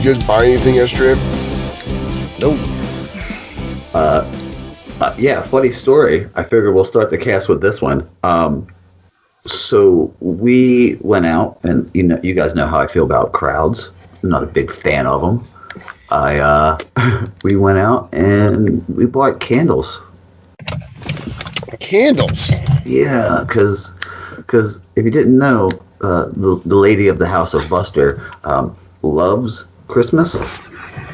you guys buy anything yesterday? Nope. Yeah, funny story. I figured we'll start the cast with this one. So we went out, and you guys know how I feel about crowds. I'm not a big fan of them. We went out and we bought candles. Candles? Yeah, because if you didn't know, the lady of the House of Buster loves Christmas.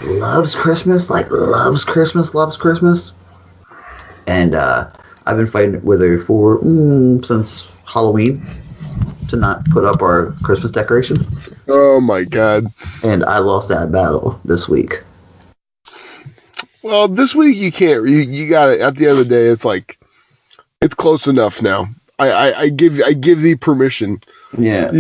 Loves Christmas. And I've been fighting with her since Halloween to not put up our Christmas decorations. Oh my god. And I lost that battle this week. Well, this week you can't. You got it. At the end of the day, it's like it's close enough now. I give thee permission. Yeah.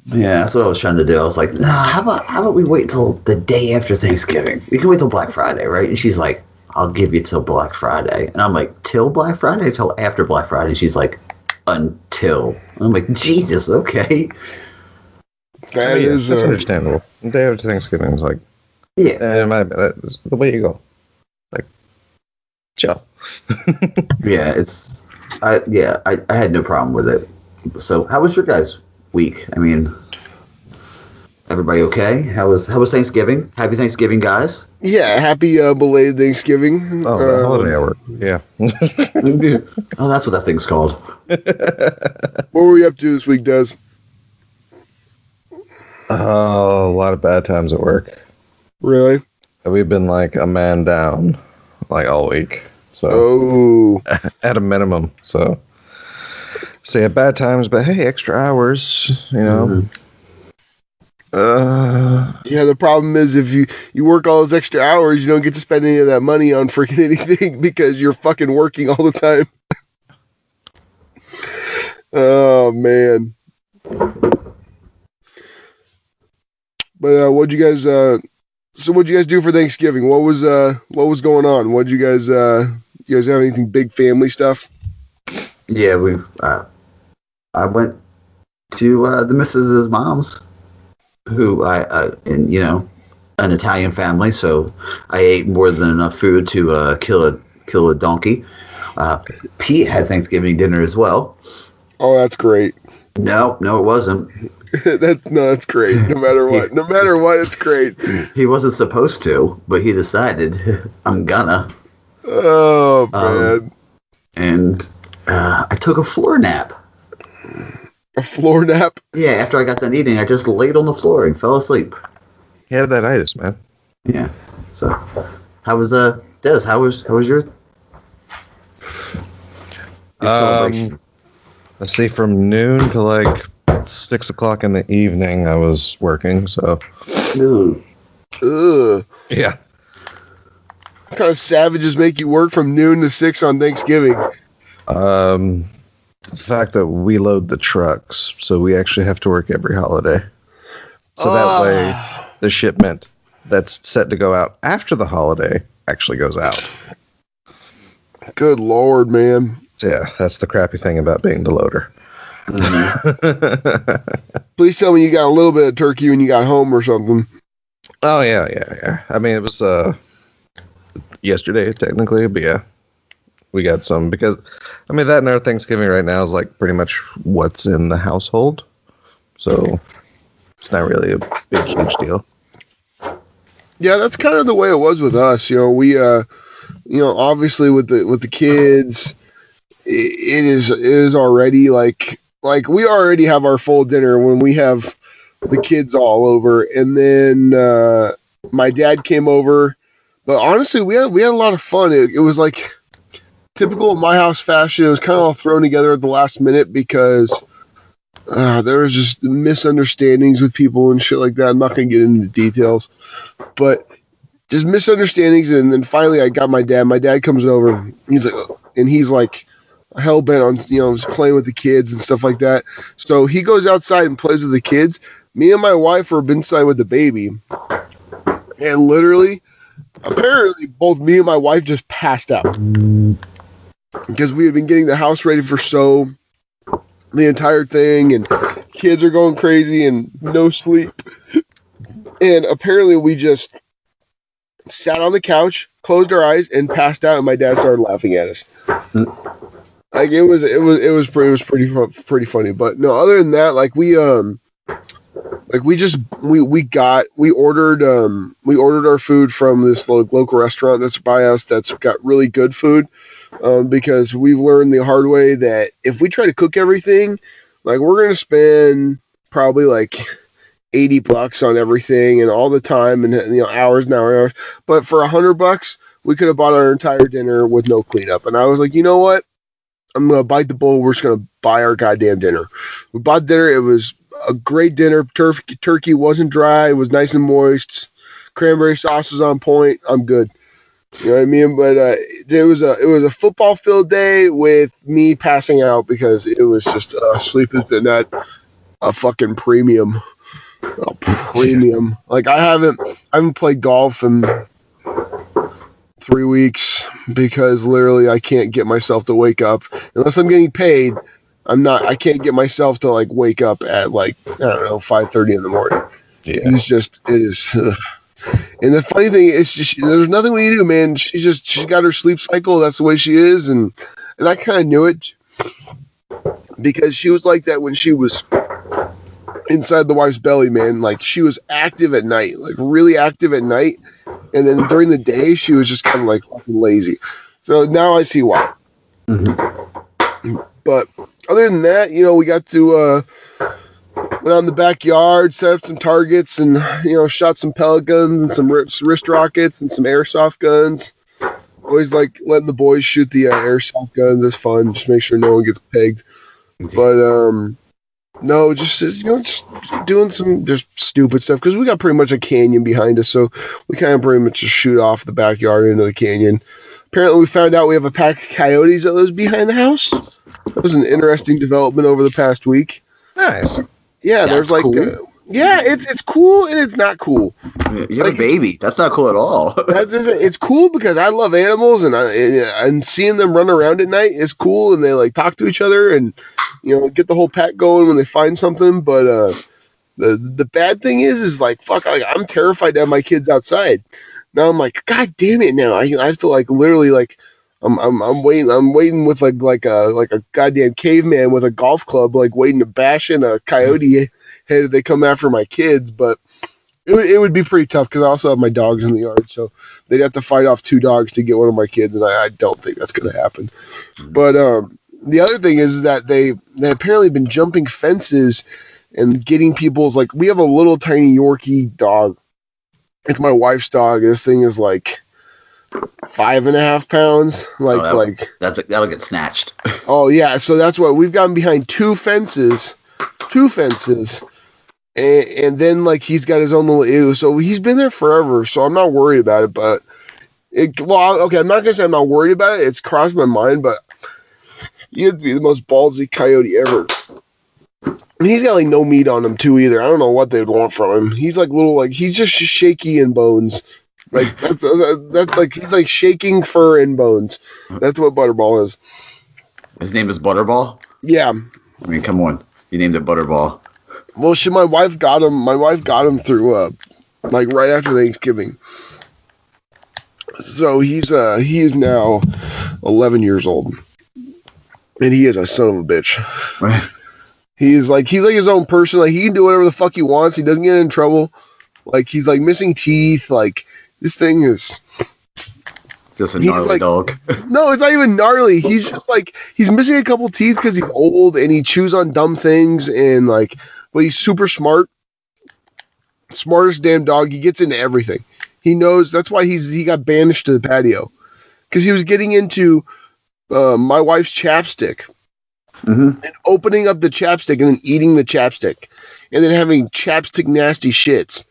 Yeah, that's what I was trying to do. I was like, nah, how about we wait till the day after Thanksgiving? We can wait till Black Friday, right? And she's like, I'll give you till Black Friday. And I'm like, till Black Friday or till after Black Friday? And she's like, until. And I'm like, Jesus, okay. That's understandable. The day after Thanksgiving is like, that's the way you go. Like, chill. I had no problem with it. So, how was your guys' week? I mean, everybody okay? How was Thanksgiving? Happy Thanksgiving, guys. Yeah, happy belated Thanksgiving. Oh, the holiday hour. Yeah. Oh, that's what that thing's called. What were we up to this week, Des? Oh, a lot of bad times at work. Really? We've been like a man down like all week. So at a minimum. So at bad times, but hey, extra hours, you know. Yeah, the problem is if you work all those extra hours, you don't get to spend any of that money on freaking anything because you're fucking working all the time. Oh man. But what'd you guys do for Thanksgiving? What was going on? What'd you guys you guys have anything big family stuff? Yeah, I went to the missus's mom's, who and an Italian family, so I ate more than enough food to kill a donkey. Pete had Thanksgiving dinner as well. Oh, that's great. No, it wasn't. That's great. No matter what, it's great. He wasn't supposed to, but he decided, I'm gonna. Oh, man. And I took a floor nap. A floor nap? Yeah, after I got done eating, I just laid on the floor and fell asleep. He had that itis, man. Yeah. So, how was Des? How was your celebration? Let's see, from noon to like 6 o'clock in the evening, I was working. So, ugh. Yeah. What kind of savages make you work from noon to 6 on Thanksgiving? The fact that we load the trucks, so we actually have to work every holiday. So that way, the shipment that's set to go out after the holiday actually goes out. Good Lord, man. So yeah, that's the crappy thing about being the loader. Mm-hmm. Please tell me you got a little bit of turkey when you got home or something. Oh, yeah. I mean, it was yesterday, technically, but yeah. We got some because, I mean, that and our Thanksgiving right now is like pretty much what's in the household. So it's not really a big, huge deal. Yeah, that's kind of the way it was with us. We, obviously with the kids, it is already like we already have our full dinner when we have the kids all over. And then my dad came over. But honestly, we had a lot of fun. It was like typical of my house fashion. It was kind of all thrown together at the last minute because there was just misunderstandings with people and shit like that. I'm not going to get into the details, but just misunderstandings. And then finally I got my dad. My dad comes over. He's like hell bent on, playing with the kids and stuff like that. So he goes outside and plays with the kids. Me and my wife were inside with the baby. And literally, apparently both me and my wife just passed out. Because we had been getting the house ready for the entire thing, and kids are going crazy and no sleep. And apparently we just sat on the couch, closed our eyes, and passed out. And my dad started laughing at us. Like it was pretty funny. But no, other than that, like we ordered our food from this local restaurant that's by us that's got really good food. Because we've learned the hard way that if we try to cook everything, like we're gonna spend probably like $80 on everything and all the time and hours and hours. But for $100, we could have bought our entire dinner with no cleanup. And I was like, you know what? I'm gonna bite the bullet. We're just gonna buy our goddamn dinner. We bought dinner. It was a great dinner. Turkey wasn't dry. It was nice and moist. Cranberry sauce was on point. I'm good. You know what I mean? But it was a football filled day with me passing out because it was just sleep has been at a fucking premium. A premium. Like I haven't played golf in 3 weeks because literally I can't get myself to wake up unless I'm getting paid. I can't get myself to like wake up at like, I don't know, 5:30 in the morning. Yeah. It is. And the funny thing is, there's nothing we can do, man. She's got her sleep cycle. That's the way she is, and I kind of knew it because she was like that when she was inside the wife's belly, man. Like she was active at night, like really active at night, and then during the day she was just kind of like fucking lazy. So now I see why. Mm-hmm. But other than that, we got to. Went out in the backyard, set up some targets, and shot some pellet guns and some wrist rockets and some airsoft guns. Always like letting the boys shoot the airsoft guns. It's fun. Just make sure no one gets pegged. But no, just doing some just stupid stuff because we got pretty much a canyon behind us, so we kind of pretty much just shoot off the backyard into the canyon. Apparently, we found out we have a pack of coyotes that lives behind the house. That was an interesting development over the past week. Nice. Yeah, there's like, cool. It's cool and it's not cool. You have a baby. That's not cool at all. It's cool because I love animals and seeing them run around at night is cool and they like talk to each other and get the whole pack going when they find something. But the bad thing is like fuck, I'm terrified to have my kids outside. Now I'm like, God damn it! Now I have to like literally like. I'm waiting with like a goddamn caveman with a golf club, like waiting to bash in a coyote head if they come after my kids. But it would be pretty tough because I also have my dogs in the yard, so they'd have to fight off 2 dogs to get one of my kids, and I don't think that's going to happen. But the other thing is that they apparently been jumping fences and getting people's like we have a little tiny Yorkie dog. It's my wife's dog. This thing is like 5.5 pounds. That'll get snatched. Oh yeah, so that's what we've gotten behind 2 fences, and then like he's got his own little so he's been there forever. So I'm not worried about it. But I'm not gonna say I'm not worried about it. It's crossed my mind, but he'd be the most ballsy coyote ever. And he's got like no meat on him too either. I don't know what they'd want from him. He's like little he's just shaky in bones. Like that's like he's like shaking fur and bones. That's what Butterball is. His name is Butterball? Yeah. I mean, come on. You named it Butterball. Well, my wife got him through like right after Thanksgiving. So he is now 11 years old. And he is a son of a bitch. Right. He's like his own person. Like he can do whatever the fuck he wants. He doesn't get in trouble. Like he's like missing teeth. Like this thing is just a gnarly dog. No, it's not even gnarly. He's just like he's missing a couple teeth because he's old and he chews on dumb things and like. But he's super smart. Smartest damn dog. He gets into everything. He knows. That's why he got banished to the patio because he was getting into my wife's chapstick. Mm-hmm. And opening up the chapstick and then eating the chapstick and then having chapstick nasty shits.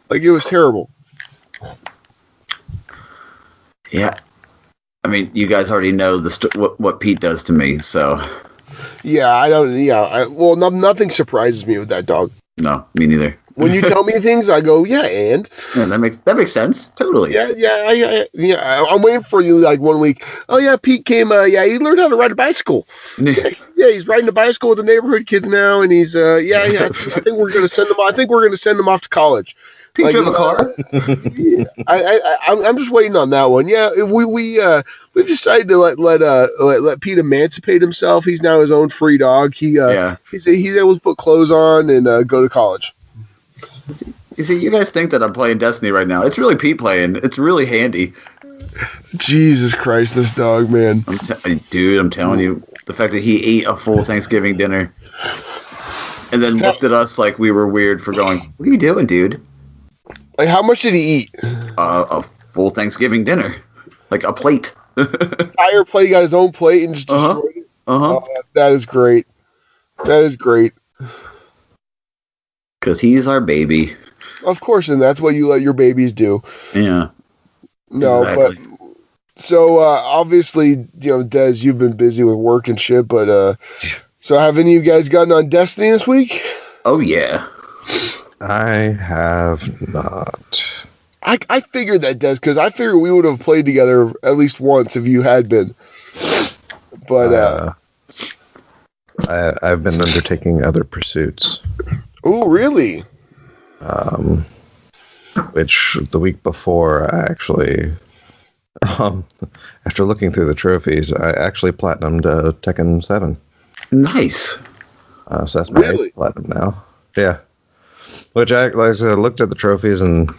Like it was terrible. Yeah. I mean, you guys already know what Pete does to me, so. Yeah, I don't. Yeah, nothing surprises me with that dog. No, me neither. When you tell me things, I go, yeah, and that makes sense. Totally. Yeah. I'm waiting for you like 1 week. Oh yeah, Pete came. He learned how to ride a bicycle. Yeah, he's riding a bicycle with the neighborhood kids now, and he's I think we're gonna send him. I think we're gonna send him off to college. He drove a car. Yeah, I'm just waiting on that one. Yeah, we've decided to let Pete emancipate himself. He's now his own free dog. He's able to put clothes on and go to college. You see, you guys think that I'm playing Destiny right now. It's really Pete playing. It's really handy. Jesus Christ, this dog, man. Dude, I'm telling you, the fact that he ate a full Thanksgiving dinner and then looked at us like we were weird for going, what are you doing, dude? Like, how much did he eat? A full Thanksgiving dinner. Like a plate. Entire plate, he got his own plate and just destroyed it? Oh, that is great. That is great. Because he's our baby. Of course, and that's what you let your babies do. Yeah. No, exactly. But so obviously, Des, you've been busy with work and shit. But so have any of you guys gotten on Destiny this week? Oh yeah, I have not. I figured that, Des, because I figured we would have played together at least once if you had been. But I've been undertaking other pursuits. Oh, really? Which the week before, I actually, after looking through the trophies, I actually platinumed Tekken 7. Nice. So that's my eighth platinum now. Yeah. Which like I said, I looked at the trophies and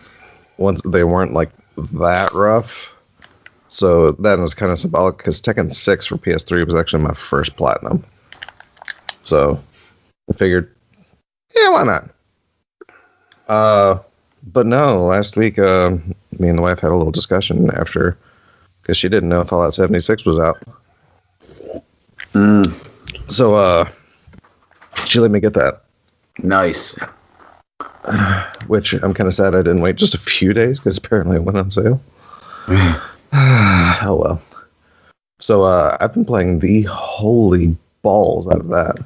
once they weren't like that rough. So that was kind of symbolic because Tekken 6 for PS3 was actually my first platinum. So I figured, yeah, why not? But no, last week, me and the wife had a little discussion after, because she didn't know Fallout 76 was out. So, she let me get that. Nice. Which I'm kind of sad I didn't wait just a few days, because apparently it went on sale. Oh well. So, I've been playing the holy balls out of that.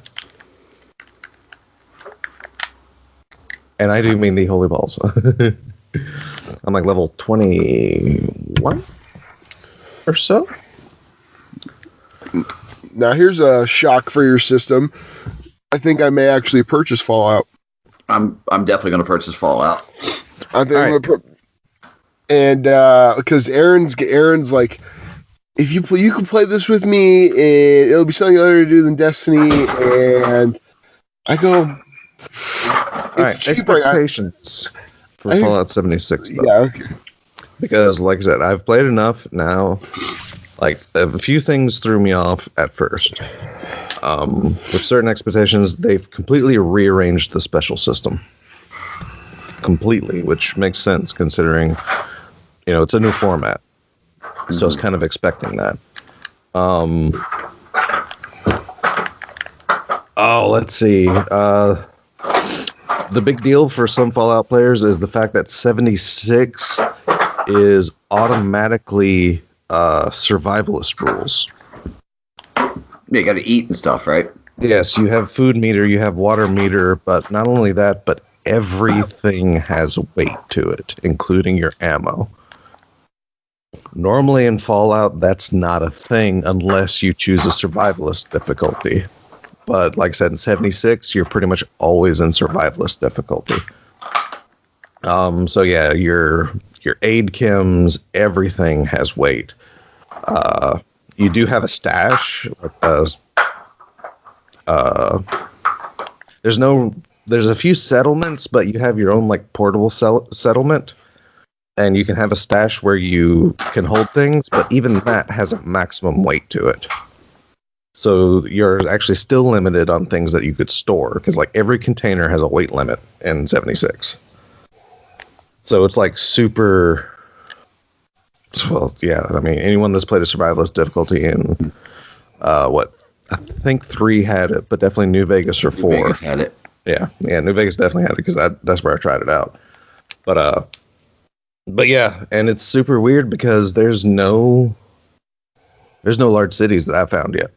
And I do mean the holy balls. I'm like level 21 or so. Now here's a shock for your system. I think I may actually purchase Fallout. I'm definitely going to purchase Fallout. I think I'm gonna and because Aaron's like, if you can play this with me, and it'll be something other to do than Destiny. And I go. All right, expectations for Fallout 76, though. Yeah, okay. Because, like I said, I've played enough now. Like, a few things threw me off at first. With certain expectations, they've completely rearranged the special system. Completely, which makes sense considering, it's a new format. So I was kind of expecting that. Let's see. The big deal for some Fallout players is the fact that 76 is automatically survivalist rules. You got to eat and stuff, right? Yes, you have food meter, you have water meter, but not only that, but everything has weight to it, including your ammo. Normally in Fallout, that's not a thing unless you choose a survivalist difficulty. But like I said, in 76, you're pretty much always in survivalist difficulty. So yeah, your aid chems, everything has weight. You do have a stash. There's a few settlements, but you have your own like portable settlement, and you can have a stash where you can hold things, but even that has a maximum weight to it. So you're actually still limited on things that you could store, because like every container has a weight limit in 76. So it's like super. Well, yeah. I mean, anyone that's played a survivalist difficulty in I think 3 had it, but definitely New Vegas or 4. New Vegas had it. Yeah, New Vegas definitely had it because that's where I tried it out. But yeah, and it's super weird because there's no large cities that I've found yet.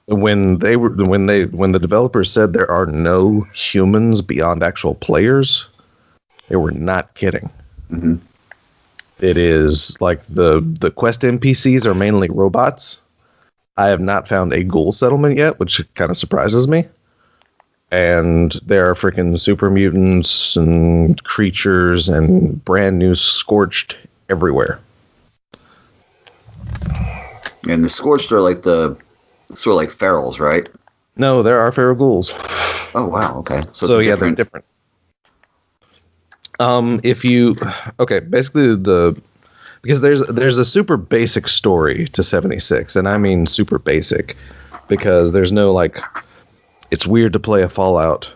When the developers said there are no humans beyond actual players, they were not kidding. Mm-hmm. It is like the quest NPCs are mainly robots. I have not found a ghoul settlement yet, which kind of surprises me. and there are freaking super mutants and creatures and brand new scorched everywhere. And the scorched are like the sort of like ferals, right? No, there are feral ghouls. Oh wow, okay. So yeah, they're different. Basically because there's a super basic story to 76, and I mean super basic because there's no like, it's weird to play a Fallout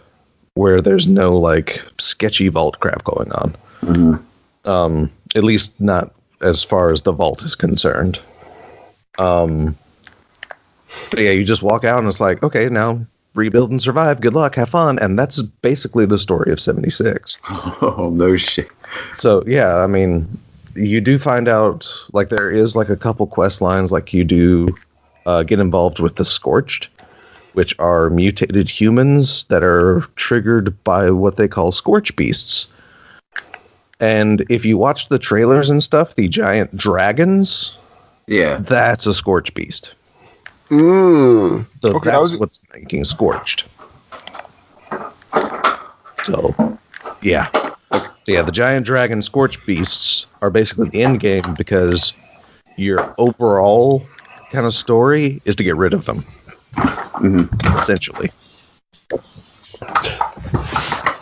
where there's no like sketchy vault crap going on. Mm-hmm. At least not as far as the vault is concerned. But yeah, you just walk out and it's like, okay, now rebuild and survive. Good luck, have fun, and that's basically the story of 76. Oh no shit. So yeah, I mean, you do find out like there is like a couple quest lines, like you do get involved with the Scorched, which are mutated humans that are triggered by what they call Scorch Beasts. And if you watch the trailers and stuff, the giant dragons, yeah, that's a Scorch Beast. So okay, that's what's making Scorched. So, yeah. So yeah, the giant dragon Scorch Beasts are basically the end game because your overall kind of story is to get rid of them. Mm-hmm. Essentially.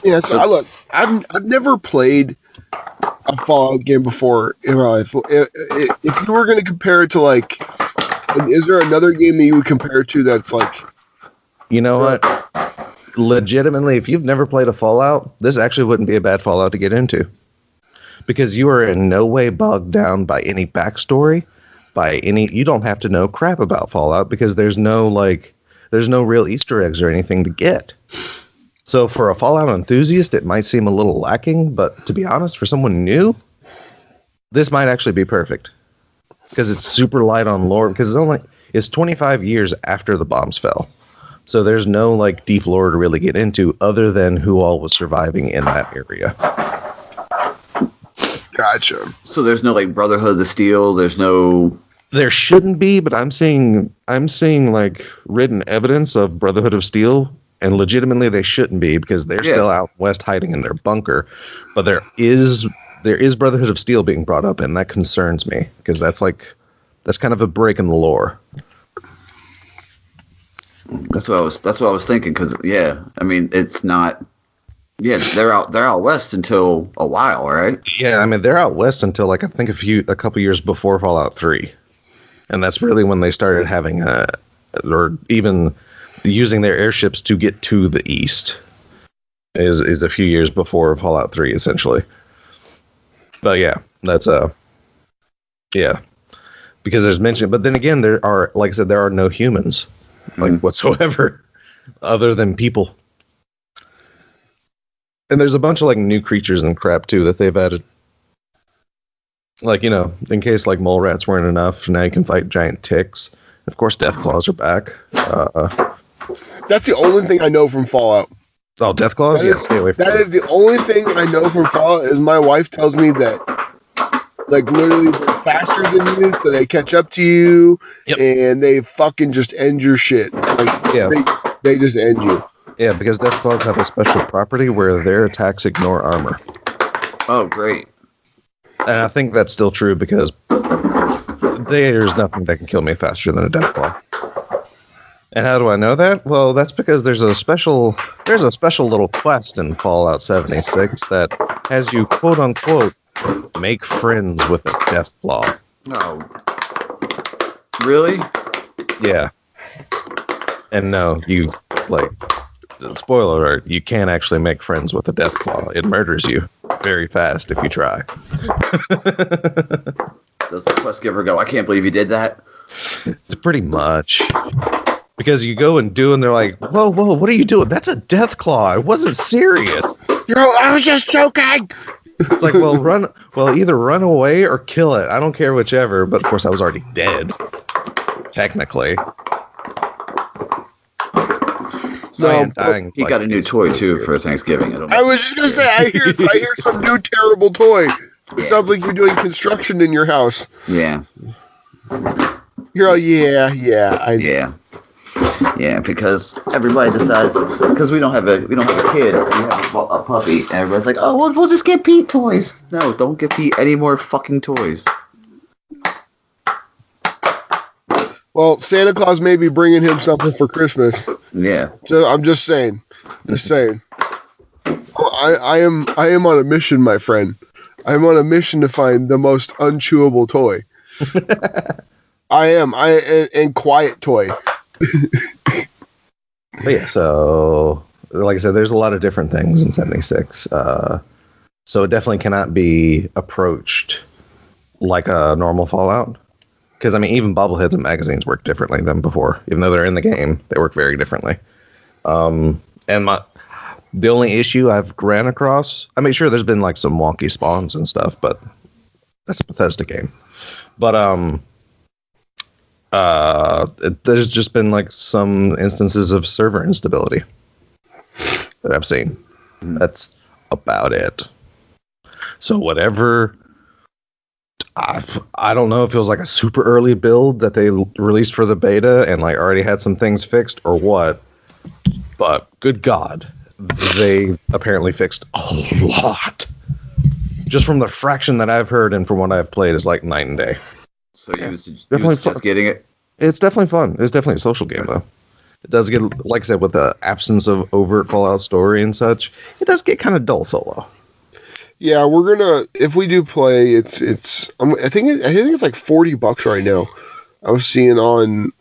Yeah, so I've never played a Fallout game before in my life. If you were going to compare it to like, is there another game that you would compare it to that's like? You know what? Legitimately, if you've never played a Fallout, this actually wouldn't be a bad Fallout to get into. Because you are in no way bogged down by any backstory, you don't have to know crap about Fallout because there's no real Easter eggs or anything to get. So for a Fallout enthusiast, it might seem a little lacking, but to be honest, for someone new, this might actually be perfect. Because it's super light on lore, because it's 25 years after the bombs fell. So there's no like deep lore to really get into other than who all was surviving in that area. Gotcha. So there's no like Brotherhood of the Steel, There shouldn't be, but I'm seeing like written evidence of Brotherhood of Steel, and legitimately they shouldn't be because they're still out west hiding in their bunker. But there is Brotherhood of Steel being brought up, and that concerns me because that's kind of a break in the lore. That's what I was thinking because I mean it's not. Yeah, they're out west until a while, right? Yeah, I mean they're out west until like I think a couple years before Fallout 3, and that's really when they started having or even using their airships to get to the east. Is a few years before Fallout 3 essentially. But yeah, that's because there's mention, but then again there are, like I said, there are no humans like whatsoever other than people. And there's a bunch of like new creatures and crap too that they've added. Like, you know, in case like mole rats weren't enough, now you can fight giant ticks. Of course, death claws are back. That's the only thing I know from Fallout. Oh, death claws? Yeah, stay away from that. Is the only thing I know from Fallout is my wife tells me that like literally they're faster than you, so they catch up to you, and they fucking just end your shit. Like, they just end you. Yeah, because death claws have a special property where their attacks ignore armor. Oh, great. And I think that's still true because there's nothing that can kill me faster than a death claw. And how do I know that? Well, that's because there's a special little quest in Fallout 76 that has you, quote unquote, make friends with a death claw. No. Really? Yeah. And no, you like, spoiler alert, you can't actually make friends with a death claw. It murders you very fast if you try. Does the quest giver go, I can't believe you did that? Pretty much. Because you go and do, and they're like, whoa, what are you doing? That's a death claw. I wasn't serious. I was just joking. It's like, either run away or kill it. I don't care whichever, but of course I was already dead. Technically. So he got a new toy too for Thanksgiving. I was just gonna say, I hear some new terrible toy. It sounds like you're doing construction in your house. Yeah. You're all, yeah. Yeah, because everybody decides because we don't have a kid, we have a puppy, and everybody's like, oh, we'll just get Pete toys. No, don't get Pete any more fucking toys. Well, Santa Claus may be bringing him something for Christmas. Yeah. So I'm just saying. Just saying. Well, I am on a mission, my friend. I'm on a mission to find the most unchewable toy. And quiet toy. But yeah, so like I said, there's a lot of different things in 76. So it definitely cannot be approached like a normal Fallout. Because, I mean, even bobbleheads and magazines work differently than before. Even though they're in the game, they work very differently. And the only issue I've ran across, I mean, sure, there's been like some wonky spawns and stuff, but that's a Bethesda game. But there's just been like some instances of server instability that I've seen. That's about it. So whatever, I don't know if it was like a super early build that they released for the beta and like already had some things fixed or what, but good God, they apparently fixed a lot. Just from the fraction that I've heard and from what I've played is like night and day. So you was just getting it? It's definitely fun. It's definitely a social game, though. It does get, like I said, with the absence of overt Fallout story and such, it does get kind of dull solo. Yeah, we're gonna, if we do play, I think it's like $40 right now. I was seeing on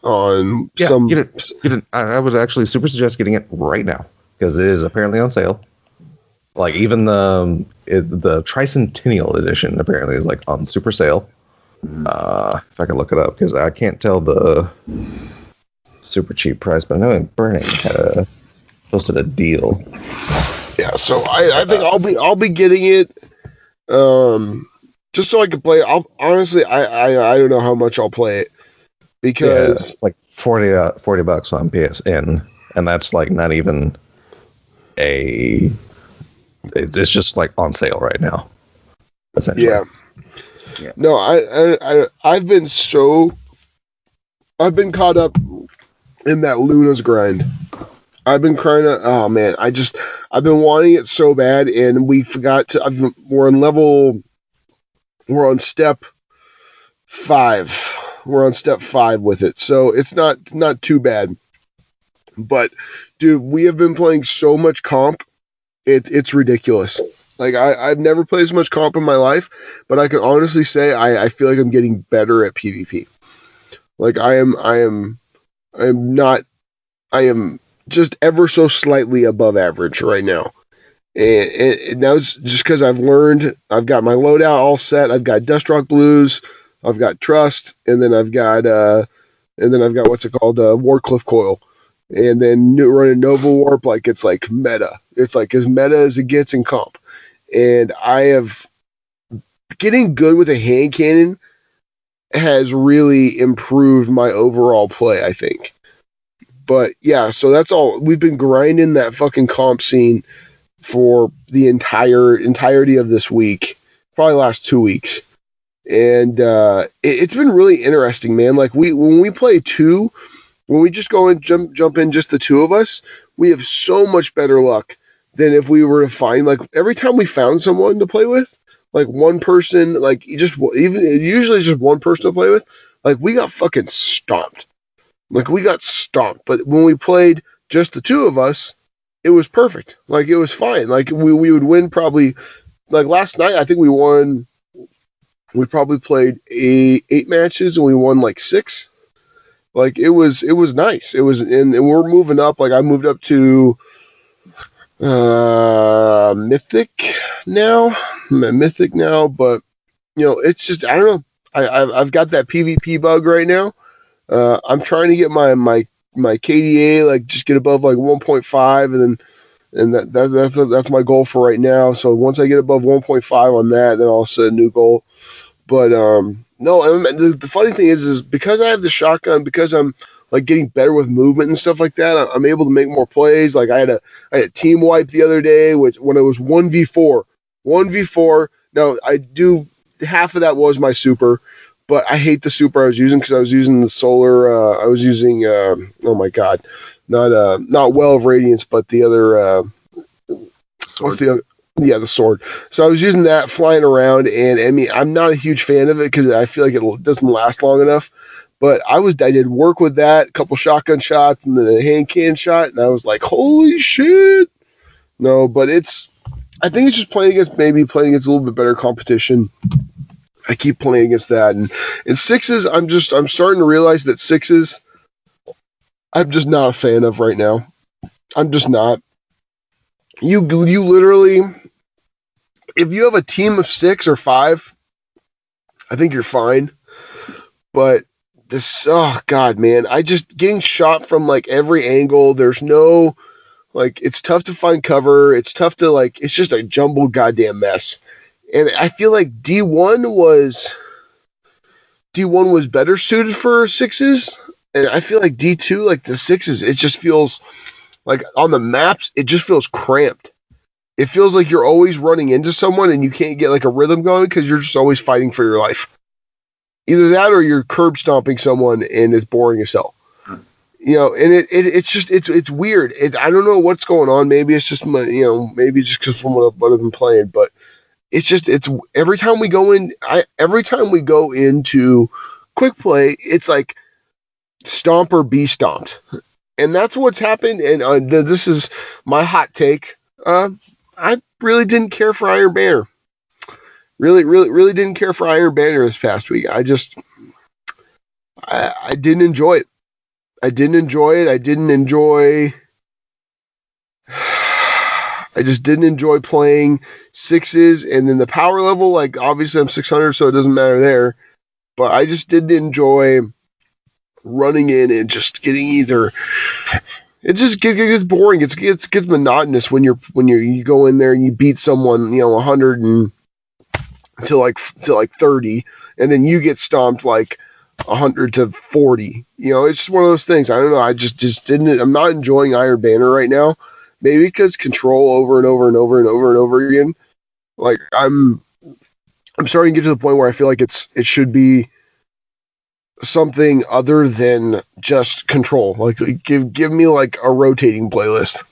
some. Get it. I would actually super suggest getting it right now because it is apparently on sale. Like even the Tricentennial edition apparently is like on super sale. If I can look it up because I can't tell the super cheap price, but I know Burning had posted a deal. Yeah, so I think I'll be getting it, just so I can play. I don't know how much I'll play it because it's like $40 on PSN, and that's like not even a. It's just like on sale right now. Essentially. Yeah. No, I've been caught up in that Luna's grind. I've been crying. Oh man, I've been wanting it so bad, and we forgot to. We're on step 5. We're on step 5 with it, so it's not too bad. But dude, we have been playing so much comp. It's ridiculous. Like I've never played as much comp in my life, but I can honestly say I feel like I'm getting better at PvP. Like I am just ever so slightly above average right now. And now it's just because I've learned, I've got my loadout all set. I've got Dustrock Blues, I've got Trust, and then I've got what's it called, Warcliff Coil. And then running Nova Warp, like it's like meta. It's like as meta as it gets in comp. And getting good with a hand cannon has really improved my overall play, I think. But yeah, so that's all. We've been grinding that fucking comp scene for the entirety of this week, probably last 2 weeks. And it's been really interesting, man. Like when we play 2, when we just go and jump in just the 2 of us, we have so much better luck than if we were to find, like, every time we found someone to play with, like one person, like usually just one person to play with, like we got fucking stomped. Like we got stomped. But when we played just the 2 of us, it was perfect. Like it was fine. Like we would win probably, like last night, I think we won. We probably played 8 matches and we won like 6. Like it was nice. It was, and we're moving up. Like I moved up to Mythic now, but you know, it's just, I don't know. I've got that PvP bug right now. I'm trying to get my KDA, like just get above like 1.5, and that's my goal for right now. So once I get above 1.5 on that, then I'll set a new goal. But no, the funny thing is because I have the shotgun, because I'm like getting better with movement and stuff like that, I'm able to make more plays. Like I had a team wipe the other day, which when it was 1v4. Now I do half of that was my super, but I hate the super I was using because I was using the solar. I was using oh my god, not Well of Radiance, but the other. What's the other? Yeah, the sword. So I was using that flying around, and I mean, I'm not a huge fan of it because I feel like it doesn't last long enough. But I did work with that, a couple shotgun shots, and then a hand cannon shot, and I was like, holy shit! No, but I think it's just playing against a little bit better competition. I keep playing against that, and in sixes, I'm starting to realize that sixes, I'm just not a fan of right now. I'm just not. You literally, if you have a team of 6 or 5, I think you're fine. But this, oh god, man, getting shot from like every angle. There's no, like, it's tough to find cover. It's tough to it's just a jumbled goddamn mess. And I feel like D1 was better suited for sixes, and I feel like D2, like the sixes, it just feels like on the maps, it just feels cramped. It feels like you're always running into someone and you can't get like a rhythm going because you're just always fighting for your life. Either that or you're curb stomping someone and it's boring as hell. You know, and it's weird. I don't know what's going on. Maybe it's just maybe just because from what I've been playing, but it's every time we go into quick play, it's like stomp or be stomped. And that's what's happened. And this is my hot take. I really didn't care for Iron Banner. Really didn't care for Iron Banner this past week. I didn't enjoy it. I just didn't enjoy playing sixes, and then the power level, like obviously I'm 600, so it doesn't matter there. But I just didn't enjoy running in and just getting either. It just gets boring. It gets monotonous when you go in there and you beat someone 100 and to like 30, and then you get stomped like 100 to 40. It's just one of those things. I don't know. I just didn't. I'm not enjoying Iron Banner right now. Maybe because control over and over and over and over and over again. Like I'm starting to get to the point where I feel like it should be something other than just control. Like give me like a rotating playlist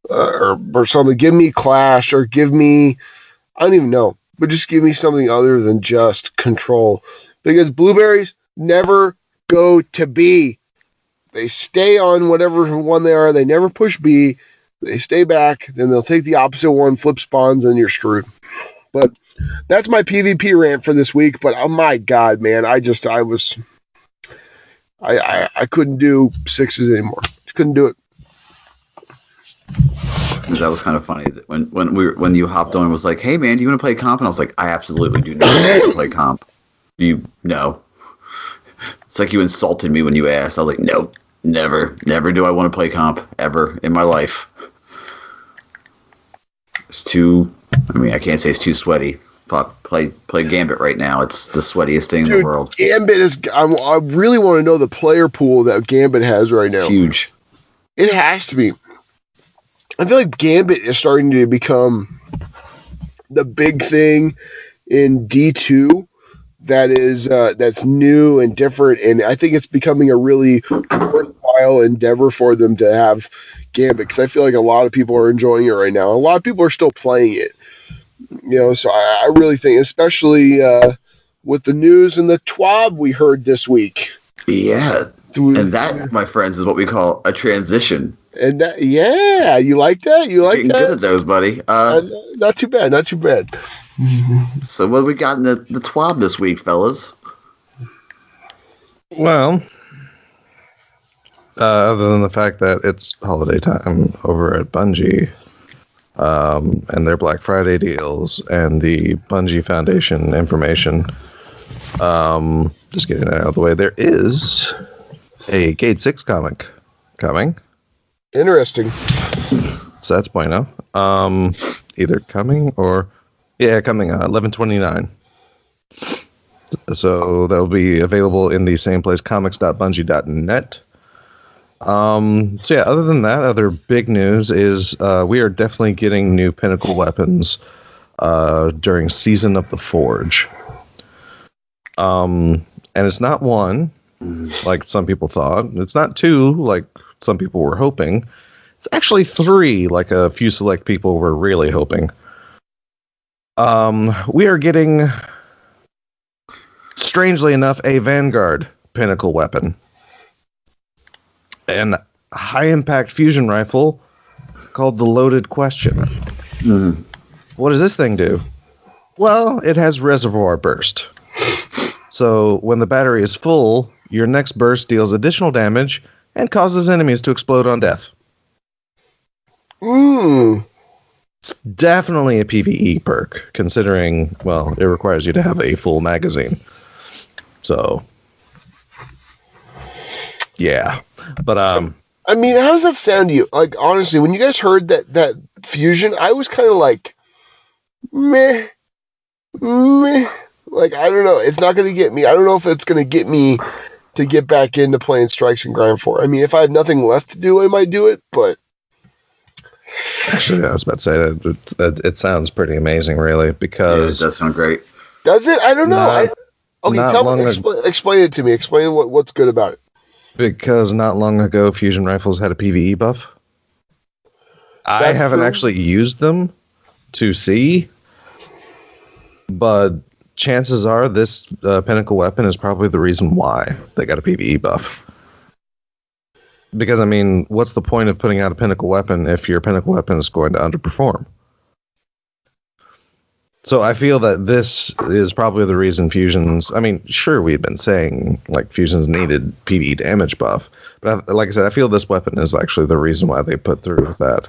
or something. Give me Clash or give me, I don't even know, but just give me something other than just control, because blueberries never go to B. They stay on whatever one they are. They never push B. They stay back. Then they'll take the opposite one, flip spawns, and you're screwed. But that's my PvP rant for this week. But oh my god, man, I couldn't do sixes anymore. Just couldn't do it. That was kind of funny that when you hopped on and was like, "Hey man, do you want to play comp?" And I was like, "I absolutely do not want to play comp." No. It's like you insulted me when you asked. I was like, "Nope, never do I want to play comp ever in my life." It's too. I mean, I can't say it's too sweaty. Fuck, play Gambit right now. It's the sweatiest thing in the world. Gambit is. I really want to know the player pool that Gambit has right now. It's huge. It has to be. I feel like Gambit is starting to become the big thing in D2 that's new and different, and I think it's becoming a really worthwhile endeavor for them to have Gambit, because I feel like a lot of people are enjoying it right now. A lot of people are still playing it. So I really think, especially with the news and the TWAB we heard this week. Yeah, and that, my friends, is what we call a transition. And that, yeah, you like that? You like that? Good at those, buddy. Not too bad. Not too bad. So what we got in the TWAB this week, fellas? Well, other than the fact that it's holiday time over at Bungie, and their Black Friday deals and the Bungie Foundation information, just getting that out of the way, there is a Gate 6 comic coming. Interesting. So that's bueno. Either coming or... Yeah, coming 11/29. So that'll be available in the same place, comics.bungie.net. So yeah, other than that, other big news is we are definitely getting new Pinnacle weapons during Season of the Forge. And it's not one, like some people thought. It's not two, like some people were hoping. It's actually three, like a few select people were really hoping. We are getting, strangely enough, a Vanguard pinnacle weapon. An high-impact fusion rifle called the Loaded Question. Mm. What does this thing do? Well, it has reservoir burst. So when the battery is full, your next burst deals additional damage and causes enemies to explode on death. It's definitely a PvE perk, considering, well, it requires you to have a full magazine. So, yeah. But, I mean, how does that sound to you? Like, honestly, when you guys heard that fusion, I was kind of like, meh. Like, I don't know. It's not going to get me. I don't know if it's going to get me to get back into playing Strikes and Grind 4. I mean, if I have nothing left to do, I might do it, but... Actually, I was about to say that it sounds pretty amazing, really, because... Yeah, it does sound great. Does it? I don't know. Explain it to me. Explain what's good about it. Because not long ago, fusion rifles had a PvE buff. I haven't actually used them to see, but chances are this pinnacle weapon is probably the reason why they got a PvE buff. Because, I mean, what's the point of putting out a pinnacle weapon if your pinnacle weapon is going to underperform? So I feel that this is probably the reason fusions... I mean, sure, we've been saying, like, fusions needed PvE damage buff. But like I said, I feel this weapon is actually the reason why they put through with that.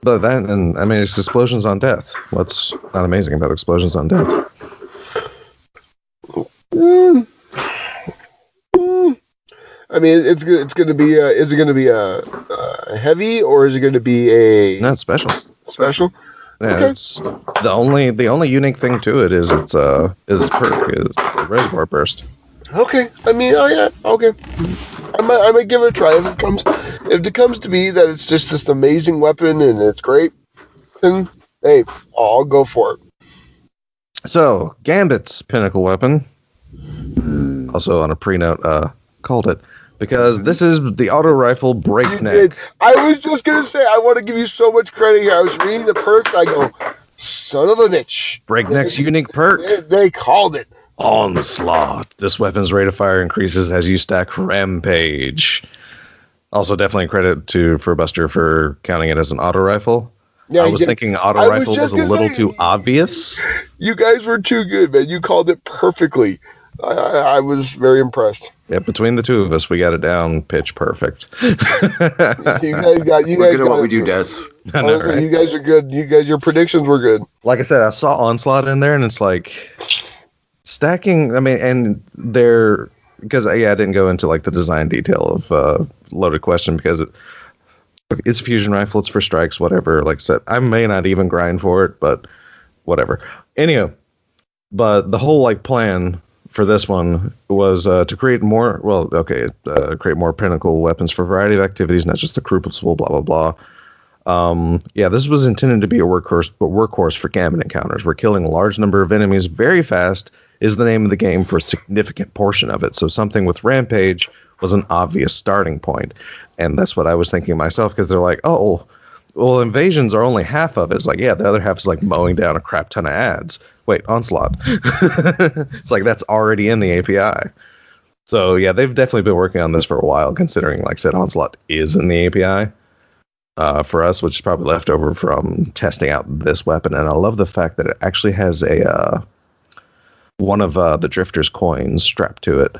But that, and I mean, it's explosions on death. What's not amazing about explosions on death? I mean, it's going to be. Is it going to be a heavy or is it going to be a? No, it's special. Special. Yeah, okay. It's the only unique thing to it is its perk is reservoir burst. Okay. I mean, oh yeah. Okay. I might give it a try if it comes to be that it's just this amazing weapon and it's great. Then hey, I'll go for it. So Gambit's pinnacle weapon, also on a pre-note, called it. Because this is the auto rifle Breakneck. I was just going to say, I want to give you so much credit here. I was reading the perks. I go, son of a bitch. Breakneck's unique perk. They called it. Onslaught. This weapon's rate of fire increases as you stack Rampage. Also, definitely credit to Furbuster for counting it as an auto rifle. Yeah, I was thinking auto rifle was a little too obvious. You guys were too good, man. You called it perfectly. I was very impressed. Yeah, between the two of us, we got it down pitch perfect. You guys got what we do, Des. Right? You guys are good. Your predictions were good. Like I said, I saw Onslaught in there, and it's like stacking. I mean, and they're because I didn't go into like the design detail of Loaded Question because it's a fusion rifle. It's for strikes, whatever. Like I said, I may not even grind for it, but whatever. Anyhow, but the whole like plan for this one was to create more, create more pinnacle weapons for a variety of activities, not just the crucible, blah, blah, blah. This was intended to be a workhorse for Gambit encounters, where killing a large number of enemies very fast is the name of the game for a significant portion of it. So something with Rampage was an obvious starting point. And that's what I was thinking myself, because they're like, oh, well, invasions are only half of it. It's like, yeah, the other half is like mowing down a crap ton of ads. Wait, Onslaught. It's like that's already in the API. So, yeah, they've definitely been working on this for a while, considering, like I said, Onslaught is in the API for us, which is probably left over from testing out this weapon. And I love the fact that it actually has one of the Drifter's coins strapped to it.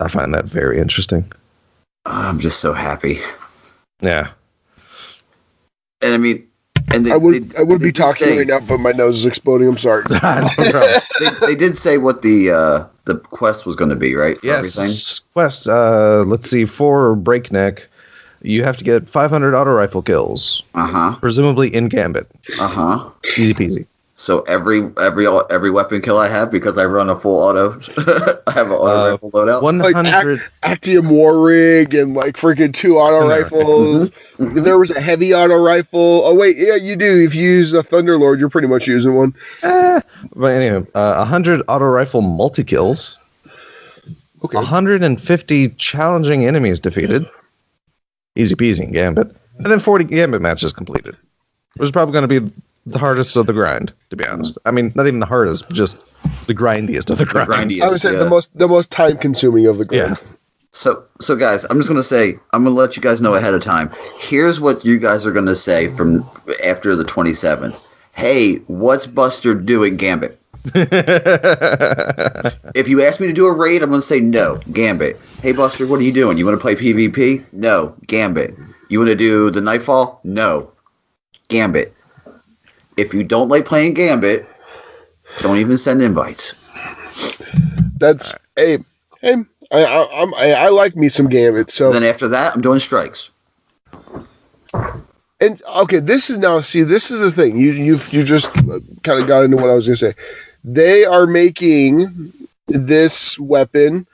I find that very interesting. I'm just so happy. Yeah. And I mean, and I would be talking right now, but my nose is exploding. I'm sorry. They did say what the quest was going to be, right? For yes. Everything? Quest. Let's see. For Breakneck, you have to get 500 auto rifle kills. Uh-huh. Presumably in Gambit. Uh-huh. Easy peasy. So every weapon kill I have, because I run a full auto, I have an auto rifle loadout. 100. Like Actium War Rig and like freaking 2 auto rifles. There was a heavy auto rifle. Oh wait, yeah, you do. If you use a Thunderlord, you're pretty much using one. But anyway, 100 auto rifle multi kills. Okay. 150 challenging enemies defeated. Easy peasy in Gambit. And then 40 Gambit matches completed. Which is probably going to be the hardest of the grind, to be honest. I mean, not even the hardest, just the grindiest of the grind. I would say the most time consuming of the grind. Yeah. So guys, I'm just going to say, I'm going to let you guys know ahead of time. Here's what you guys are going to say from after the 27th. Hey, what's Buster doing Gambit? If you ask me to do a raid, I'm going to say no, Gambit. Hey, Buster, what are you doing? You want to play PvP? No, Gambit. You want to do the Nightfall? No, Gambit. If you don't like playing Gambit, don't even send invites. That's hey, I like me some Gambit. So then after that, I'm doing strikes. And okay, this is the thing. You just kind of got into what I was going to say. They are making this weapon.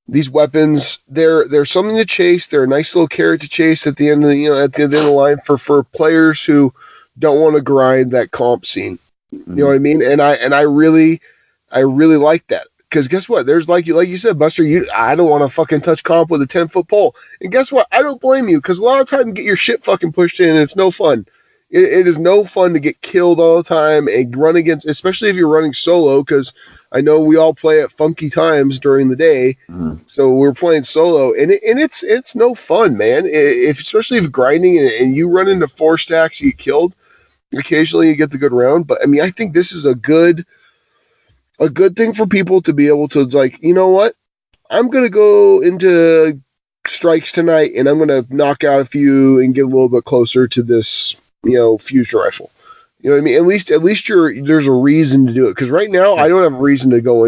These weapons, they're something to chase. They're a nice little carrot to chase at the end of the line for players who don't want to grind that comp scene. You know what I mean? And I really like that. Because guess what? There's like you said, Buster, I don't want to fucking touch comp with a 10-foot pole. And guess what? I don't blame you, because a lot of time you get your shit fucking pushed in and it's no fun. It is no fun to get killed all the time and run against, especially if you're running solo, because I know we all play at funky times during the day. So we're playing solo, and it's no fun, man. Especially if grinding and you run into 4 stacks, you get killed. Occasionally you get the good round, but I mean, I think this is a good thing for people to be able to, like, you know what? I'm going to go into strikes tonight and I'm going to knock out a few and get a little bit closer to this, fused rifle. You know what I mean? At least there's a reason to do it. Because right now I don't have a reason to go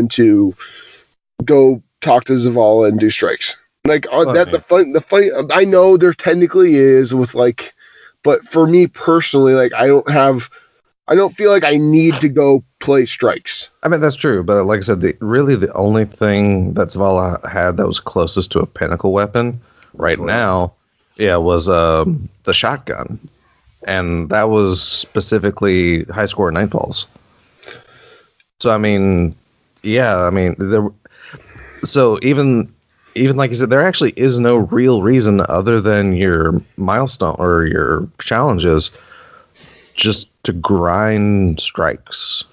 talk to Zavala and do strikes. Like the funny, I know there technically is with like, but for me personally, like I don't feel like I need to go play strikes. I mean, that's true, but like I said, the only thing that Zavala had that was closest to a pinnacle weapon now, was the shotgun. And that was specifically high score Nightfalls. So, I mean, so even like you said, there actually is no real reason other than your milestone or your challenges just to grind strikes.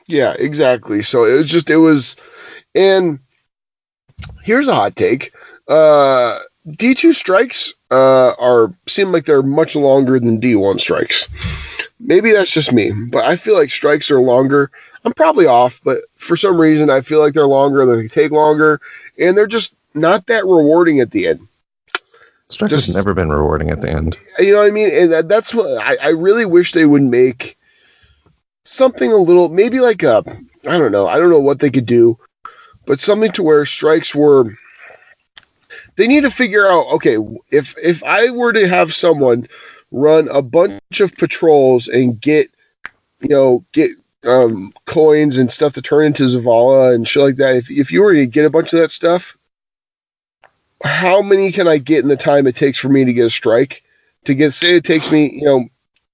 Yeah, exactly. So and here's a hot take. D2 strikes seem like they're much longer than D1 strikes. Maybe that's just me, but I feel like strikes are longer. I'm probably off, but for some reason I feel like they're longer, they take longer, and they're just not that rewarding at the end. Strike has never been rewarding at the end. You know what I mean? And that's what I really wish they would make something a little, maybe like I don't know what they could do, but something to where strikes were, they need to figure out, okay, if I were to have someone run a bunch of patrols and get coins and stuff to turn into Zavala and shit like that, if you were to get a bunch of that stuff, how many can I get in the time it takes for me to get a strike? Say it takes me,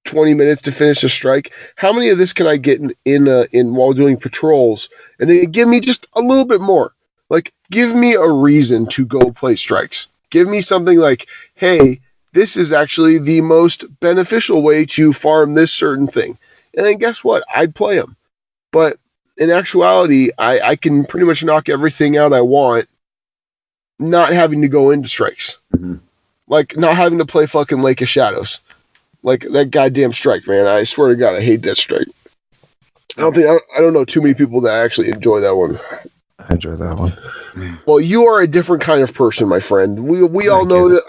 20 minutes to finish a strike. How many of this can I get in while doing patrols? And then give me just a little bit more. Like, give me a reason to go play strikes. Give me something like, hey, this is actually the most beneficial way to farm this certain thing. And then guess what? I'd play them. But in actuality, I can pretty much knock everything out I want, not having to go into strikes. Mm-hmm. Like, not having to play fucking Lake of Shadows. Like, that goddamn strike, man. I swear to God, I hate that strike. I don't know too many people that actually enjoy that one. I enjoy that one. Well, you are a different kind of person, my friend. We all know that.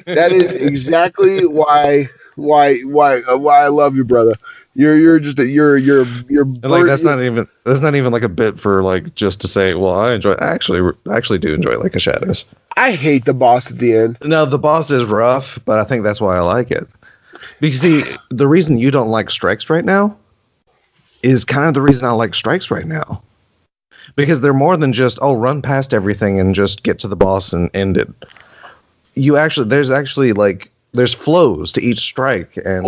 That is exactly why I love you, brother. You're like that's not even like a bit for like just to say, well, I actually do enjoy Lake of Shadows. I hate the boss at the end. No, the boss is rough, but I think that's why I like it. Because see, the reason you don't like strikes right now is kind of the reason I like strikes right now. Because they're more than just, run past everything and just get to the boss and end it. There's flows to each strike, and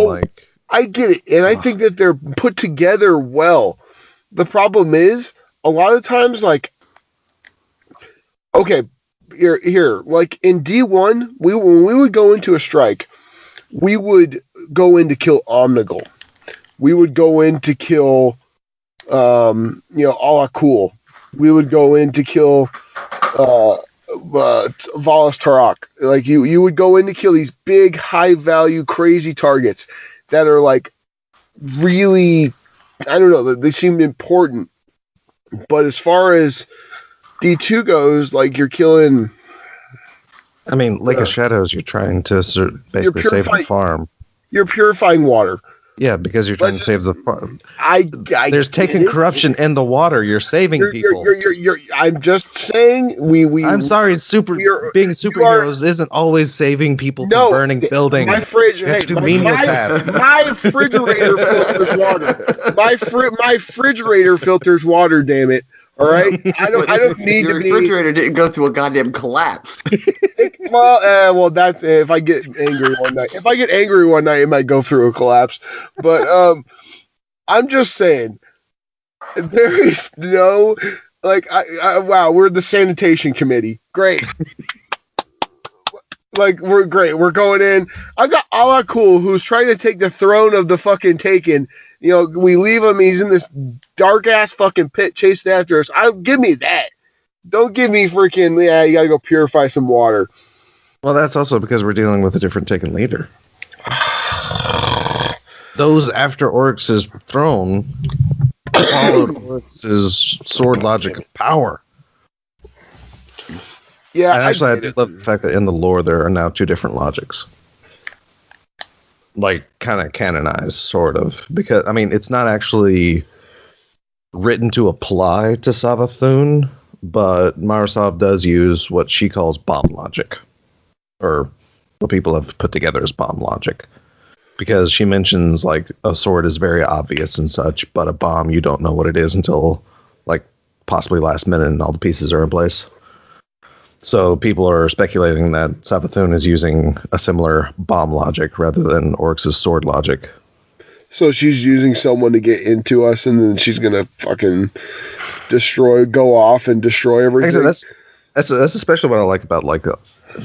I get it, and I think that they're put together well. The problem is, a lot of times, here, like in D1, when we would go into a strike, we would go in to kill Omnigul. We would go in to kill, Ala Cool. We would go in to kill Valis Tarak. Like you would go in to kill these big, high value, crazy targets that are like really, I don't know, they seem important. But as far as D2 goes, like you're killing. I mean, Lake of Shadows, you're trying to basically save the farm. You're purifying water. Yeah, because you're trying to save the farm. There's taking corruption in the water. You're saving people. I'm just saying we. I'm sorry, being superheroes isn't always saving people from burning buildings. My refrigerator filters water. My refrigerator filters water. Damn it! All right, I don't need your to be. Your refrigerator didn't go through a goddamn collapse. Well, that's if I get angry one night. If I get angry one night, it might go through a collapse. But I'm just saying, there is no wow. We're the sanitation committee. Great. We're great. We're going in. I've got Ala Cool, who's trying to take the throne of the fucking Taken. We leave him. He's in this dark ass fucking pit chasing after us. Give me that. Don't give me freaking. Yeah, you got to go purify some water. Well, that's also because we're dealing with a different Taken leader. Those after Oryx's throne followed Oryx's sword logic of power. Yeah, and actually, I do love the fact that in the lore there are now two different logics. Kind of canonized, sort of. Because, I mean, it's not actually written to apply to Savathun, but Marasov does use what she calls bomb logic. Or what people have put together as bomb logic. Because she mentions, a sword is very obvious and such, but a bomb, you don't know what it is until, possibly last minute and all the pieces are in place. So people are speculating that Savathun is using a similar bomb logic rather than Oryx's sword logic. So she's using someone to get into us, and then she's gonna fucking go off and destroy everything. Like I said, that's especially what I like about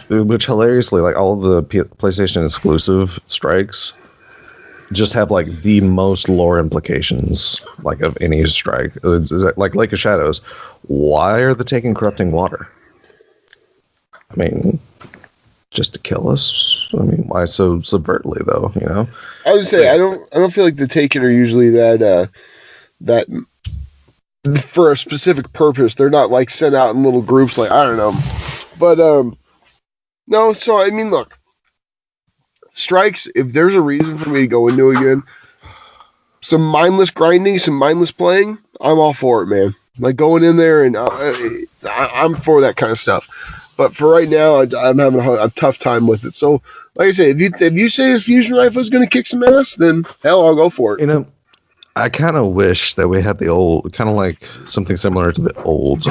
which hilariously, all of the PlayStation exclusive strikes just have the most lore implications of any strike. It's like Lake of Shadows. Why are the Taken corrupting water? I mean, just to kill us. I mean, why so subvertly though? I would say I don't feel like the Taken are usually that for a specific purpose. They're not sent out in little groups. I don't know, but no. So I mean, look, strikes. If there's a reason for me to go into again, some mindless grinding, some mindless playing, I'm all for it, man. Going in there and I'm for that kind of stuff. But for right now, I'm having a tough time with it. So, like I say, if you say this fusion rifle is going to kick some ass, then hell, I'll go for it. I kind of wish that we had the old, kind of something similar to the old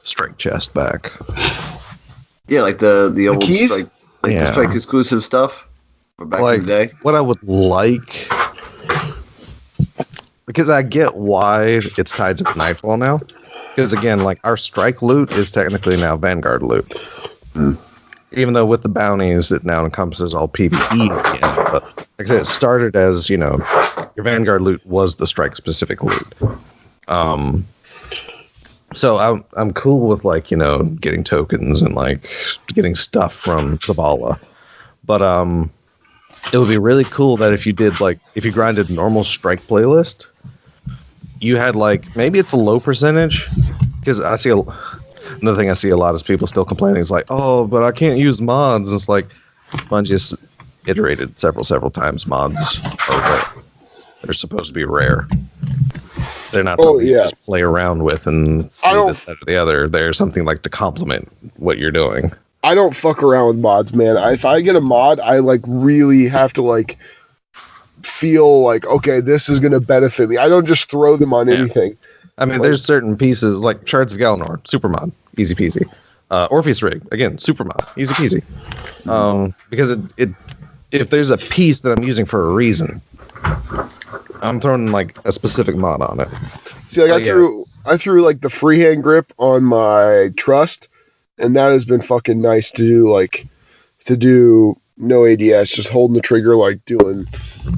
strike chest back. Yeah, the old keys? strike, the strike exclusive stuff from back in the day. What I would like, because I get why it's tied to the Nightfall now. Because again, our strike loot is technically now Vanguard loot. Even though with the bounties, it now encompasses all PvE again. But like I said, it started as, your Vanguard loot was the strike specific loot. So I'm cool with getting tokens and getting stuff from Zavala. But it would be really cool that if you did if you grinded normal strike playlist, you had maybe it's a low percentage, because I see another thing I see a lot is people still complaining. It's oh, but I can't use mods. And it's Bungie's iterated several times. Mods they're supposed to be rare. They're not something you just play around with and see this, that, or the other. They're something to complement what you're doing. I don't fuck around with mods, man. If I get a mod, I like really have to like feel like, okay, this is gonna benefit me. I don't just throw them on anything. I mean, Like- there's certain pieces like Shards of Galanor, super mod, easy peasy. Orpheus Rig, again, super mod, easy peasy. Because it if there's a piece that I'm using for a reason, I'm throwing like a specific mod on it. See, like I threw like the freehand grip on my Trust, and that has been fucking nice to do no ADS, just holding the trigger like doing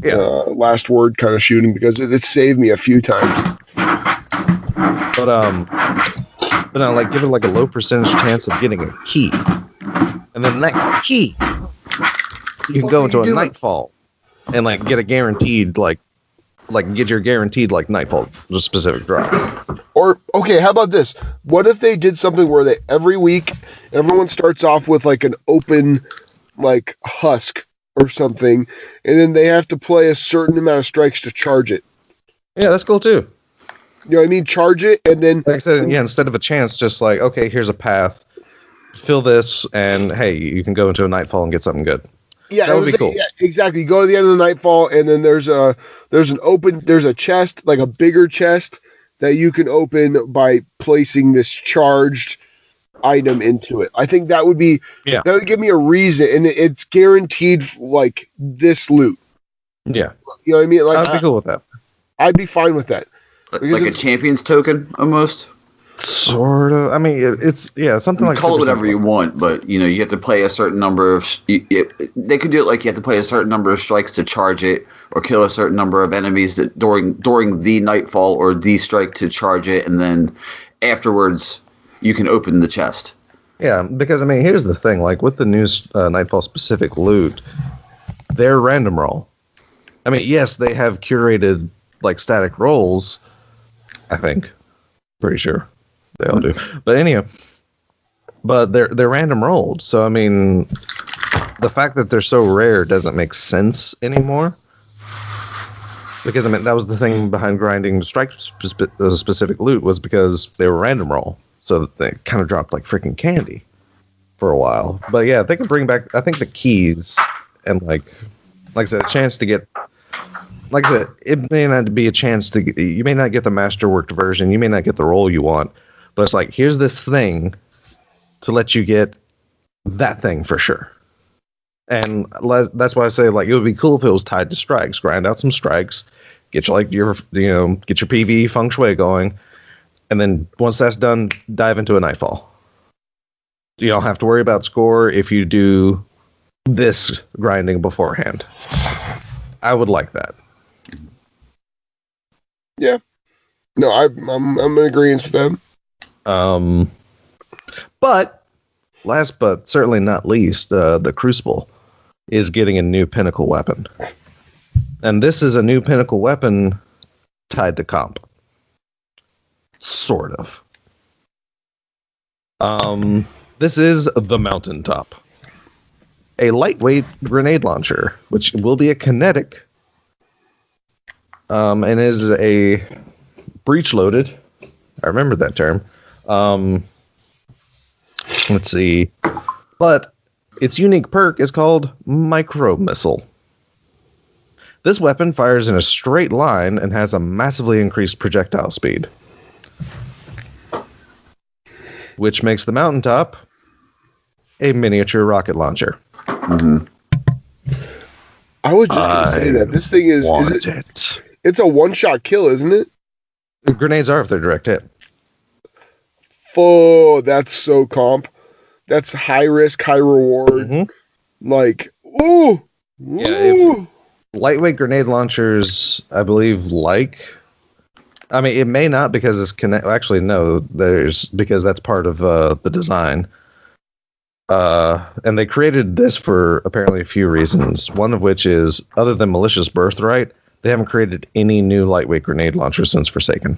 last word kind of shooting, because it saved me a few times. But now like give it like a low percentage chance of getting a key, and then that key you can go into a Nightfall and like get a guaranteed like get your guaranteed like Nightfall specific drop. Or okay, how about this? What if they did something where they every week everyone starts off with like an open like husk or something, and then they have to play a certain amount of strikes to charge it. Yeah, that's cool too. You know what I mean? Charge it, and then like I said, yeah, instead of a chance, just like, okay, here's a path, fill this, and hey, you can go into a Nightfall and get something good. Yeah, that would be cool. Yeah, exactly. You go to the end of the Nightfall, and then there's a chest, like a bigger chest that you can open by placing this charged item into it. I think that would give me a reason, and it's guaranteed like this loot. Yeah, you know what I mean? Like I'd be cool with that. I'd be fine with that. Like a champion's token, almost. Sort of. I mean, it's something like. Call it whatever you want, but you have to play a certain number of. They could do it like you have to play a certain number of strikes to charge it, or kill a certain number of enemies that during the Nightfall or the strike to charge it, and then afterwards you can open the chest. Yeah, because I mean, here's the thing: like with the new Nightfall specific loot, they're random roll. I mean, yes, they have curated like static rolls. I think, pretty sure. They all do, but anyhow, they're random rolled. So I mean, the fact that they're so rare doesn't make sense anymore. Because I mean, that was the thing behind grinding the strike specific loot, was because they were random roll, so they kind of dropped like freaking candy for a while. But yeah, if they can bring back, I think the keys and like I said, a chance to get. Like I said, it may not be a chance to. You may not get the masterworked version. You may not get the roll you want. But it's like, here's this thing to let you get that thing for sure. And that's why I say, like, it would be cool if it was tied to strikes. Grind out some strikes, get your PvE feng shui going, and then once that's done, dive into a Nightfall. You don't have to worry about score if you do this grinding beforehand. I would like that. Yeah. No, I'm in agreement with them. But last but certainly not least, the Crucible is getting a new pinnacle weapon. And this is a new pinnacle weapon tied to comp. Sort of. This is the Mountaintop. A lightweight grenade launcher, which will be a kinetic, and is a breech loaded. I remember that term. Let's see. But its unique perk is called Micro Missile. This weapon fires in a straight line and has a massively increased projectile speed, which makes the Mountaintop a miniature rocket launcher. Mm-hmm. I was just going to say that this thing is it's a one-shot kill, isn't it? Grenades are if they're direct hit. Oh, that's so comp. That's high risk, high reward. Mm-hmm. Like, ooh. Yeah, lightweight grenade launchers, I believe, I mean, it may not because it's actually, no, because that's part of the design. And they created this for apparently a few reasons. One of which is, other than Malicious Birthright, they haven't created any new lightweight grenade launcher since Forsaken.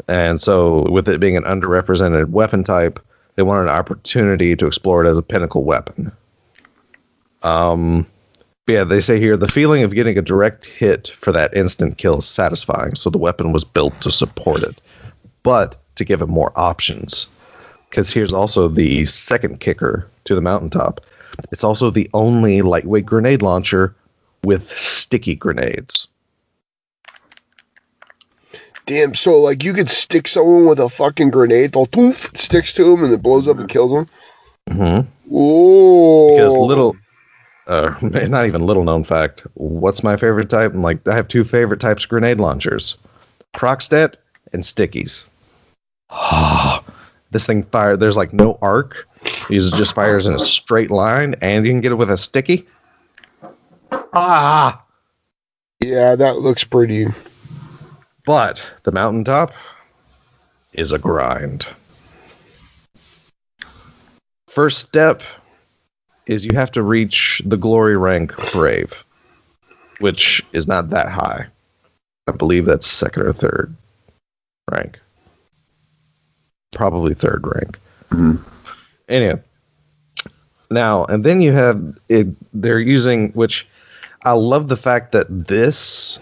And so, with it being an underrepresented weapon type, they wanted an opportunity to explore it as a pinnacle weapon. But yeah, they say here, the feeling of getting a direct hit for that instant kill is satisfying, so the weapon was built to support it, but to give it more options. because here's also the second kicker to the mountaintop. It's also the only lightweight grenade launcher with sticky grenades. Damn, so like you could stick someone with a fucking grenade, they'll poof, sticks to him and it blows up and kills him. Mm-hmm. Ooh. Because not even little known fact, what's my favorite type? I have two favorite types of grenade launchers. Proxtet and stickies. This thing fires, there's like no arc. It just fires in a straight line, and you can get it with a sticky. Yeah, that looks pretty. But the mountaintop is a grind. First step is you have to reach the glory rank Brave, which is not that high. I believe that's second or third rank. Probably third rank. Mm-hmm. Anyway. Now, and then you have it, they're using, which I love the fact that this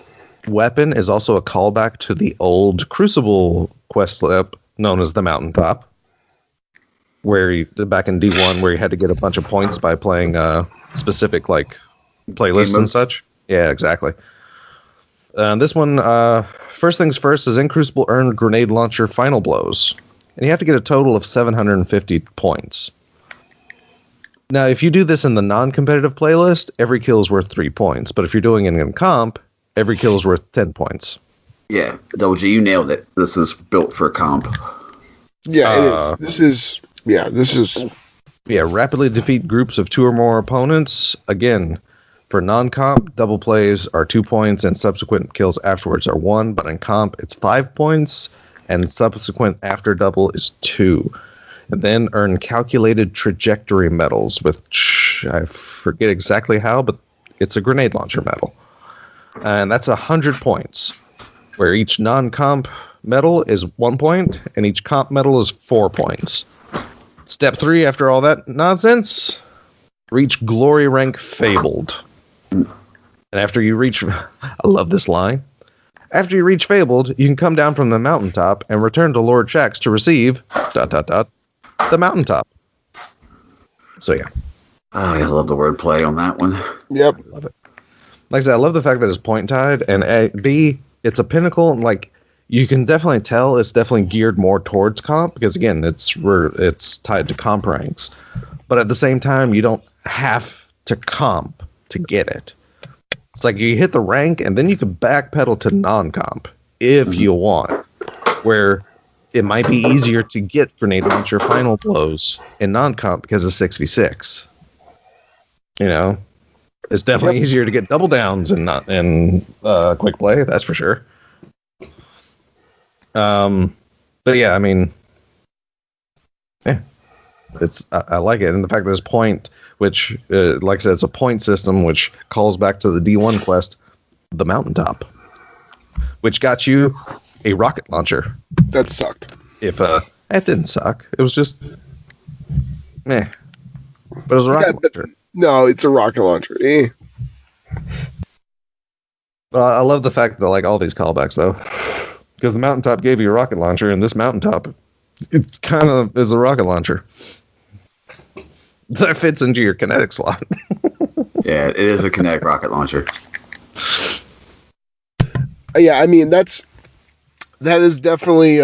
weapon is also a callback to the old Crucible quest slip known as the Mountaintop, where back in D1 where you had to get a bunch of points by playing specific like playlists and such. Yeah, exactly. This one, first things first, is in Crucible earn grenade launcher final blows, and you have to get a total of 750 points. Now, if you do this in the non-competitive playlist, every kill is worth 3 points. But if you're doing it in comp, every kill is worth 10 points. Yeah, Double G, you nailed it. This is built for comp. Yeah, it is. This is. Yeah, rapidly defeat groups of 2 or more opponents. Again, for non-comp, double plays are 2 points, and subsequent kills afterwards are 1. But in comp, it's 5 points, and subsequent after double is 2. And then earn calculated trajectory medals, which I forget exactly how, but it's a grenade launcher medal. And that's 100 points, where each non-comp medal is 1 point, and each comp medal is 4 points. Step 3, after all that nonsense, reach glory rank Fabled. And after you reach... I love this line. After you reach Fabled, you can come down from the mountaintop and return to Lord Shaxx to receive... the mountaintop. So yeah. Oh, I love the wordplay on that one. Yep. Love it. Like I said, I love the fact that it's point tied, and B, it's a pinnacle, and like you can definitely tell it's definitely geared more towards comp, because again, it's tied to comp ranks. But at the same time, you don't have to comp to get it. It's like you hit the rank, and then you can backpedal to non-comp if you want. Where it might be easier to get grenade launcher final blows in non-comp because of 6v6. You know, it's definitely easier to get double downs in quick play. That's for sure. But yeah, I mean, yeah, I like it, and the fact that there's point, which, like I said, it's a point system, which calls back to the D1 quest, the Mountaintop, which got you a rocket launcher. That sucked. It didn't suck. It was just meh. But it was a rocket launcher. No, it's a rocket launcher. But I love the fact that like all these callbacks though, because the Mountaintop gave you a rocket launcher, and this Mountaintop, it kind of is a rocket launcher that fits into your kinetic slot. Yeah, it is a kinetic rocket launcher. Yeah, I mean that is definitely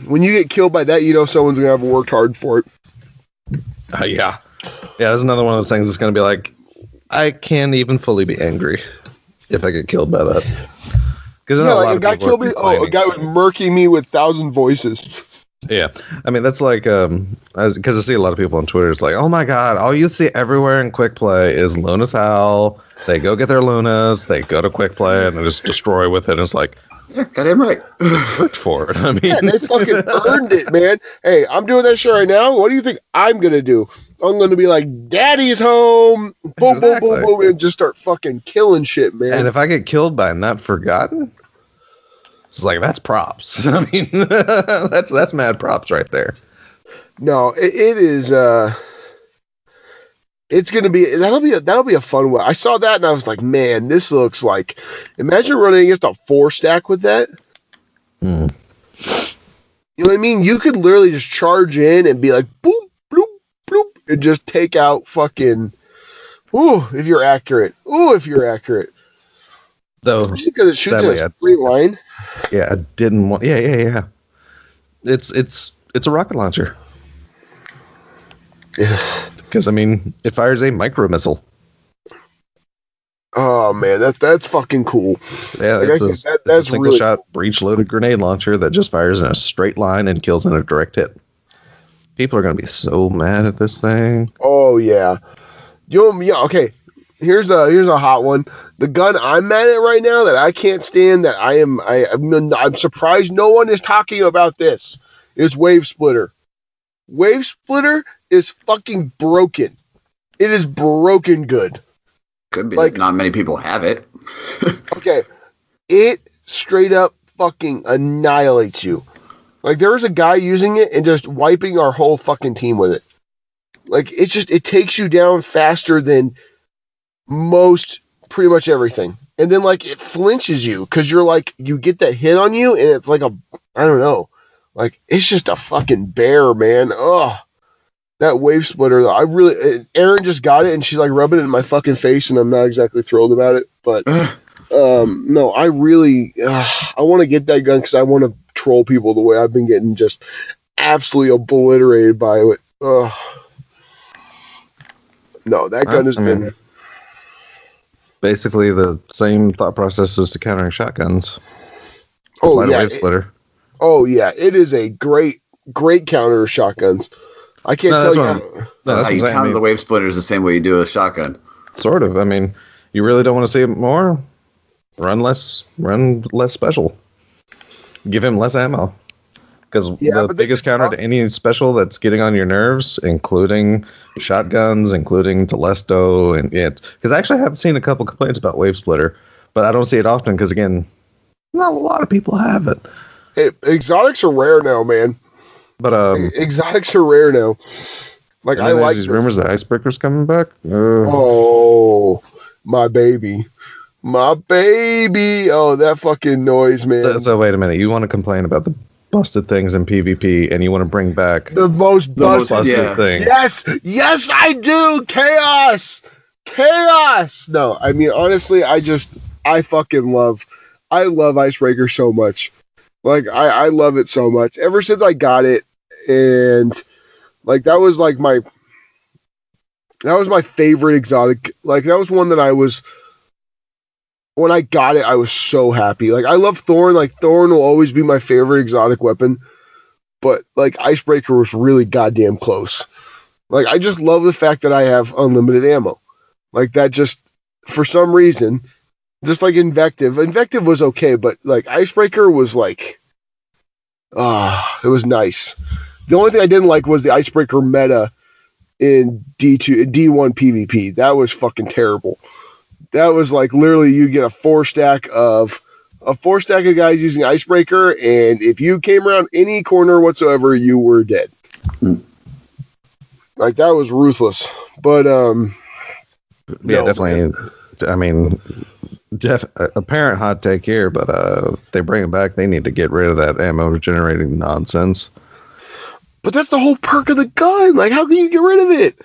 when you get killed by that, you know someone's gonna have worked hard for it. Yeah, that's another one of those things that's gonna be like, I can't even fully be angry if I get killed by that. Because like a guy killed me. Oh, a guy was murking me with 1,000 voices. Yeah, I mean that's like because I see a lot of people on Twitter. It's like, oh my god, all you see everywhere in quick play is Luna's Howl. They go get their Lunas, they go to quick play, and they just destroy with it. And it's like, yeah, got him right. Worked for it. I mean, yeah, they fucking earned it, man. Hey, I'm doing that shit right now. What do you think I'm gonna do? I'm gonna be like, Daddy's home. Boom, boom, boom, boom, and just start fucking killing shit, man. And if I get killed by Not Forgotten, it's like that's props. I mean, that's mad props right there. No, it is. It's gonna be that'll be a fun one. I saw that and I was like, man, this looks like. Imagine running against a 4-stack with that. You You know what I mean? You could literally just charge in and be like, boop, bloop, bloop, and just take out fucking, if you're accurate. Though, especially because it shoots sadly, in a straight line. Yeah, I didn't want. Yeah. It's a rocket launcher. Because I mean, it fires a micro missile. Oh man, that's fucking cool. Yeah, like it's a single really shot cool. breech loaded grenade launcher that just fires in a straight line and kills in a direct hit. People are gonna be so mad at this thing. Oh yeah. Okay. Here's a hot one. The gun I'm mad at right now that I can't stand, that I'm surprised no one is talking about this, is Wave Splitter. Wave Splitter is fucking broken. It is broken good. Could be like not many people have it. Okay. It straight up fucking annihilates you. Like there was a guy using it and just wiping our whole fucking team with it. Like it takes you down faster than most pretty much everything. And then like it flinches you because you're like, you get that hit on you and it's like I don't know. Like it's just a fucking bear, man. Ugh. That Wave Splitter, Erin just got it and she's like rubbing it in my fucking face and I'm not exactly thrilled about it. But no, I really, I want to get that gun because I want to troll people the way I've been getting just absolutely obliterated by it. Ugh. No, that gun has been basically the same thought process as to countering shotguns. Oh yeah, Wave Splitter. It is a great counter of shotguns. I can't tell you how you counter the Wave Splitter is the same way you do a shotgun. Sort of. I mean, you really don't want to see it more. Run less special. Give him less ammo. Because the biggest counter to any special that's getting on your nerves, including shotguns, including Telesto, and because I actually have seen a couple complaints about Wave Splitter, but I don't see it often because again, not a lot of people have it. Hey, exotics are rare now, man. But exotics are rare now. Like I like these rumors that Icebreaker's coming back. Oh, my baby. Oh, that fucking noise, man. So wait a minute. You want to complain about the busted things in PvP, and you want to bring back the most busted thing? Yes, I do. Chaos. No, I mean honestly, I love Icebreaker so much. Like I love it so much. Ever since I got it, and like that was my favorite exotic. Like that was one that when I got it, I was so happy. Like I love Thorn. Like Thorn will always be my favorite exotic weapon, but like Icebreaker was really goddamn close. Like I just love the fact that I have unlimited ammo. Like that just for some reason, just like Invective was okay, but like Icebreaker was like, it was nice. The only thing I didn't like was the Icebreaker meta in D1 PvP. That was fucking terrible. That was like literally you get a four stack of guys using Icebreaker, and if you came around any corner whatsoever, you were dead. Like that was ruthless. But definitely. I mean, apparent hot take here, but if they bring it back, they need to get rid of that ammo generating nonsense. But that's the whole perk of the gun. Like, how can you get rid of it?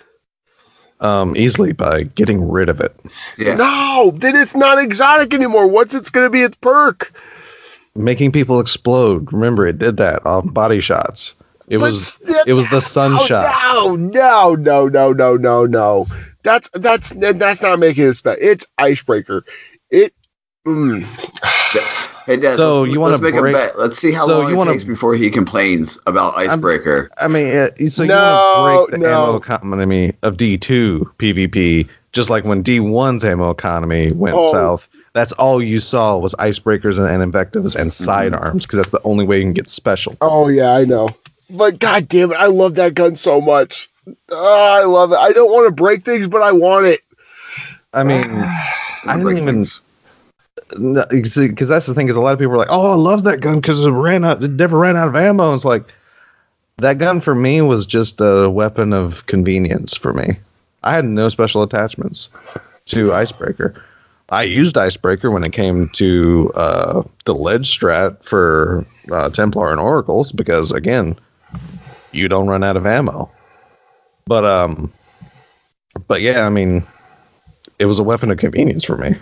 Easily by getting rid of it. Yeah. No, then it's not exotic anymore. What's it's going to be its perk? Making people explode. Remember, it did that off body shots. It was the sun shot. No. That's not making it special. It's Icebreaker. Hey, Dad, so let's make a bet. Let's see how long it takes before he complains about Icebreaker. You want to break the ammo economy of D2 PvP, just like when D1's ammo economy went south. That's all you saw was Icebreakers and Invectives and sidearms, because that's the only way you can get special. Oh, yeah, I know. But god damn it, I love that gun so much. I love it. I don't want to break things, but I want it. I mean, I didn't even... Because that's the thing, is a lot of people are like, oh, I love that gun because it never ran out of ammo. It's like, that gun for me was just a weapon of convenience for me. I had no special attachments to Icebreaker. I used Icebreaker when it came to the ledge strat for Templar and Oracles because, again, you don't run out of ammo. But yeah, I mean, it was a weapon of convenience for me.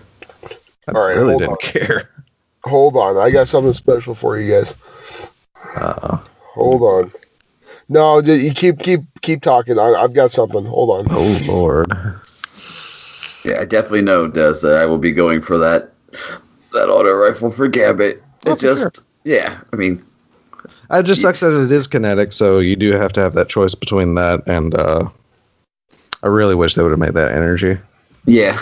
I really didn't care. Hold on, I got something special for you guys. Hold on. No, you keep talking. I've got something. Hold on. Oh Lord. Yeah, I definitely know, Des, that I will be going for that auto rifle for Gambit. Yeah, I mean... It just sucks that it is kinetic, so you do have to have that choice between that and, I really wish they would have made that energy. Yeah.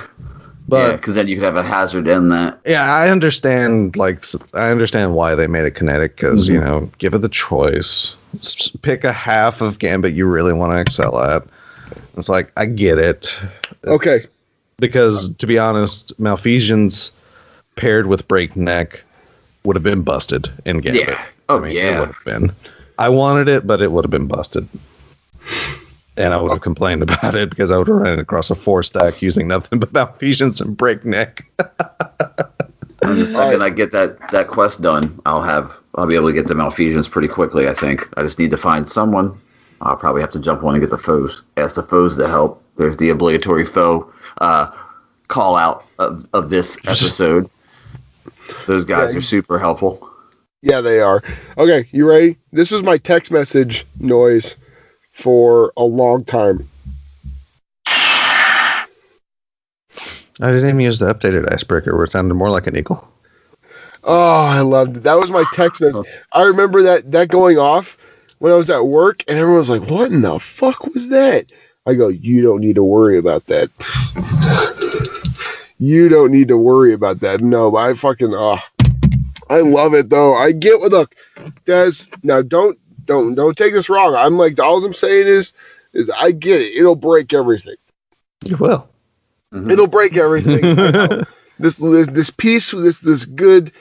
But because then you could have a hazard in that. Yeah, I understand why they made it kinetic, because, you know, give it the choice. Pick a half of Gambit you really want to excel at. It's like, I get it. Okay. Because, to be honest, Malfeasance paired with Breakneck would have been busted in Gambit. Yeah. Oh, It would have been. I wanted it, but it would have been busted. And I would have complained about it because I would have run across a 4-stack using nothing but Malfeasance and Breakneck. And the second I get that quest done, I'll be able to get the Malfeasance pretty quickly, I think. I just need to find someone. I'll probably have to jump on and get the foes. Ask the foes to help. There's the obligatory foe call out of this episode. Those guys are super helpful. Yeah, they are. Okay, you ready? This was my text message noise for a long time. I didn't even use the updated Icebreaker where it sounded more like an eagle. Oh, I loved it. That was my text message. I remember that going off when I was at work, and everyone was like, what in the fuck was that? I go, you don't need to worry about that. You don't need to worry about that. No, I fucking, I love it though. I get what, look, Des, now don't take this wrong. I'm like, all I'm saying is I get it. It'll break everything. You will. Mm-hmm. It'll break everything. This piece, this good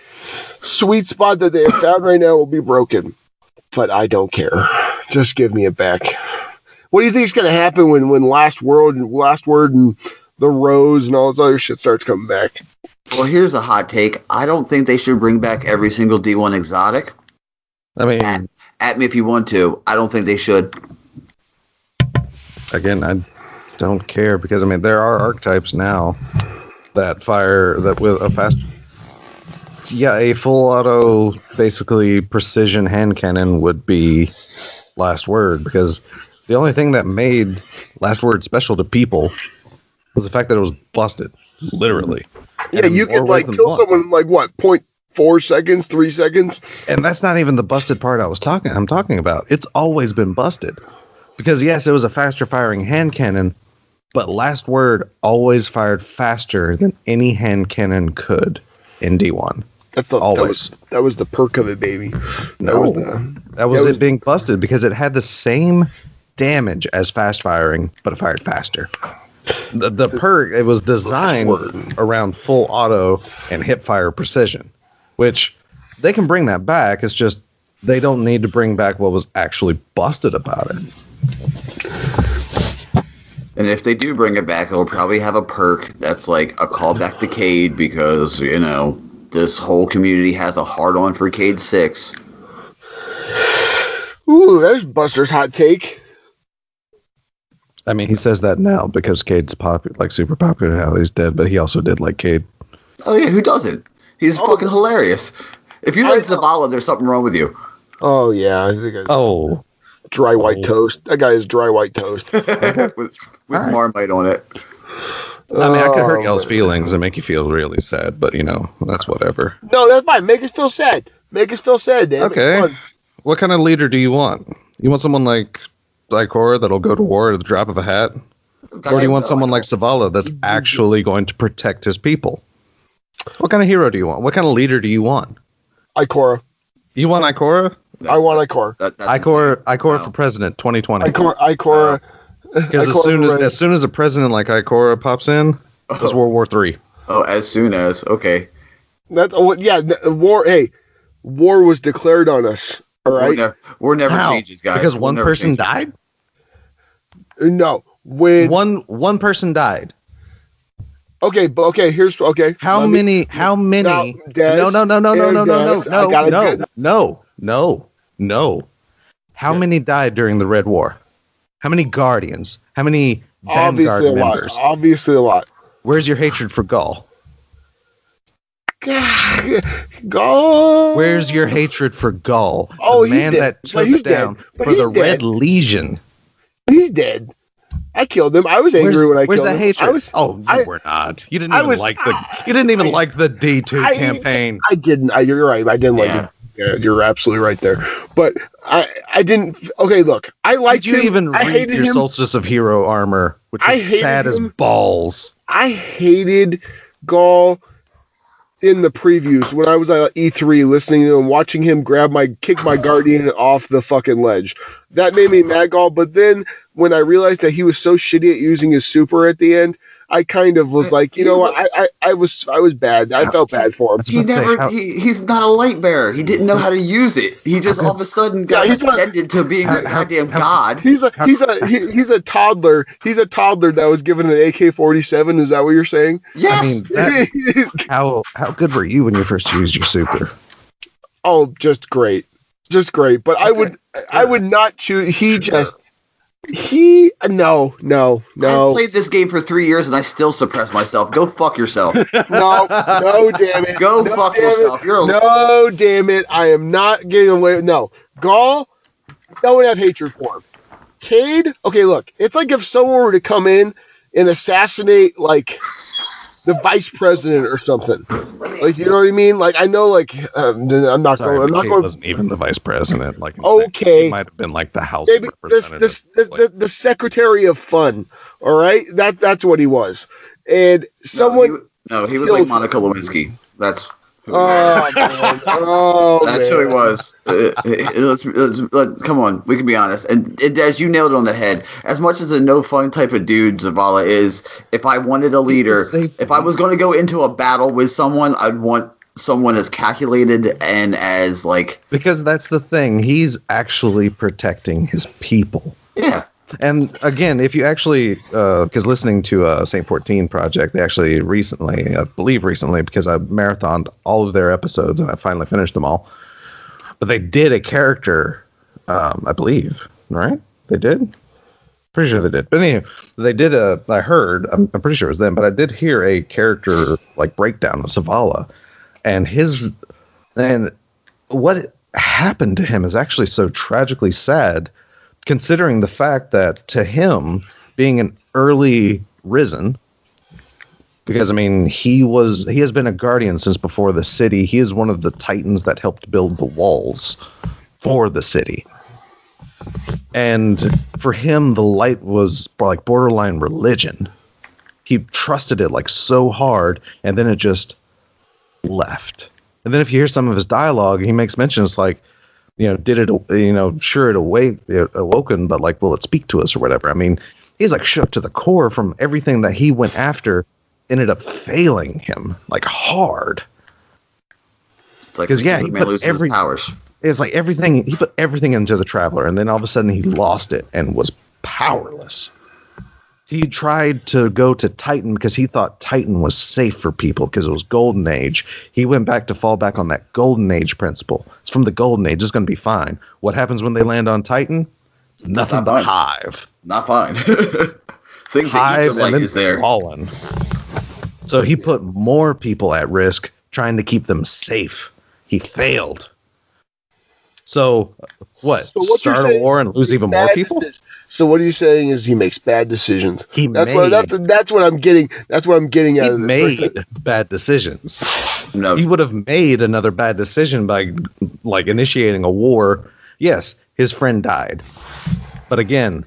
sweet spot that they have found right now will be broken. But I don't care. Just give me it back. What do you think is going to happen when Last Word and the Rose and all this other shit starts coming back? Well, here's a hot take. I don't think they should bring back every single D1 exotic. I mean, at me if you want to. I don't think they should. Again, I don't care because, I mean, there are archetypes now that fire that with a fast... Yeah, a full auto, basically precision hand cannon would be Last Word, because the only thing that made Last Word special to people was the fact that it was busted, literally. Yeah, you could kill someone in 0.4 seconds, 3 seconds. And that's not even the busted part I'm talking about. It's always been busted. Because yes, it was a faster firing hand cannon, but Last Word always fired faster than any hand cannon could in D1. Always. That was the perk of it, baby. That was it being busted because it had the same damage as fast firing, but it fired faster. The perk, it was designed around full auto and hip fire precision, which they can bring that back. It's just they don't need to bring back what was actually busted about it. And if they do bring it back, it'll probably have a perk that's like a callback to Cade because, you know, this whole community has a hard-on for Cade 6. Ooh, there's Buster's hot take. I mean, he says that now because Cade's super popular now. He's dead, but he also did like Cade. Oh yeah, who doesn't? He's fucking hilarious. If you like Zavala, there's something wrong with you. Oh yeah, I think dry white toast. That guy is dry white toast with Marmite on it. I mean, I could hurt y'all's feelings and make you feel really sad, but you know, that's whatever. No, that's fine. Make us feel sad. Make us feel sad, damn. Okay. What kind of leader do you want? You want someone like Ikora that'll go to war at the drop of a hat? Or do you want someone like Zavala that's actually going to protect his people? What kind of hero do you want? What kind of leader do you want? Ikora. You want Ikora? I want Ikora. Ikora for president 2020. Ikora. Because as soon as a president like Ikora pops in, it's World War III. Oh, as soon as war. Hey, war was declared on us. All right, war never changes, guys. Because one person died. No, when one person died. Okay, but here's How many? Now, No. How many died during the Red War? How many Guardians? How many Vanguard members? Obviously a lot. Where's your hatred for Gaul? Gaul. Where's your hatred for Gaul? Oh, the man that took down for the Red Legion. He's dead. I killed him. I was angry when I killed him. Where's the hatred? You were not. You didn't even like the D2 campaign. I didn't. You're right. I didn't like it. Yeah, you're absolutely right there. But I didn't. Okay, look. I liked him. Did you even read your Solstice of Hero armor, which was sad as balls? I hated Gaul in the previews when I was at E3 listening to him, watching him kick my Guardian off the fucking ledge. That made me mad, Gaul. But then when I realized that he was so shitty at using his super at the end, I kind of was like, you know what? I was bad. I felt bad for him. He's not a light bearer. He didn't know how to use it. He just all of a sudden got ascended to being a goddamn god. He's a toddler. He's a toddler that was given an AK-47. Is that what you're saying? Yes. I mean, how good were you when you first used your super? Oh, just great. But okay. I would not choose. No. I played this game for 3 years and I still suppress myself. Go fuck yourself. No, damn it. Go fuck yourself. No, damn it. I am not getting away. No. Gaul, no one have hatred for him. Cade, okay, look. It's like if someone were to come in and assassinate, like, the vice president or something. Like, you know what I mean? Like, I know, like, I'm not going. He wasn't even the vice president. Like, okay, he might have been like the House representative. The secretary of fun. All right, that's what he was. And someone. He was like Monica Lewinsky. That's. Who That's who he was. Let's come on. We can be honest. And as you nailed it on the head, as much as a no fun type of dude Zavala is, if I wanted a leader, if I was going to go into a battle with someone, I'd want someone as calculated and as like. Because that's the thing. He's actually protecting his people. Yeah. And again, if you actually, because listening to St. 14 Project, they actually recently, because I marathoned all of their episodes and I finally finished them all. But they did a character, I believe, right? They did? Pretty sure they did. But anyway, they did I'm pretty sure it was them, but I did hear a character like breakdown of Zavala. And what happened to him is actually so tragically sad, considering the fact that to him, being an early Risen, because I mean he has been a Guardian since before the city. He is one of the Titans that helped build the walls for the city. And for him, the light was like borderline religion. He trusted it like so hard, and then it just left. And then if you hear some of his dialogue, he makes mentions like, did it, sure it awoken, but like, will it speak to us or whatever? I mean, he's like shook to the core from everything that he went after, ended up failing him like hard. It's like, because he put his powers. It's like everything, he put everything into the Traveler, and then all of a sudden he lost it and was powerless. He tried to go to Titan because he thought Titan was safe for people because it was Golden Age. He went back to fall back on that Golden Age principle. It's from the Golden Age. It's going to be fine. What happens when they land on Titan? Nothing but Hive. Not fine. Things Hive that is there. Fallen. So he put more people at risk trying to keep them safe. He failed. So what? Start a war and lose even more people? So what are you saying is he makes bad decisions? That's what I'm getting. That's what I'm getting out of this. He made bad decisions. No. He would have made another bad decision by like initiating a war. Yes, his friend died. But again,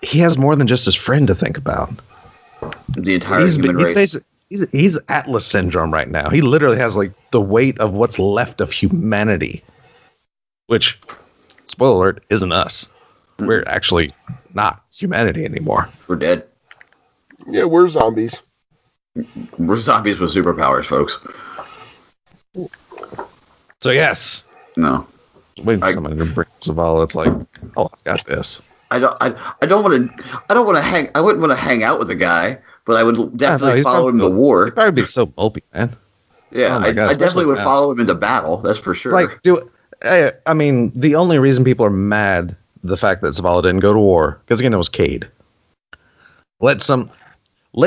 he has more than just his friend to think about. The entire human race. He's Atlas syndrome right now. He literally has like the weight of what's left of humanity. Which, spoiler alert, isn't us. We're actually not humanity anymore. We're dead. Yeah, we're zombies. We're zombies with superpowers, folks. So yes. No. Waiting for somebody to bring Zavala. It's like, oh, I got this. I wouldn't want to hang out with a guy, but but I would definitely follow him to war. He'd probably be so mopey, man. Yeah, I definitely would follow him into battle. That's for sure. Like, I mean, the only reason people are mad the fact that Zavala didn't go to war because again it was Cade. Let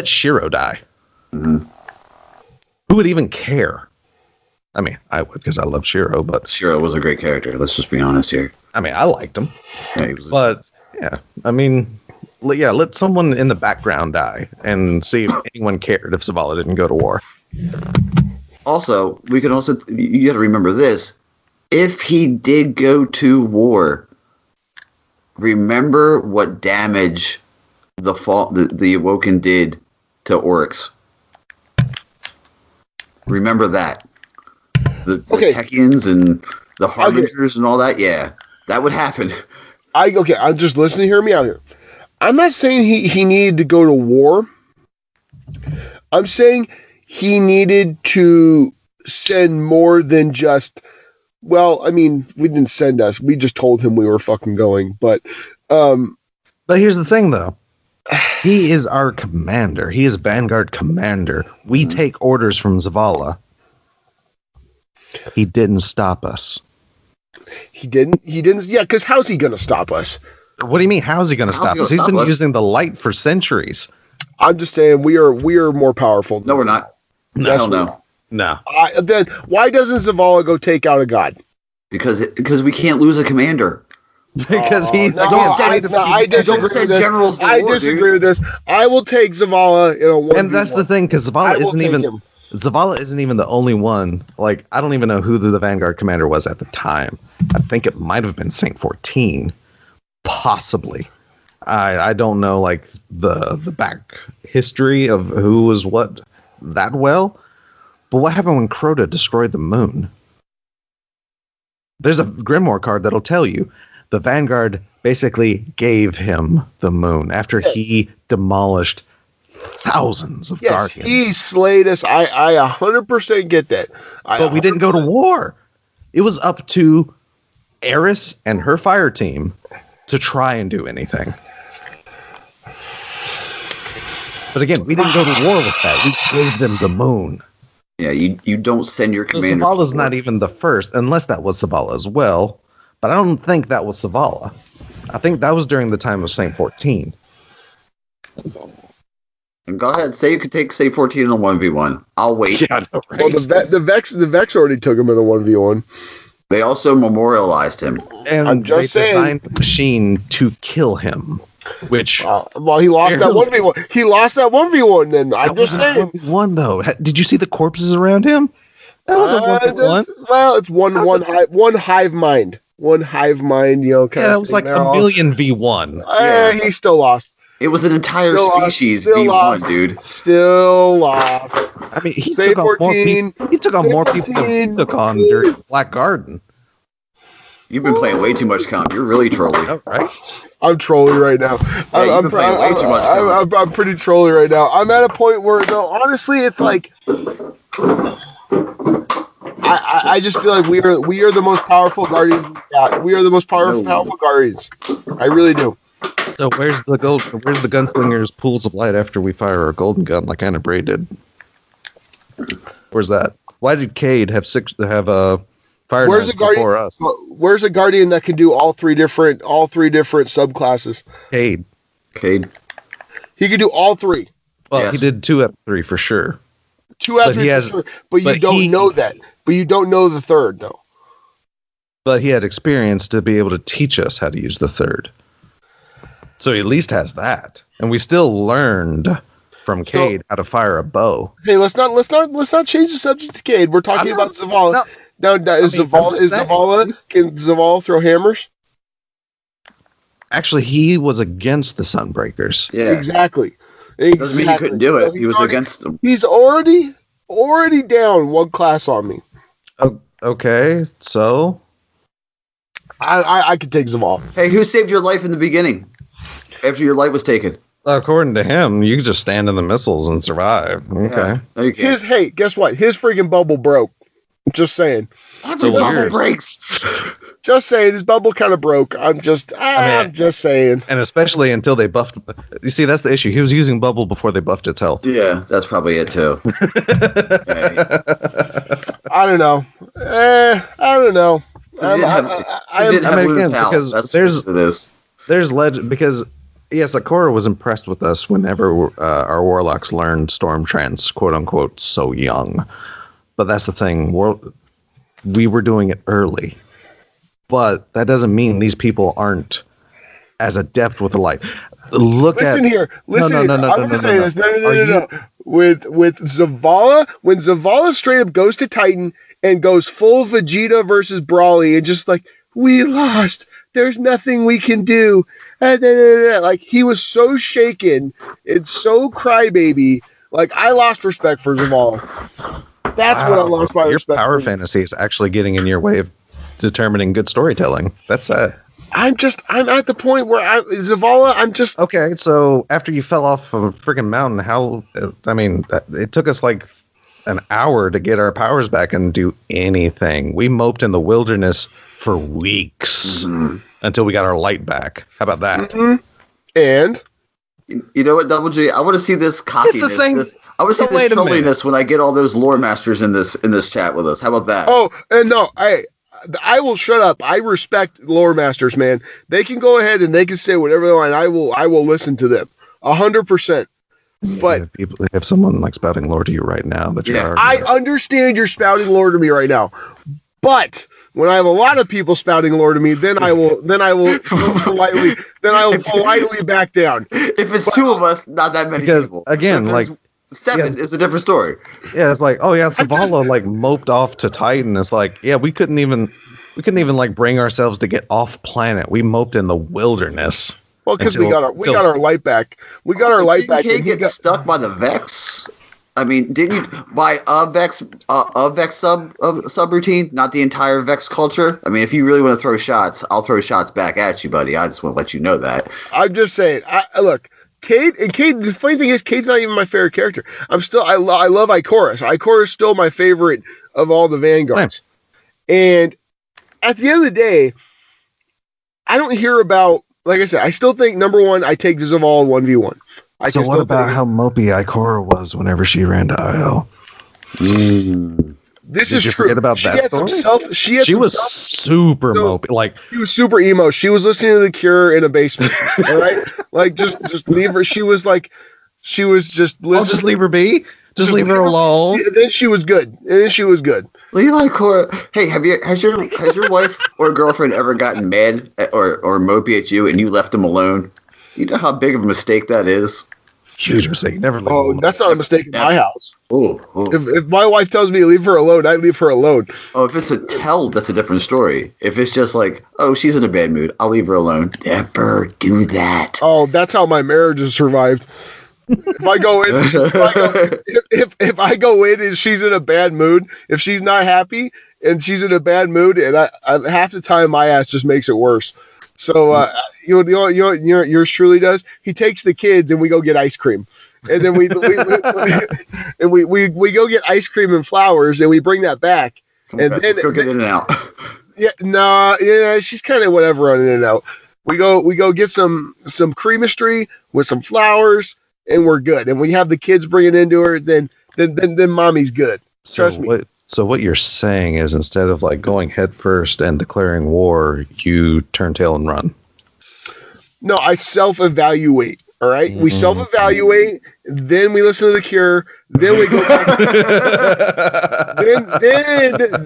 Shiro die. Mm-hmm. Who would even care? I mean, I would because I love Shiro, but Shiro was a great character. Let's just be honest here. I mean, I liked him. Yeah, he was. But yeah, I mean, yeah, let someone in the background die and see if anyone cared if Zavala didn't go to war. Also, you got to remember this. If he did go to war, remember what damage the Awoken did to Oryx. Remember that. The Techians and the Harbingers and all that, yeah. That would happen. I'm just listening. Hear me out here. I'm not saying he needed to go to war. I'm saying he needed to send more than just, well, I mean, we didn't send us. We just told him we were fucking going. But here's the thing, though. He is our commander. He is Vanguard commander. We take orders from Zavala. He didn't stop us. He didn't. Yeah, because how's he going to stop us? What do you mean? How's he going to stop us? He's been using the light for centuries. I'm just saying we are more powerful. No, we're not. No. Then why doesn't Zavala go take out a god? Because we can't lose a commander. Because I disagree with this. I will take Zavala in a 1v1. And that's the thing, because Zavala isn't even the only one. Like, I don't even know who the Vanguard commander was at the time. I think it might have been Saint 14, possibly. I don't know like the back history of who was what that well. But what happened when Crota destroyed the moon? There's a Grimoire card that'll tell you. The Vanguard basically gave him the moon after he demolished thousands of Guardians. Yes, he slayed us. I 100% get that. But we didn't go to war. It was up to Eris and her fire team to try and do anything. But again, we didn't go to war with that. We gave them the moon. Yeah, you don't send your commander. Zavala's not even the first, unless that was Zavala as well. But I don't think that was Zavala. I think that was during the time of Saint 14. And go ahead, say you could take Saint 14 in a 1v1. I'll wait. Yeah, I know, right? Well, the Vex already took him in a 1v1. They also memorialized him. And I'm just they designed the machine to kill him. Which he lost that 1v1. He lost that 1v1. Then I'm just saying. 1v1 though. Did you see the corpses around him? That was a 1v1. Well, it's one hive mind. One hive mind, it was like a million v1. He still lost. It was an entire species v1, dude. Still lost. I mean, he took on more people than he took on during Black Garden. You've been playing way too much comp. You're really trolling. Oh, right? I'm trolling right now. I'm playing way too much comp. I'm pretty trolling right now. I'm at a point where, though, honestly, it's like... I just feel like we are the most powerful Guardians we've got. We are the most powerful Guardians. I really do. So where's the gunslinger's pools of light after we fire our golden gun like Anna Bray did? Where's that? Why did Cade have fire knives before us? Where's a Guardian that can do all three different subclasses? Cade. He could do all three. Well, yes. He did 2 out of 3 for sure. 2 out of 3 for sure. But you don't know that. But you don't know the third, though. But he had experience to be able to teach us how to use the third. So he at least has that. And we still learned from Cade how to fire a bow. Hey, let's not change the subject to Cade. We're talking about Zavala. Now, can Zavala throw hammers? Actually, he was against the Sunbreakers. Yeah. Exactly. Doesn't mean he couldn't do it. He was against them. He's already down 1 class on me. Okay, so I could take Zavala. Hey, who saved your life in the beginning? After your light was taken. According to him, you could just stand in the missiles and survive. Okay. Yeah. No, you can't. Hey, guess what? His freaking bubble broke. Just saying. Every bubble breaks. Just saying, his bubble kind of broke. I'm just saying. And especially until they buffed. You see, that's the issue. He was using bubble before they buffed its health. Yeah, that's probably it too. I don't know. There's legend because yes, Ikora was impressed with us whenever our warlocks learned storm trance, quote unquote, so young. But that's the thing. We were doing it early. But that doesn't mean these people aren't as adept with the light. Listen here. I'm going to say this. No. With Zavala, when Zavala straight up goes to Titan and goes full Vegeta versus Brawly and just like, we lost. There's nothing we can do. Like, he was so shaken and so crybaby. Like, I lost respect for Zavala. That's what I lost my respect for. Your power fantasy is actually getting in your way of determining good storytelling. That's sad. I'm at the point where Zavala, okay. So after you fell off of a freaking mountain, it took us like an hour to get our powers back and do anything. We moped in the wilderness for weeks until we got our light back. How about that? Mm-hmm. And you know what, Double G? I want to see this cockiness. I want to see this trolliness when I get all those lore masters in this chat with us. How about that? Oh, and no, I will shut up. I respect lore masters, man. They can go ahead and they can say whatever they want. And I will listen to them 100%. But they have someone like spouting lore to you right now. I understand you're spouting lore to me right now, but when I have a lot of people spouting lore to me, then I will politely back down. If it's two of us, not that many people. Again, like. 7 is a different story. Yeah, it's like, oh yeah, Zavala like moped off to Titan. It's like, yeah, we couldn't even like bring ourselves to get off planet. We moped in the wilderness. Well, because we got our light back. We got our light back. Didn't he get stuck by the Vex? I mean, didn't you by a Vex subroutine, not the entire Vex culture? I mean, if you really want to throw shots, I'll throw shots back at you, buddy. I just want to let you know that. I'm just saying. Look. Cade, the funny thing is, Cade's not even my favorite character. I love Ikora. So Ikora is still my favorite of all the Vanguards. And at the end of the day, I don't hear about, like I said, I still think, number one, I take Zavala 1v1. So what about how mopey Ikora was whenever she ran to IO? This is true. Forget about that story? She was super mopey. Like, she was super emo. She was listening to The Cure in a basement. All right, like just leave her. She was just listening. Just leave her be. Just leave her alone. And then she was good. Leave Ikora. Hey, has your wife or girlfriend ever gotten mad or mopey at you and you left them alone? You know how big of a mistake that is. Huge mistake. Never leave. Oh, that's not a mistake in my house. Oh. If my wife tells me to leave her alone, I leave her alone. Oh, if it's a tell, that's a different story. If it's just like, oh, she's in a bad mood, I'll leave her alone. Never do that. Oh, that's how my marriage has survived. If I go in and she's in a bad mood, if she's not happy and she's in a bad mood, and I half the time my ass just makes it worse. So yours truly does. He takes the kids and we go get ice cream, and then we go get ice cream and flowers, and we bring that back. Let's go get In-N-Out. She's kind of whatever on In-N-Out. We go get some creamistry with some flowers, and we're good. And we have the kids bring it into her, then mommy's good. Trust me. So what you're saying is, instead of like going head first and declaring war, you turn tail and run. No, I self-evaluate. All right, we self-evaluate, then we listen to The Cure, then we go back,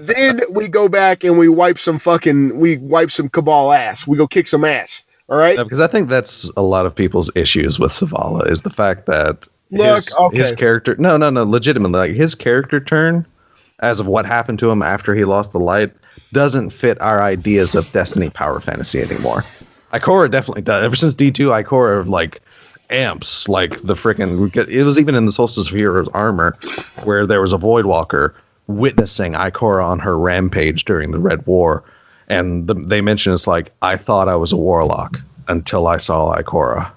then we go back and we wipe some Cabal ass. We go kick some ass. All right, because I think that's a lot of people's issues with Zavala is the fact that his character. No, legitimately, like his character turn, as of what happened to him after he lost the light, doesn't fit our ideas of Destiny power fantasy anymore. Ikora definitely does. Ever since D2, Ikora like amps like the freaking. It was even in the Solstice of Heroes armor, where there was a Voidwalker witnessing Ikora on her rampage during the Red War, and they mention it's like, I thought I was a warlock until I saw Ikora.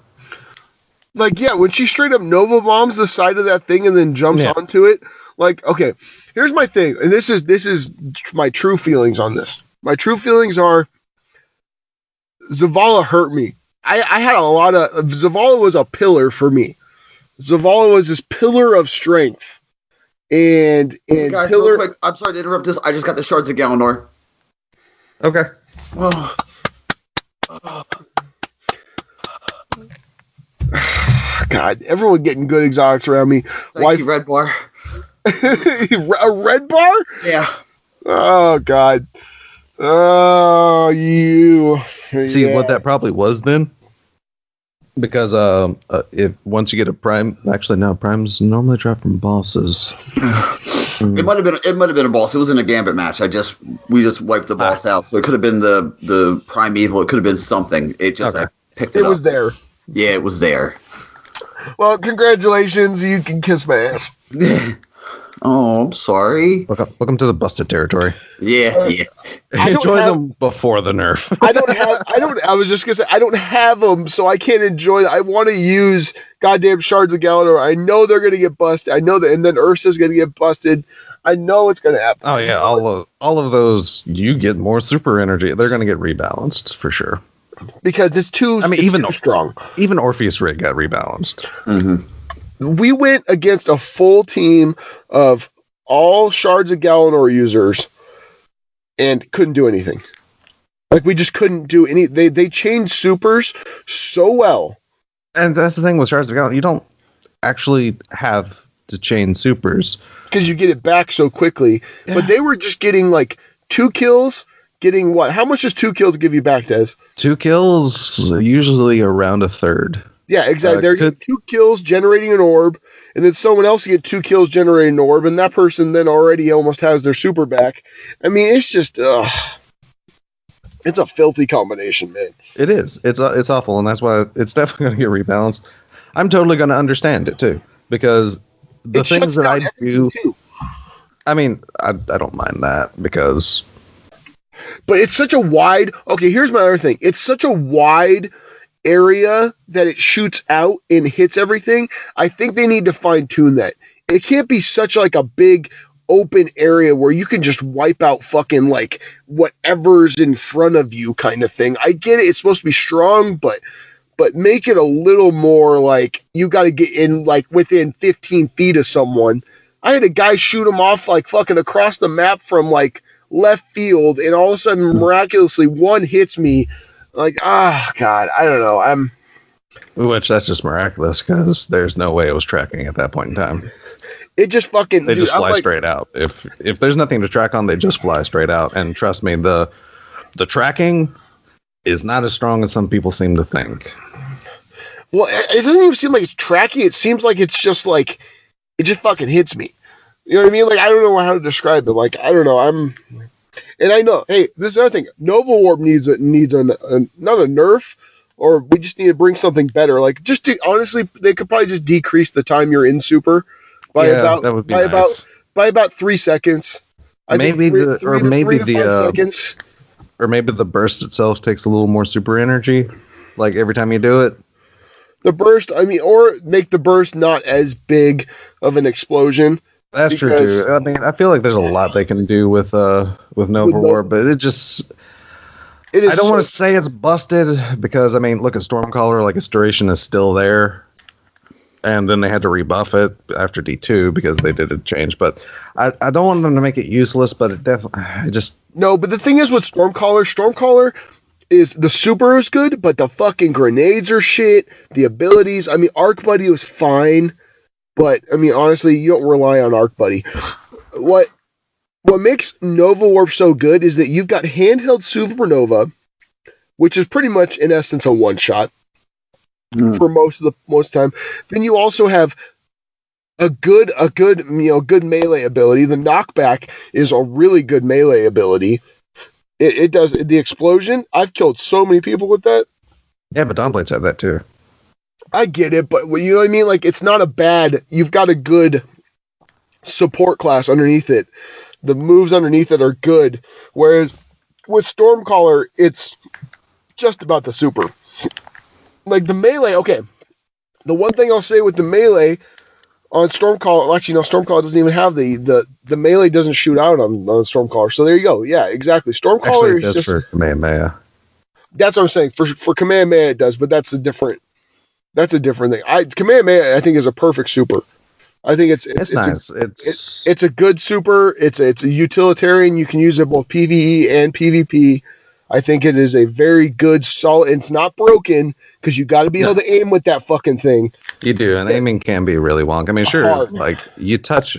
Like, yeah, when she straight up Nova bombs the side of that thing and then jumps onto it, Like, okay, here's my thing, and this is my true feelings on this. My true feelings are Zavala hurt me. I had a lot of Zavala was a pillar for me. Zavala was this pillar of strength. And Guys, pillar. real quick, I'm sorry to interrupt this. I just got the shards of Galanor. Okay. Oh. God, everyone getting good exotics around me. Thank you, Red Bar. A red bar? Yeah. Oh, God. Oh, you. See what that probably was then? Because if once you get a prime, actually no, primes normally drop from bosses. It might have been a boss. It was in a Gambit match. We just wiped the boss out. So it could have been the primeval. It could have been something. It just I picked it up. It was there. Yeah, it was there. Well, congratulations. You can kiss my ass. Oh, I'm sorry. Welcome to the busted territory. Yeah. Enjoy them before the nerf. I was just gonna say I don't have them, so I can't enjoy. I want to use goddamn shards of Galador. I know they're gonna get busted. I know that, and then Ursa's gonna get busted. I know it's gonna happen. Oh yeah, all of those. You get more super energy. They're gonna get rebalanced for sure. Because it's too. I mean, even too strong. Even Orpheus Rig got rebalanced. Mm-hmm. We went against a full team of all Shards of Galanor users and couldn't do anything. Like, we just couldn't do any. They changed supers so well. And that's the thing with Shards of Galanor. You don't actually have to chain supers. Because you get it back so quickly. Yeah. But they were just getting, like, 2 kills. Getting what? How much does 2 kills give you back, Des? 2 kills, usually around a third. Yeah, exactly. They're getting 2 kills generating an orb, and then someone else get 2 kills generating an orb, and that person then already almost has their super back. I mean, it's just, it's a filthy combination, man. It is. It's awful, and that's why it's definitely going to get rebalanced. I'm totally going to understand it too, because the things that I do. Too. I mean, I don't mind that because. But it's such a wide. Okay, here's my other thing. It's such a wide area that it shoots out and hits everything. I think they need to fine tune that. It can't be such like a big open area where you can just wipe out fucking like whatever's in front of you kind of thing. I get it. It's supposed to be strong, but make it a little more like you got to get in like within 15 feet of someone. I had a guy shoot him off like fucking across the map from like left field, and all of a sudden miraculously one hits me. Like, God, I don't know. Which that's just miraculous because there's no way it was tracking at that point in time. It just fucking. They just fly straight out. If there's nothing to track on, they just fly straight out. And trust me, the tracking is not as strong as some people seem to think. Well, it doesn't even seem like it's tracking. It seems like it's just like it just fucking hits me. You know what I mean? Like, I don't know how to describe it. Like, I don't know. And I know, hey, this is another thing. Nova Warp needs a not a nerf, or we just need to bring something better. Like, just to honestly, they could probably just decrease the time you're in super by about 3 seconds. Maybe the burst itself takes a little more super energy, like every time you do it. The burst, I mean, or make the burst not as big of an explosion. That's true too. I mean, I feel like there's a lot they can do with Nova War, but it just. I don't want to say it's busted because I mean, look at Stormcaller. Like its duration is still there, and then they had to rebuff it after D2 because they did a change. But I don't want them to make it useless. But it definitely just no. But the thing is with Stormcaller is the super is good, but the fucking grenades are shit. The abilities. I mean, Arc Buddy was fine. But, I mean, honestly, you don't rely on Arc Buddy. What makes Nova Warp so good is that you've got handheld Supernova, which is pretty much, in essence, a one-shot for most of the time. Then you also have a good melee ability. The knockback is a really good melee ability. It does the explosion. I've killed so many people with that. Yeah, but Dawnblade's had that too. I get it, but you know what I mean? Like, it's not a bad... You've got a good support class underneath it. The moves underneath it are good. Whereas with Stormcaller, it's just about the super. Like, the melee... Okay, the one thing I'll say with the melee on Stormcaller. Actually, no, Stormcaller doesn't even have the melee doesn't shoot out on Stormcaller. So there you go. Yeah, exactly. Stormcaller Actually, it is does just for Kamehameha. that's what I'm saying. For Kamehameha it does, but that's a different thing. Kamehameha I think is a perfect super. I think it's nice. It's a good super. It's a utilitarian. You can use it both PvE and PvP. I think it is a very good, solid. It's not broken because you got to be able to aim with that fucking thing. You do, and aiming can be really wonky. I mean, sure, Hard. like you touch,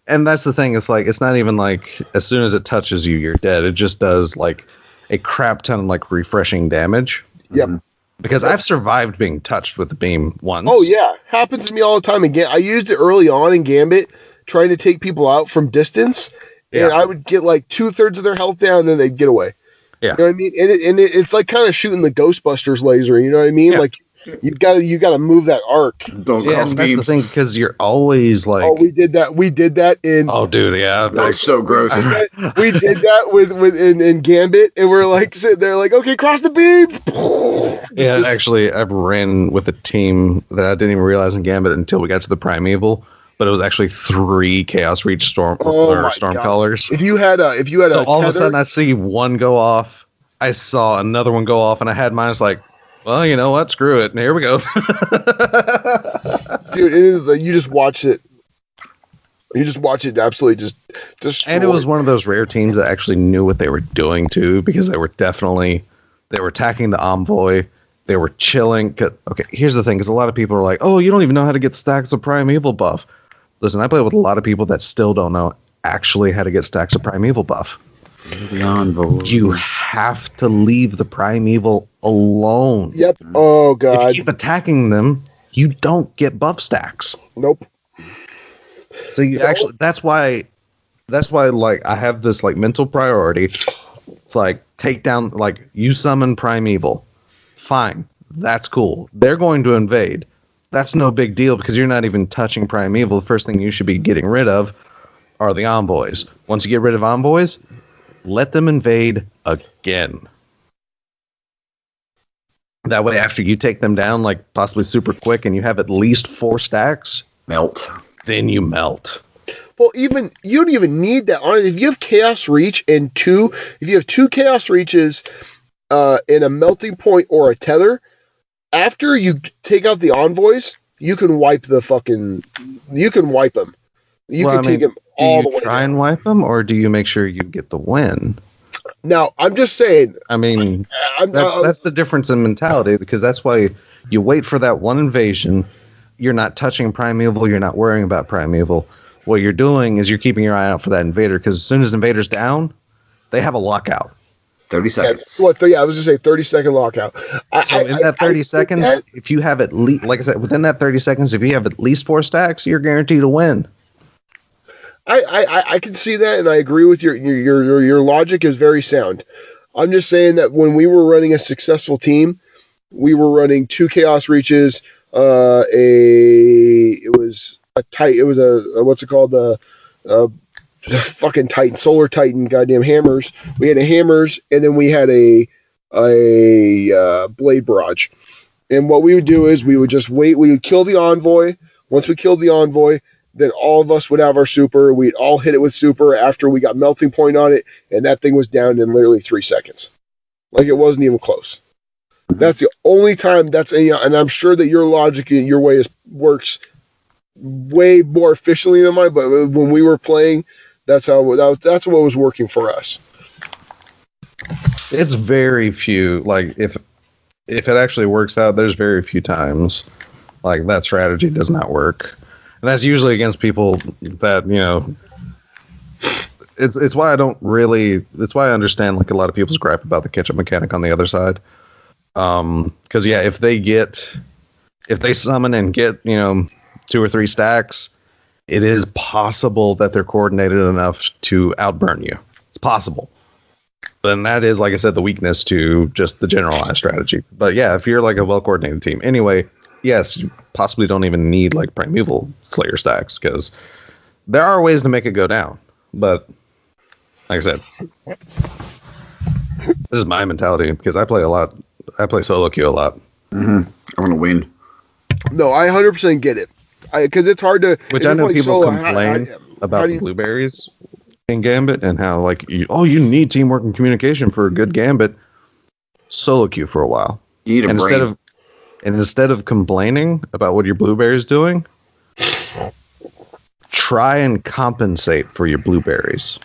and that's the thing. It's like it's not even like as soon as it touches you, you're dead. It just does like a crap ton of like refreshing damage. Yep. Because I've survived being touched with the beam once. Oh yeah, happens to me all the time. Again, I used it early on in Gambit, trying to take people out from distance, and I would get like 2/3 of their health down, and then they'd get away. Yeah, you know what I mean. It's like kind of shooting the Ghostbusters laser. You know what I mean? Yeah. Like you got to move that arc. Don't cross beams. That's the thing because you're always like. Oh, we did that. We did that in. Oh, dude, yeah, that's so gross. We did that in Gambit, and we're like sitting there, like, okay, cross the beam. Actually, I've ran with a team that I didn't even realize in Gambit until we got to the Primeval. But it was actually 3 Chaos Reach Stormcallers. If you had so all of a sudden I see one go off, I saw another one go off, and I had mine. It's like, well, you know what? Screw it. And here we go. Dude, it is like you just watch it. You just watch it absolutely just destroy. And it was one of those rare teams that actually knew what they were doing too, because they were attacking the envoy. They were chilling. Okay, here's the thing, because a lot of people are like, oh, you don't even know how to get stacks of Primeval buff. Listen, I play with a lot of people that still don't know actually how to get stacks of Primeval buff. You have to leave the Primeval alone. Yep. Oh, God. If you keep attacking them, you don't get buff stacks. Nope. So you actually, that's why like I have this like mental priority. It's like take down, like you summon Primeval. Fine. That's cool. They're going to invade. That's no big deal because you're not even touching Primeval. The first thing you should be getting rid of are the envoys. Once you get rid of envoys, let them invade again. That way, after you take them down, like possibly super quick, and you have at least 4 stacks, melt. Then you melt. Well, you don't even need that. If you have Chaos Reach and if you have 2 Chaos Reaches in a melting point or a tether, after you take out the envoys, you can wipe them. You can take them all the way. Do you try down. and wipe them, or do you make sure you get the win? Now, I'm just saying. I mean, that's the difference in mentality, because that's why you wait for that one invasion. You're not touching Primeval. You're not worrying about Primeval. What you're doing is you're keeping your eye out for that invader, because as soon as the invader's down, they have a lockout. 30 seconds. I was going to say 30-second lockout. So in that 30 seconds, if you have at least, like I said, within that 30 seconds, if you have at least 4 stacks, you're guaranteed to win. I can see that, and I agree with your logic is very sound. I'm just saying that when we were running a successful team, we were running 2 Chaos Reaches. It was what's it called, the fucking Titan, Solar Titan, goddamn hammers. We had a hammers, and then we had a blade barrage. And what we would do is we would just wait. We would kill the envoy. Once we killed the envoy, then all of us would have our super. We'd all hit it with super after we got melting point on it, and that thing was down in literally 3 seconds. Like, it wasn't even close. That's the only time and I'm sure that your logic, your way works way more efficiently than mine, but when we were playing, that's what was working for us. It's very few, like if it actually works out, there's very few times like that strategy does not work. And that's usually against people that, you know, it's why it's why I understand like a lot of people's gripe about the catch-up mechanic on the other side. Because if they summon and get, you know, 2 or 3 stacks, it is possible that they're coordinated enough to outburn you. It's possible. Then that is, like I said, the weakness to just the generalized strategy. But yeah, if you're like a well-coordinated team. Anyway, yes, you possibly don't even need like Primeval Slayer stacks, because there are ways to make it go down. But like I said, this is my mentality, because I play solo queue a lot. Mm-hmm. I want to win. No, I 100% get it. because it's hard to. Which if I you're know playing people solo, complain how about do the you, blueberries in Gambit and how like you need teamwork and communication for a good Gambit. Solo queue for a while. You need a brain. Instead of complaining about what your blueberry's doing, try and compensate for your blueberries.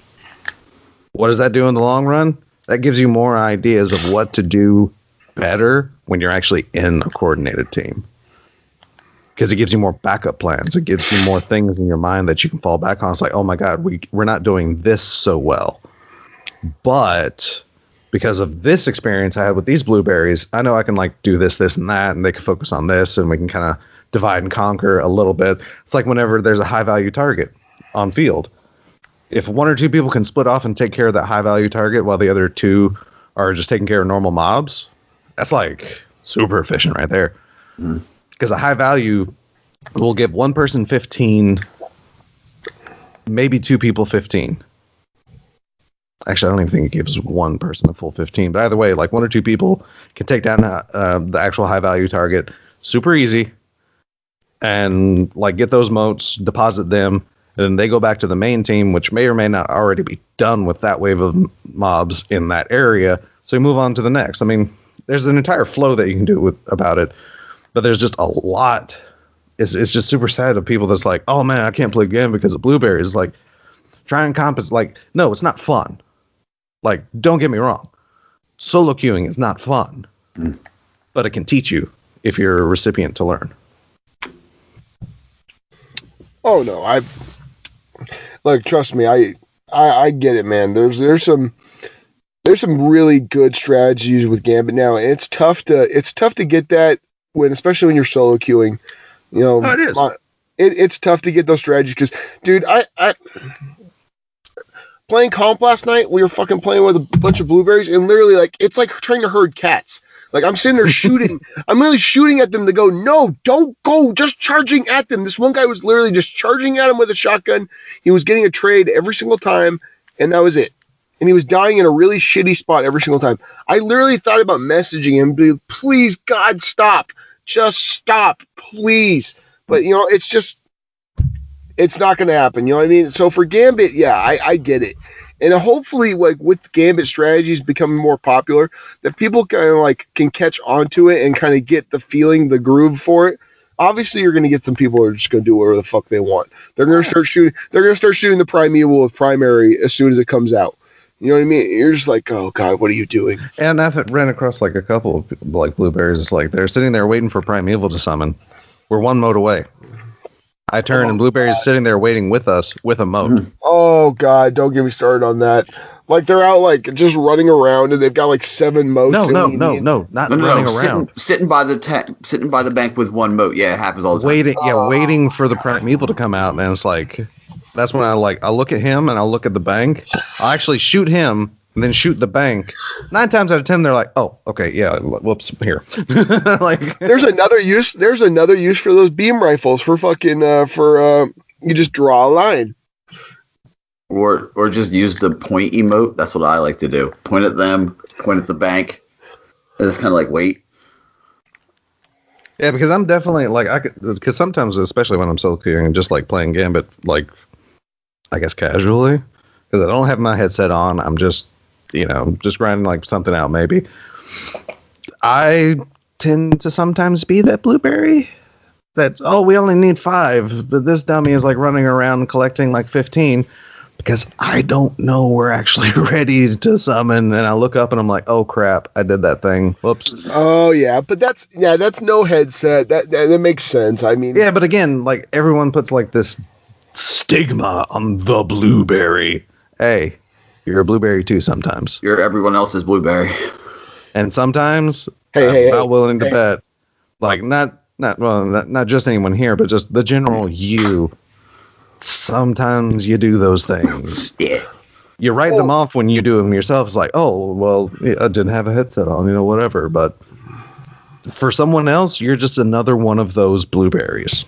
What does that do in the long run? That gives you more ideas of what to do better when you're actually in a coordinated team. Because it gives you more backup plans. It gives you more things in your mind that you can fall back on. It's like, oh my God, we're not doing this so well. But because of this experience I had with these blueberries, I know I can like do this, this, and that, and they can focus on this, and we can kind of divide and conquer a little bit. It's like whenever there's a high value target on field. If one or two people can split off and take care of that high value target while the other two are just taking care of normal mobs, that's like super efficient right there. Because a high value will give one person 15, maybe two people 15. Actually, I don't even think it gives one person a full 15. But either way, like one or two people can take down the actual high value target super easy and like get those motes, deposit them, and then they go back to the main team, which may or may not already be done with that wave of mobs in that area. So you move on to the next. I mean, there's an entire flow that you can do about it, but there's just a lot. It's just super sad of people that's like, oh man, I can't play again because of blueberries. Like, try and compensate. Like, no, it's not fun. Like, don't get me wrong. Solo queuing is not fun, but it can teach you if you're a recipient to learn. Oh no, trust me, I get it, man. There's some really good strategies with Gambit now, and it's tough to get that especially when you're solo queuing. You know, it is. It's tough to get those strategies because, dude, I playing comp last night, we were fucking playing with a bunch of blueberries, and literally, like, it's like trying to herd cats. Like, I'm sitting there shooting. I'm literally shooting at them to go, no, don't go, just charging at them. This one guy was literally just charging at him with a shotgun. He was getting a trade every single time, and that was it. And he was dying in a really shitty spot every single time. I literally thought about messaging him, please, God, stop. Just stop, please. But, you know, it's not going to happen. You know what I mean? So for Gambit, yeah, I get it. And hopefully, like, with Gambit strategies becoming more popular, that people kind of like can catch onto it and kind of get the feeling, the groove for it. Obviously, you're going to get some people who are just going to do whatever the fuck they want. They're going to start shooting. They're going to start shooting the Primeval with primary as soon as it comes out. You know what I mean? You're just like, oh God, what are you doing? And I've ran across like a couple of like blueberries. It's like they're sitting there waiting for Primeval to summon. We're one mode away. I turn and blueberries sitting there waiting with us with a moat. Oh God, don't get me started on that. Like they're out like just running around and they've got like 7 moats. No, not running around. Sitting by the bank with one moat. Yeah, it happens all the time. Waiting for the Primeval to come out, man. It's like that's when I'll look at him and I'll look at the bank. I'll actually shoot him and then shoot the bank. 9 times out of 10, they're like, "Oh, okay, yeah, whoops, here." Like, there's another use for those beam rifles for fucking you just draw a line, or just use the point emote. That's what I like to do. Point at them, point at the bank, and just kind of like wait. Yeah, because I'm definitely because sometimes, especially when I'm solo queuing and just like playing Gambit, like I guess casually, because I don't have my headset on, I'm just just grinding like something out maybe. I tend to sometimes be that blueberry that, oh, we only need 5, but this dummy is like running around collecting like 15 because I don't know we're actually ready to summon, and I look up and I'm like, oh crap, I did that thing. Whoops. Oh yeah, but that's no headset. That makes sense. I mean, yeah, but again, like everyone puts like this stigma on the blueberry. Hey, you're a blueberry too sometimes. You're everyone else's blueberry. And sometimes I'm not willing to bet. Like not just anyone here, but just the general you. Sometimes you do those things. Yeah. You write them off when you do them yourself. It's like, oh, well, I didn't have a headset on, whatever. But for someone else, you're just another one of those blueberries.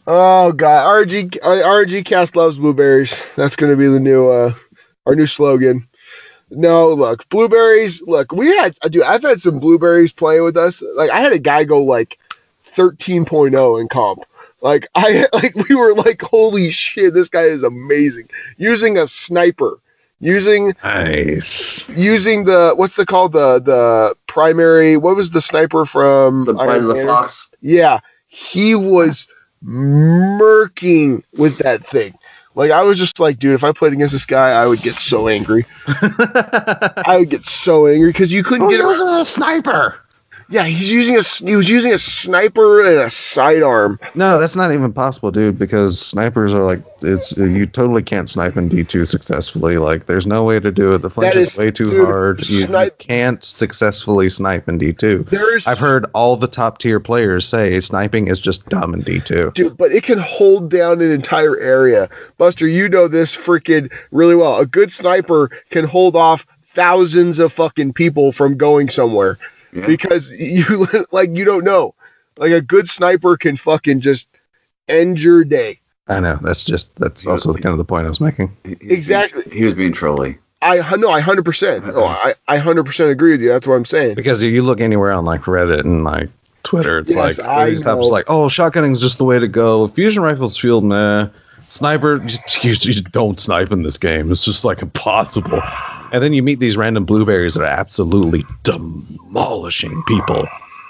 Oh God, RNGCast loves blueberries. That's going to be the new our new slogan. No, look, blueberries. Look, I've had some blueberries playing with us. Like I had a guy go like 13.0 in comp. Like we were like, holy shit, this guy is amazing. Using a sniper, using the what's it called, the primary. What was the sniper from the Bite of the Fox? Yeah, he was murking with that thing. Like, I was just like, dude, if I played against this guy, I would get so angry. I would get so angry because you couldn't get around. A sniper. Yeah, he was using a sniper and a sidearm. No, that's not even possible, dude, because snipers are like, you totally can't snipe in D2 successfully. Like, there's no way to do it. The flinch is way too hard. You can't successfully snipe in D2. I've heard all the top tier players say sniping is just dumb in D2. Dude, but it can hold down an entire area. Buster, you know this freaking really well. A good sniper can hold off thousands of fucking people from going somewhere. Yeah. Because you don't know. Like, a good sniper can fucking just end your day. I know. That's also kind of the point I was making. Exactly. He was being trolly. I 100%. Oh, I 100% agree with you. That's what I'm saying. Because if you look anywhere on like Reddit and like Twitter, it's like these types like, oh, shotgunning is just the way to go. Fusion rifles feel meh. Sniper, you don't snipe in this game. It's just like impossible. And then you meet these random blueberries that are absolutely demolishing people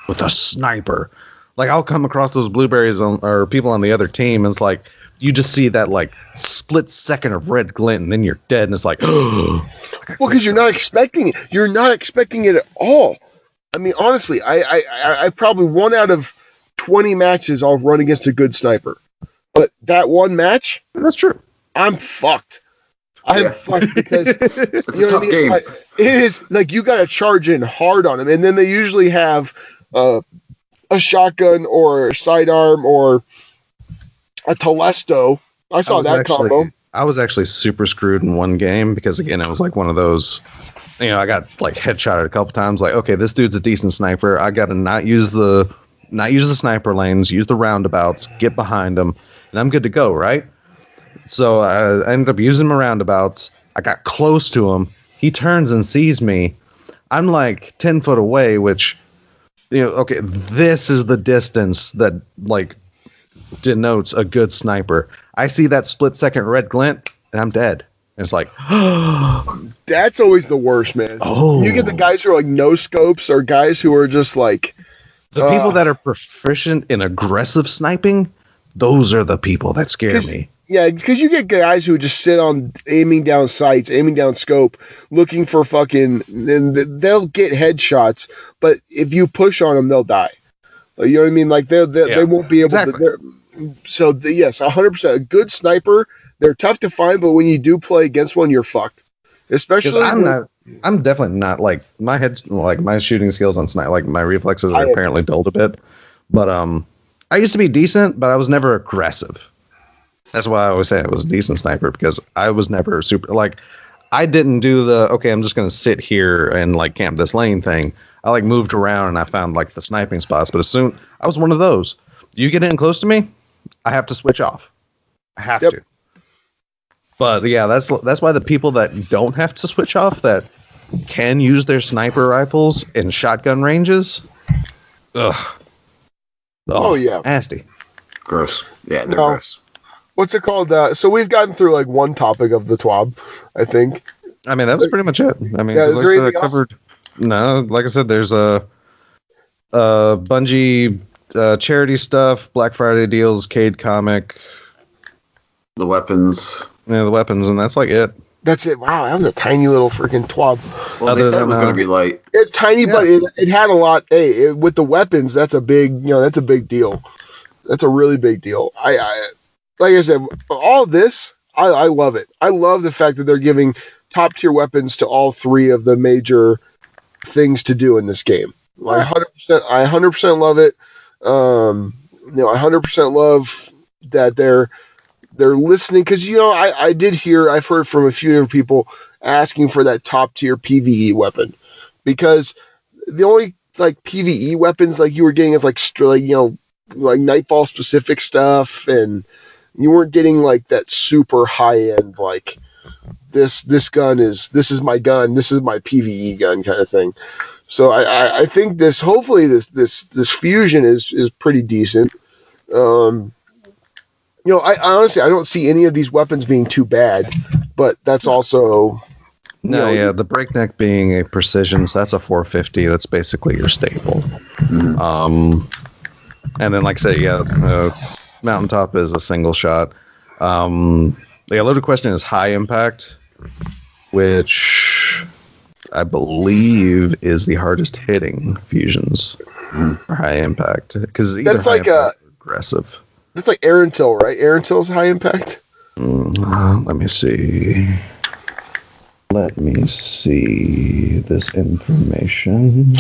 with a sniper. Like, I'll come across those blueberries or people on the other team, and it's like, you just see that like split second of red glint, and then you're dead, and it's like, oh. Well, because you're not expecting it. You're not expecting it at all. I mean, honestly, I probably 1 out of 20 matches I'll run against a good sniper. But that one match, that's true. I'm fucked. I'm fucked because it's a tough game. It is like, you got to charge in hard on them, and then they usually have a shotgun or a sidearm or a Telesto. I saw that combo. I was actually super screwed in one game because, again, it was like one of those. I got like headshotted a couple times. Like, okay, this dude's a decent sniper. I got to not use the sniper lanes, use the roundabouts, get behind him, and I'm good to go, right? So I ended up using my roundabouts. I got close to him. He turns and sees me. I'm like 10 foot away, which, okay, this is the distance that like denotes a good sniper. I see that split second red glint, and I'm dead. And it's like, that's always the worst, man. Oh. You get the guys who are like no scopes, or guys who are just like the people that are proficient in aggressive sniping. Those are the people that scare me. Yeah, because you get guys who just sit on aiming down sights, aiming down scope, looking for fucking. And they'll get headshots, but if you push on them, they'll die. You know what I mean? Like they won't be able to. So yes, 100%. A good sniper, they're tough to find, but when you do play against one, you're fucked. Especially, I'm definitely not like my shooting skills on sniper. Like, my reflexes are apparently dulled a bit, but I used to be decent, but I was never aggressive. That's why I always say I was a decent sniper, because I was never super, like, I didn't do I'm just going to sit here and like camp this lane thing. I like moved around and I found like the sniping spots, but I was one of those. You get in close to me, I have to switch off. I have to. But yeah, that's why the people that don't have to switch off, that can use their sniper rifles in shotgun ranges, ugh. Oh yeah. Nasty. Gross. Yeah, they're gross. What's it called? So we've gotten through like one topic of the TWAB, I think. I mean, that was pretty much it. I mean, like I said, I covered. No, like I said, there's a Bungie charity stuff, Black Friday deals, Cade comic, the weapons. Yeah, the weapons, and that's like it. That's it. Wow, that was a tiny little freaking TWAB. Well, they said it was going to be light. It's tiny, but it had a lot. Hey, with the weapons, that's a big. That's a big deal. That's a really big deal. I like I said, all this, I love it. I love the fact that they're giving top tier weapons to all three of the major things to do in this game. I 100% love it. I 100% love that they're listening, because I've heard from a few different people asking for that top tier PvE weapon, because the only like PvE weapons like you were getting is like Nightfall specific stuff, and you weren't getting like that super high end like this is my gun, this is my PvE gun kind of thing. So I think hopefully this fusion is pretty decent. I honestly I don't see any of these weapons being too bad, but that's also the breakneck being a precision, so that's a 450. That's basically your staple. And then, like I said, mountaintop is a single shot. The loaded question is high impact, which I believe is the hardest hitting fusions for high impact, because that's like aggressive. That's like Aerontil, right? Aerontil is high impact. Let me see. Let me see this information.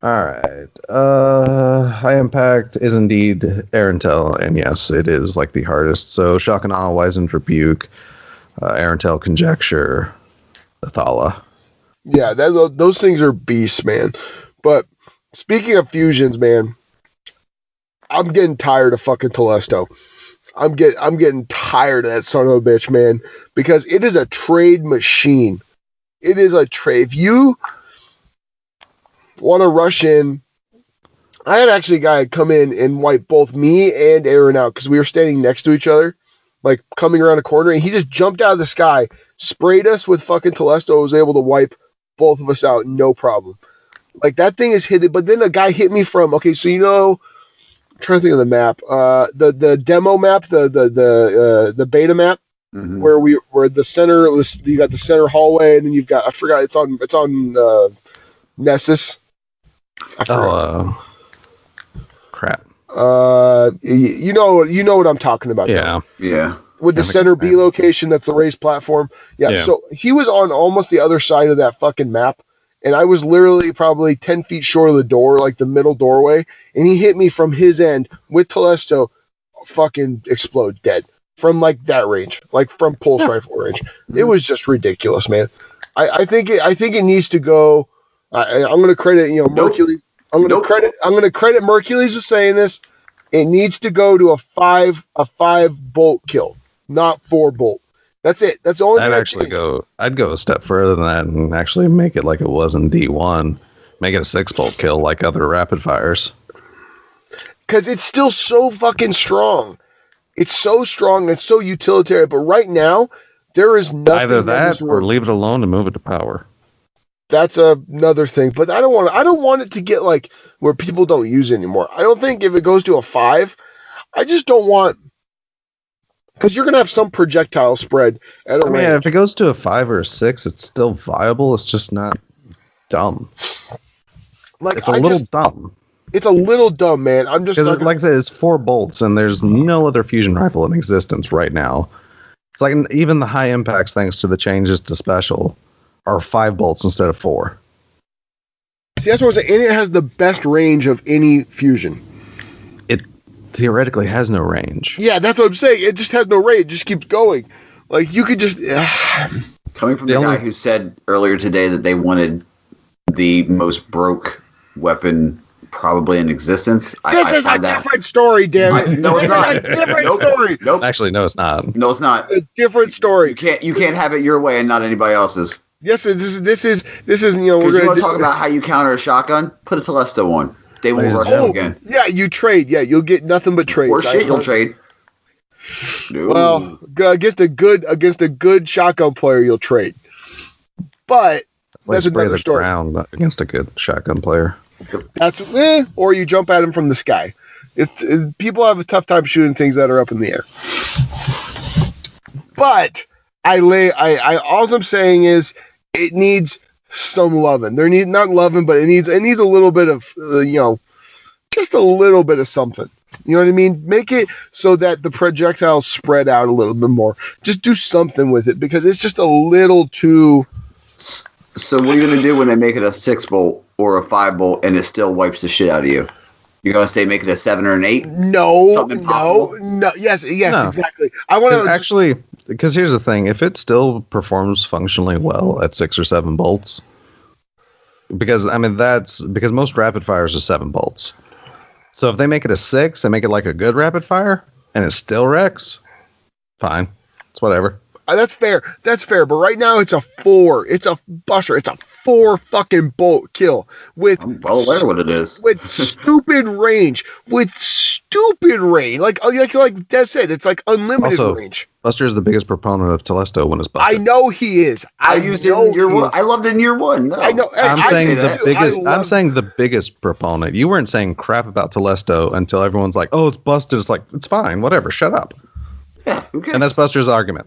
All right. High impact is indeed Aerontil, and yes, it is like the hardest. So Shock and Awe, Wizened Rebuke, Aerontil, Conjecture, Athala. Yeah, those things are beasts, man. But speaking of fusions, man, I'm getting tired of fucking Telesto. I'm getting tired of that son of a bitch, man, because it is a trade machine. It is a trade. If you want to rush in, I had actually a guy come in and wipe both me and Aaron out because we were standing next to each other, like coming around a corner, and he just jumped out of the sky, sprayed us with fucking Telesto, was able to wipe both of us out, no problem. Like, that thing is hidden, but then a guy hit me from, okay, so I'm trying to think of the map, the demo map, the beta map, where the center, you got the center hallway, and then you've got, I forgot, it's on Nessus. Crap. You know what I'm talking about. Yeah. Though. Yeah. With the center B location, that's the raised platform. Yeah. So he was on almost the other side of that fucking map, and I was literally probably 10 feet short of the door, like the middle doorway, and he hit me from his end with Telesto, fucking explode dead from like that range, like from pulse rifle range. It was just ridiculous, man. I think it needs to go. I'm going to credit Mercules. I'm going to credit Mercules with saying this. It needs to go to a five bolt kill, not 4 bolt. That's it. That's the only thing. I'd go a step further than that and actually make it like it was in D1. Make it a 6 bolt kill like other rapid fires. Because it's still so fucking strong. It's so strong. It's so utilitarian. But right now, there is nothing. Either that or leave it alone and move it to power. That's another thing. But I don't want it to get like where people don't use it anymore. I don't think if it goes to a 5, I just don't want. Because you're going to have some projectile spread at a range. If it goes to a 5 or a 6, it's still viable. It's just not dumb. It's a little dumb. It's a little dumb, man. I'm just like I said, it's 4 bolts, and there's no other fusion rifle in existence right now. It's like even the high impacts, thanks to the changes to special, are 5 bolts instead of 4. See, that's what I'm saying. And it has the best range of any fusion. It theoretically has no range. Yeah, that's what I'm saying. It just has no range. It just keeps going. Like, you could just... Coming from the guy who said earlier today that they wanted the most broke weapon probably in existence. This is a different story, damn it. No, it's not. It's a different story. Nope. Actually, no, it's not. No, it's not. A different story. You can't have it your way and not anybody else's. Yes, this is we're going to talk about how you counter a shotgun. Put a Telesto on. They won't rush you again. Yeah, you trade. Yeah, you'll get nothing but trades. Or shit, you'll trade. No. Well, against a good shotgun player, you'll trade. But that's another story. Ground against a good shotgun player. That's or you jump at him from the sky. People have a tough time shooting things that are up in the air. But all I'm saying is it needs some loving. Not loving, but it needs a little bit of just a little bit of something. You know what I mean? Make it so that the projectiles spread out a little bit more. Just do something with it because it's just a little too. So what are you going to do when they make it a 6 bolt or a 5 bolt and it still wipes the shit out of you? You're going to say make it a 7 or an 8? No. Yes, no. Exactly. I want to actually, because here's the thing: if it still performs functionally well at 6 or 7 bolts, because that's because most rapid fires are 7 bolts. So if they make it a 6 and make it like a good rapid fire and it still wrecks, fine, it's whatever. That's fair. But right now it's a 4. It's a buster. It's a 4 fucking bolt kill with I'm well aware what it is. With stupid range. Like Des said, it's like unlimited Also, range. Buster is the biggest proponent of Telesto when it's busted. I know he is. I used it in year 1. I loved it in year 1. No. I know. I'm saying the too. biggest. I'm saying the biggest proponent. You weren't saying crap about Telesto until everyone's like, "Oh, it's busted." It's like, it's fine, whatever. Shut up. Yeah, who cares? And that's Buster's argument.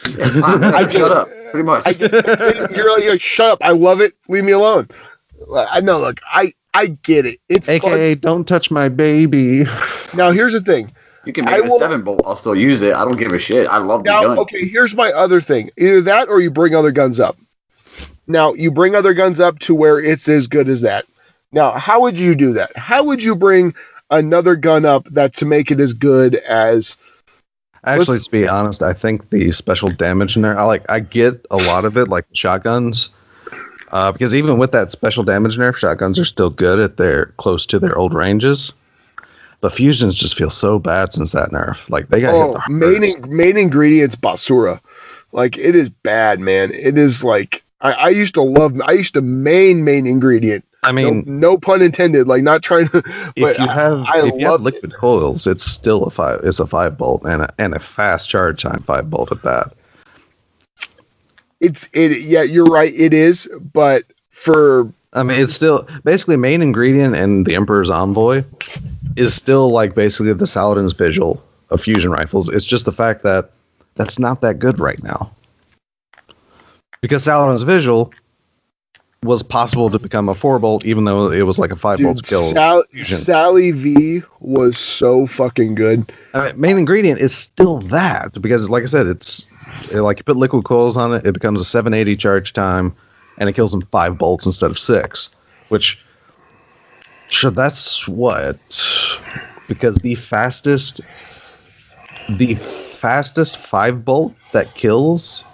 Yeah, it's fine. Shut up. Pretty much. You're like, shut up. I love it. Leave me alone. I know. Look, I get it. It's AKA, fun. don't touch my baby. Now, here's the thing. You can make a 7-bolt. I'll still use it. I don't give a shit. I love the gun. Okay, here's my other thing. Either that or you bring other guns up. Now, you bring other guns up to where it's as good as that. Now, how would you do that? How would you bring another gun up that to make it as good as... Actually, to be honest, I think the special damage nerf, I get a lot of it, like shotguns, because even with that special damage nerf, shotguns are still good at close to their old ranges. But fusions just feel so bad since that nerf. Like, they got hit main ingredients basura. Like, it is bad, man. It is like I used to main ingredient. I mean, no pun intended. Like, not trying to. But if you have liquid coils, it's still a 5-bolt and a fast charge time 5-bolt at that. Yeah, you're right. It is, but it's still basically main ingredient and the Emperor's Envoy is still like basically the Saladin's Vigil of fusion rifles. It's just the fact that that's not that good right now, because Saladin's Vigil was possible to become a 4-bolt, even though it was like a 5-bolt skill. Sally V was so fucking good. I mean, main ingredient is still that, because like I said, it's like you put liquid coils on it, it becomes a 780 charge time, and it kills them 5 bolts instead of 6. Which, sure, that's what, because the fastest 5-bolt that kills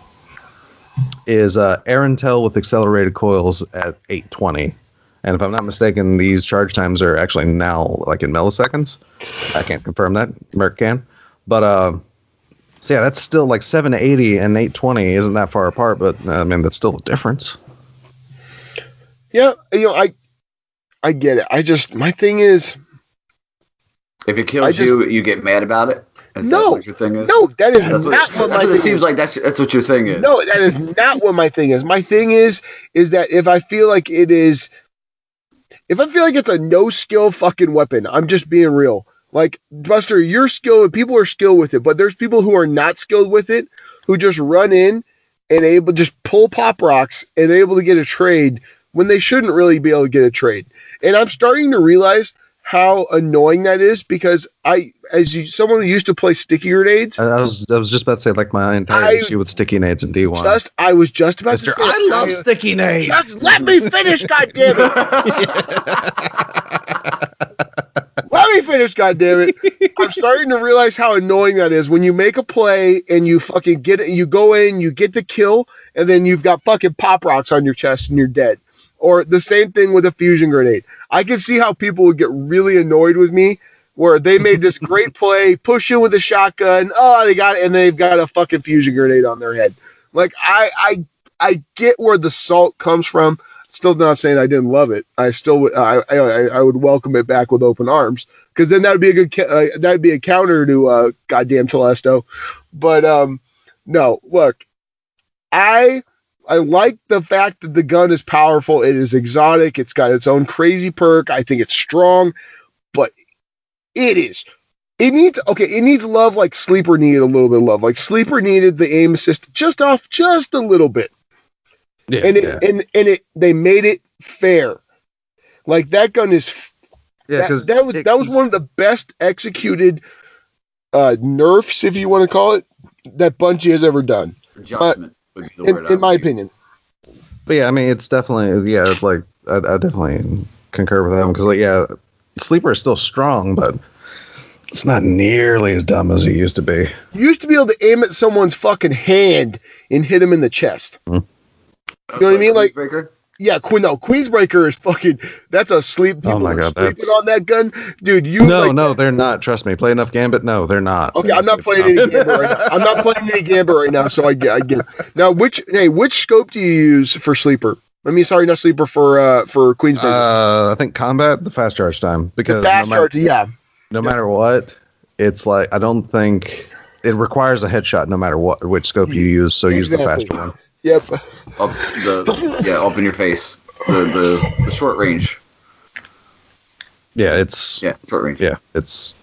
is Aerontel with accelerated coils at 820. And if I'm not mistaken, these charge times are actually now like in milliseconds. I can't confirm that. Merc can. But, so yeah, that's still like 780 and 820 isn't that far apart, but I mean, that's still a difference. Yeah, I get it. My thing is... If it kills you get mad about it? No, that what your thing is? No, that is not what my thing is. It seems like that's what your thing is. No, that is not what my thing is. My thing is that if I feel like it's a no skill fucking weapon, I'm just being real. Like, Buster, you're skilled, people are skilled with it, but there's people who are not skilled with it, who just run in and able to just pull pop rocks and able to get a trade when they shouldn't really be able to get a trade. And I'm starting to realize how annoying that is, because someone who used to play sticky grenades. I was just about to say, like, my entire issue with sticky nades in D1. I was just about to say, I love sticky nades. Just let me finish, goddammit. Let me finish, goddammit. I'm starting to realize how annoying that is when you make a play and you fucking get it, you go in, you get the kill, and then you've got fucking pop rocks on your chest and you're dead. Or the same thing with a fusion grenade. I can see how people would get really annoyed with me, where they made this great play, push in with a shotgun, they got it, and they've got a fucking fusion grenade on their head. Like, I get where the salt comes from. Still not saying I didn't love it. I still I would welcome it back with open arms, because then that'd be a good that'd be a counter to goddamn Telesto. But no, look, I like the fact that the gun is powerful. It is exotic. It's got its own crazy perk. I think it's strong, but it needs love like Sleeper needed a little bit of love. Like, Sleeper needed the aim assist just a little bit. Yeah, and they made it fair. Like, that gun is that was one of the best executed nerfs, if you want to call it, that Bungie has ever done. Adjustment. In my opinion. But yeah, I mean, it's definitely, it's like, I definitely concur with that one, because, Sleeper is still strong, but it's not nearly as dumb as it used to be. You used to be able to aim at someone's fucking hand and hit him in the chest. Mm-hmm. You know what I mean? Like, Yeah, Queensbreaker is fucking. That's a sleep. People Oh my God, sleeping that's on that gun, dude. No, they're not. Trust me. Play enough Gambit. No, they're not. Okay, I'm not playing any Gambit right now. I'm not playing any Gambit right now, so I get it. Now, which scope do you use for sleeper? I mean, sorry, not sleeper for Queensbreaker. I think combat, the fast charge time, because the fast charge, yeah. No matter what, it's like I don't think it requires a headshot no matter which scope you use. So use the faster one. Yep. Up in your face. The short range. Yeah, it's short range. Yeah, it's.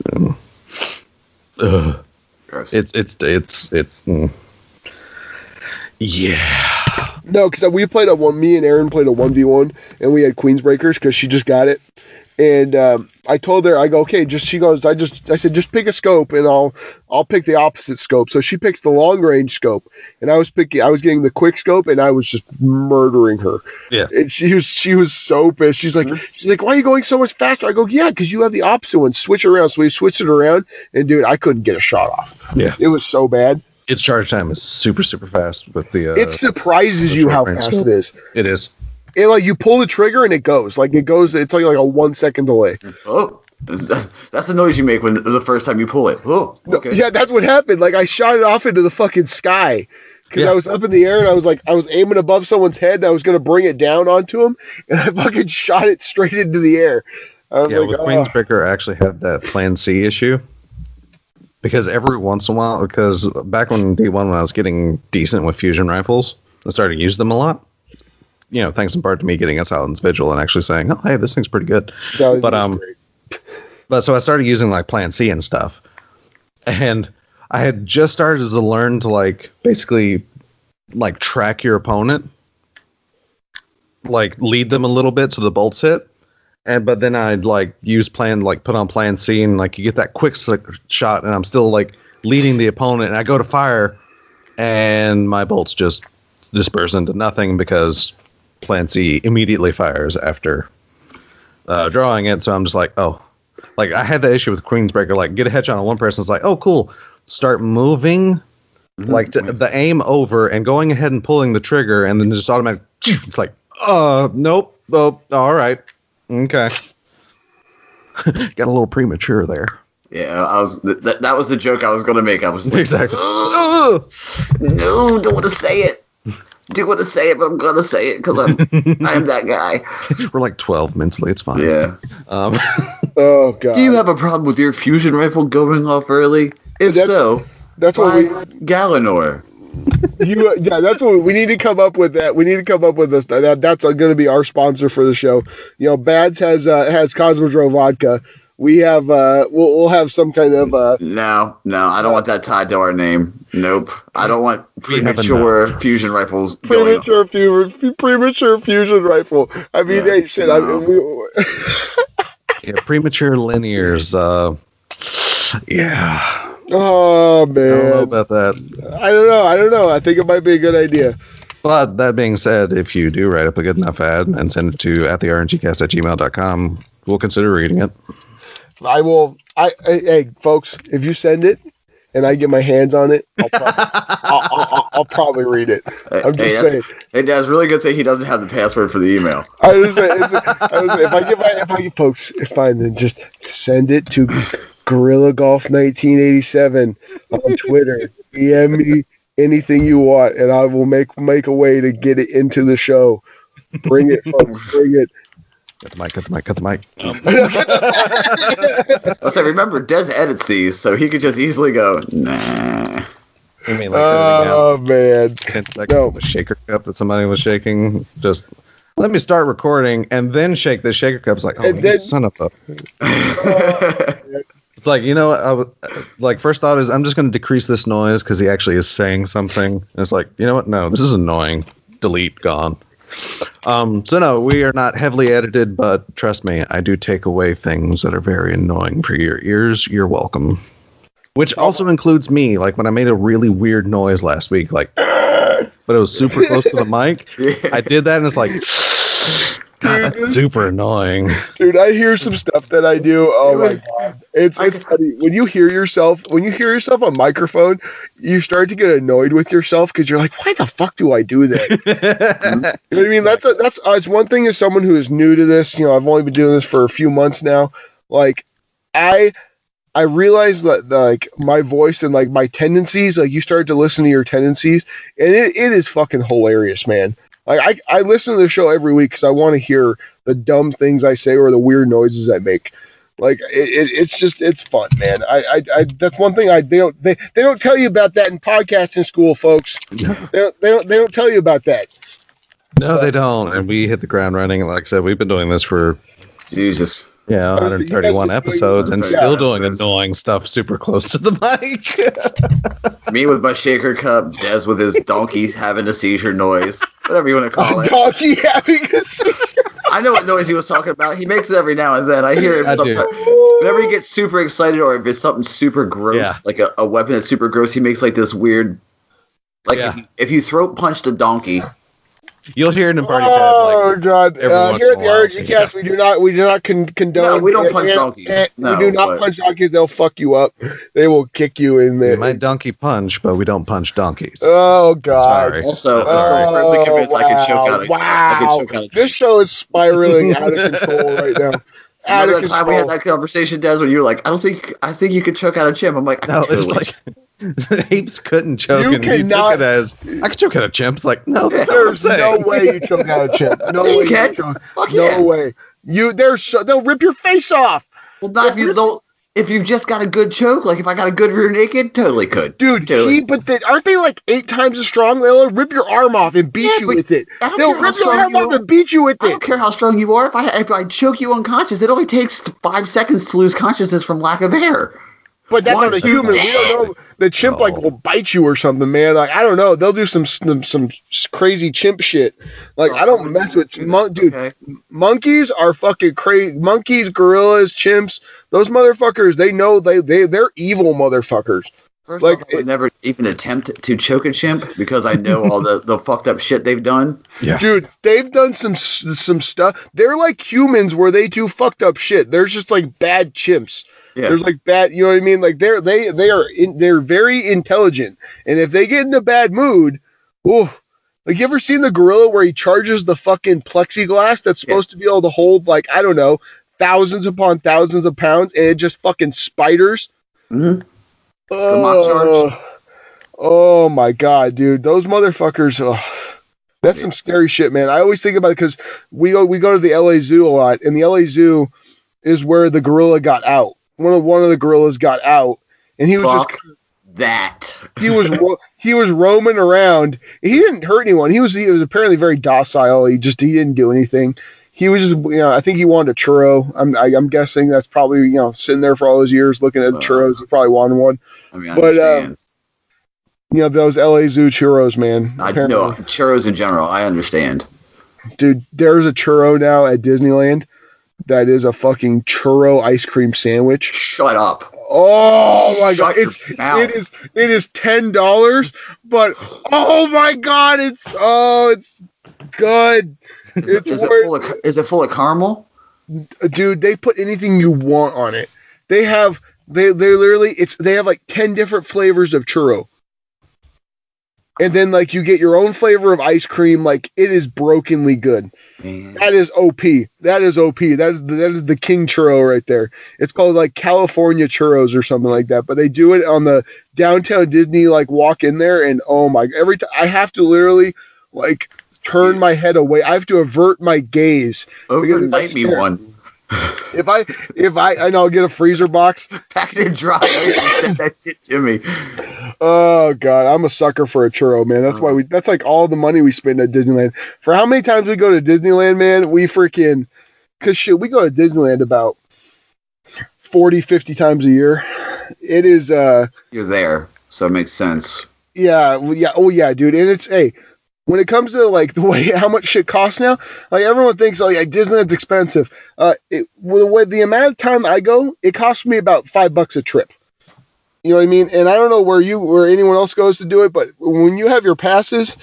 Gross. It's. Yeah. No, because me and Aaron played a 1v1, and we had Queensbreakers because she just got it. And I told her, I go, okay, she goes, I said, just pick a scope and I'll pick the opposite scope. So she picks the long range scope, and I was getting the quick scope, and I was just murdering her. Yeah. And she was so pissed. She's like, why are you going so much faster? I go, yeah, because you have the opposite one. Switch it around. So we switched it around, and dude, I couldn't get a shot off. Yeah. It was so bad. Its charge time is super, super fast with the. It surprises you how fast it is. It is. And like you pull the trigger and it goes. It's like a 1 second delay. Oh, that's the noise you make when the first time you pull it. Oh, okay. No, yeah, that's what happened. Like I shot it off into the fucking sky because I was up in the air and I was aiming above someone's head and I was gonna bring it down onto him and I fucking shot it straight into the air. I was with Queensbreaker, I actually had that Plan C issue. Because every once in a while, because back when D1, when I was getting decent with fusion rifles, I started to use them a lot. Thanks in part to me getting a Saladin's Vigil and actually saying, "Oh, hey, this thing's pretty good." But so I started using like Plan C and stuff, and I had just started to learn to basically track your opponent, lead them a little bit so the bolts hit. But then I'd put on Plan C and you get that quick shot and I'm still leading the opponent and I go to fire and my bolts just disperse into nothing because Plan C immediately fires after drawing it. So I'm just I had the issue with Queensbreaker, get a headshot on one person. It's like, oh, cool. Start moving the aim over and going ahead and pulling the trigger and then just automatic. It's like, nope. Oh, all right. Okay. Got a little premature there. Yeah, that was the joke I was going to make. I was like, exactly. No, don't want to say it. Do want to say it, but I'm going to say it because I'm that guy. We're 12 mentally. It's fine. Yeah. Oh God. Do you have a problem with your fusion rifle going off early? If that's what we Galanor. That's what we need to come up with. That we need to come up with this. That's going to be our sponsor for the show. Bads has Cosmodro vodka. We have we'll have some kind of No, I don't want that tied to our name. Nope. I don't want premature fusion rifles. Premature fusion rifle. I mean, hey, shit. No. Premature Linears. Yeah. Oh man, I don't know about that. I don't know. I think it might be a good idea. But that being said, if you do write up a good enough ad and send it to @therngcast@gmail.com, we'll consider reading it. I will. Hey, folks, if you send it and I get my hands on it, I'll probably read it. I'm just saying. Hey, Dad's really good to say he doesn't have the password for the email. I was saying, then just send it to Gorilla Golf 1987 on Twitter. DM me anything you want, and I will make a way to get it into the show. Bring it, folks. Bring it. Cut the mic. Let's say, remember, Des edits these, so he could just easily go, nah. You mean oh, man. 10 seconds of a shaker cup that somebody was shaking? Just let me start recording and then shake the shaker cup. It's like, oh, you son of a... It's like, first thought is I'm just going to decrease this noise because he actually is saying something. And it's like, you know what? No, this is annoying. Delete, gone. So no, we are not heavily edited, but trust me, I do take away things that are very annoying for your ears. You're welcome. Which also includes me, when I made a really weird noise last week, but it was super close to the mic. Yeah. I did that and it's like, God, that's super annoying. Dude, I hear some stuff that I do. Oh my God. It's funny when you hear yourself on microphone, you start to get annoyed with yourself because you're like, why the fuck do I do that? You know what I mean? That's it's one thing as someone who is new to this. I've only been doing this for a few months now. Like, I realized that like my voice and like my tendencies, like you start to listen to your tendencies, and it is fucking hilarious, man. Like I listen to the show every week because I want to hear the dumb things I say or the weird noises I make. Like it's fun, man. I that's one thing they don't tell you about that in podcasting school, folks. They don't tell you about that. No, they don't. And we hit the ground running. Like I said, we've been doing this for Jesus. Yeah, 131 episodes and still doing annoying stuff super close to the mic. Me with my shaker cup, Des with his donkey having a seizure noise, whatever you want to call it. Donkey having a seizure. I know what noise he was talking about. He makes it every now and then. I hear him sometimes. Whenever he gets super excited or if it's something super gross, like a weapon that's super gross, he makes like this weird, like if you throat punched a donkey. You'll hear it in Party Chat. Oh God! Here at the RNGCast, we do not condone. No, we don't punch donkeys. We do not punch donkeys. They'll fuck you up. They will kick you in there. We might donkey punch, but we don't punch donkeys. Oh God! Sorry. Also, firmly convinced I can choke out. I can choke out. This show is spiraling out of control right now. Remember that time we had that conversation, Des, when you were like, I think you could choke out a chimp. I'm like, no, it's like apes couldn't choke, and you took it as I could choke out a chimp. It's like, no, there's no way you choke out a chimp. No way. No way. They'll rip your face off. Well, not if you've just got a good choke. Like if I got a good rear naked, totally could. Dude, totally. Aren't they like 8 times as strong? They'll rip your arm off and beat you with it. They'll rip your arm off and beat you with it. I don't care how strong you are. If I choke you unconscious, it only takes 5 seconds to lose consciousness from lack of air. But that's not a human. We don't know. The chimp will bite you or something, man. Like I don't know. They'll do some crazy chimp shit. Like I don't mess with dude. Okay. Monkeys are fucking crazy. Monkeys, gorillas, chimps. Those motherfuckers. They know they're evil motherfuckers. First off, I would never even attempt to choke a chimp because I know all the fucked up shit they've done. Yeah. Dude, they've done some stuff. They're like humans where they do fucked up shit. There's just like bad chimps. Yeah. There's like bad, you know what I mean? Like they're very intelligent, and if they get in a bad mood, like you ever seen the gorilla where he charges the fucking plexiglass that's supposed to be able to hold like I don't know thousands upon thousands of pounds, and it just fucking spiders. Mm-hmm. Oh my God, dude, those motherfuckers. That's some scary shit, man. I always think about it because we go to the LA Zoo a lot, and the LA Zoo is where the gorilla got out. One of the gorillas got out, and he was he was roaming around. He didn't hurt anyone. He was apparently very docile. He didn't do anything. He was just I think he wanted a churro. I'm guessing that's probably sitting there for all those years looking at churros. He probably wanted one. I mean, I understand. Those LA Zoo churros, man. I know churros in general. I understand, dude. There's a churro now at Disneyland. That is a fucking churro ice cream sandwich. Shut up. Oh my God. It is $10, but oh my God, it's good. Is it full of caramel? Dude, they put anything you want on it. They have like 10 different flavors of churro. And then like you get your own flavor of ice cream. Like it is brokenly good. Man. That is OP. That is the king churro right there. It's called like California churros or something like that. But they do it on the downtown Disney. Like walk in there and oh my! Every time I have to literally like turn my head away. I have to avert my gaze. Overnight me one. If I know, I'll get a freezer box. Pack it dry. Send that shit to me. Oh God, I'm a sucker for a churro, man. That's why that's like all the money we spend at Disneyland. For how many times we go to Disneyland, man, we we go to Disneyland about 40, 50 times a year. It is you're there, so it makes sense. Yeah, dude. And it's when it comes to like the way how much shit costs now, like everyone thinks, Disneyland's expensive. With the amount of time I go, it costs me about $5 a trip. You know what I mean? And I don't know where anyone else goes to do it, but when you have your passes,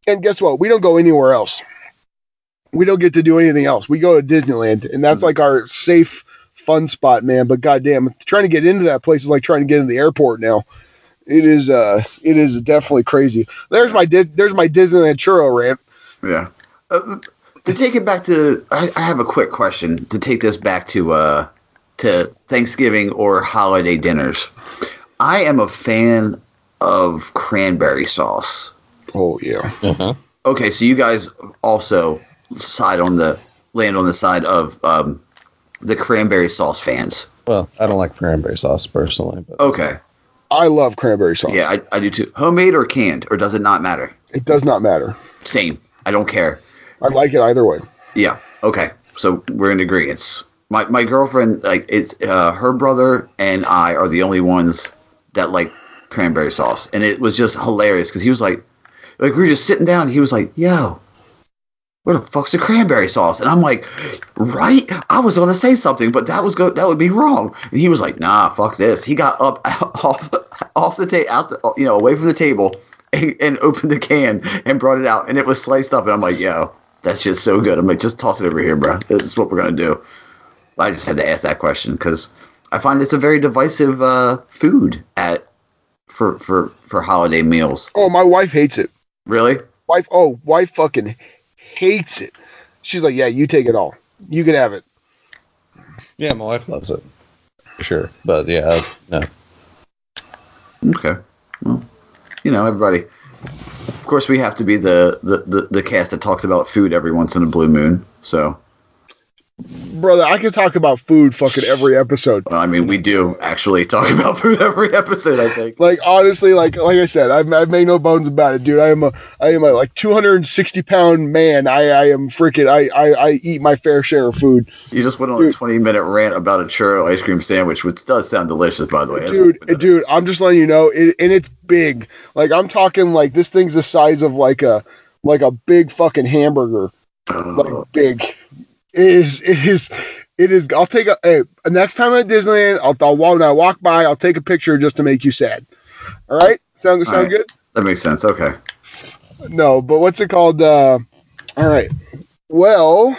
and guess what? We don't go anywhere else. We don't get to do anything else. We go to Disneyland, and that's like our safe fun spot, man. But goddamn, trying to get into that place is like trying to get into the airport now. It is definitely crazy. There's my Disneyland churro rant. Yeah. To take it back to, I have a quick question to take this back to Thanksgiving or holiday dinners. I am a fan of cranberry sauce. Oh yeah. Uh-huh. Okay, so you guys also land on the side of the cranberry sauce fans. Well, I don't like cranberry sauce personally. But. Okay. I love cranberry sauce. Yeah, I do too. Homemade or canned, or does it not matter? It does not matter. Same. I don't care. I like it either way. Yeah. Okay. So we're in agreement. My girlfriend, like, it's her brother and I are the only ones that like cranberry sauce, and it was just hilarious because he was like we were just sitting down, and he was like, "Yo, where the fuck's the cranberry sauce?" And I'm like, "Right? I was gonna say something, but that would be wrong." And he was like, "Nah, fuck this." He got up off the table, away from the table, and opened the can and brought it out, and it was sliced up. And I'm like, "Yo, that's just so good." I'm like, "Just toss it over here, bro. This is what we're gonna do." I just had to ask that question because I find it's a very divisive food for holiday meals. Oh, my wife hates it. Really? Wife fucking hates it. She's like, "Yeah, you take it all. You can have it." Yeah, my wife loves it. For sure. But yeah, no. Okay. Well, everybody. Of course, we have to be the cast that talks about food every once in a blue moon. So, brother, I could talk about food fucking every episode. Well, I mean, we do actually talk about food every episode, I think. Like, honestly, like I said, I've made no bones about it, dude. I am a like 260-pound man. I am freaking. I eat my fair share of food. You just went on a 20-minute rant about a churro ice cream sandwich, which does sound delicious, by the way. Dude, I'm just letting you know, and it's big. Like, I'm talking like this thing's the size of like a big fucking hamburger. Like, big. It is. I'll take next time at Disneyland. When I walk by, I'll take a picture just to make you sad. All right, sound right. Good? That makes sense. Okay. No, but what's it called? All right. Well,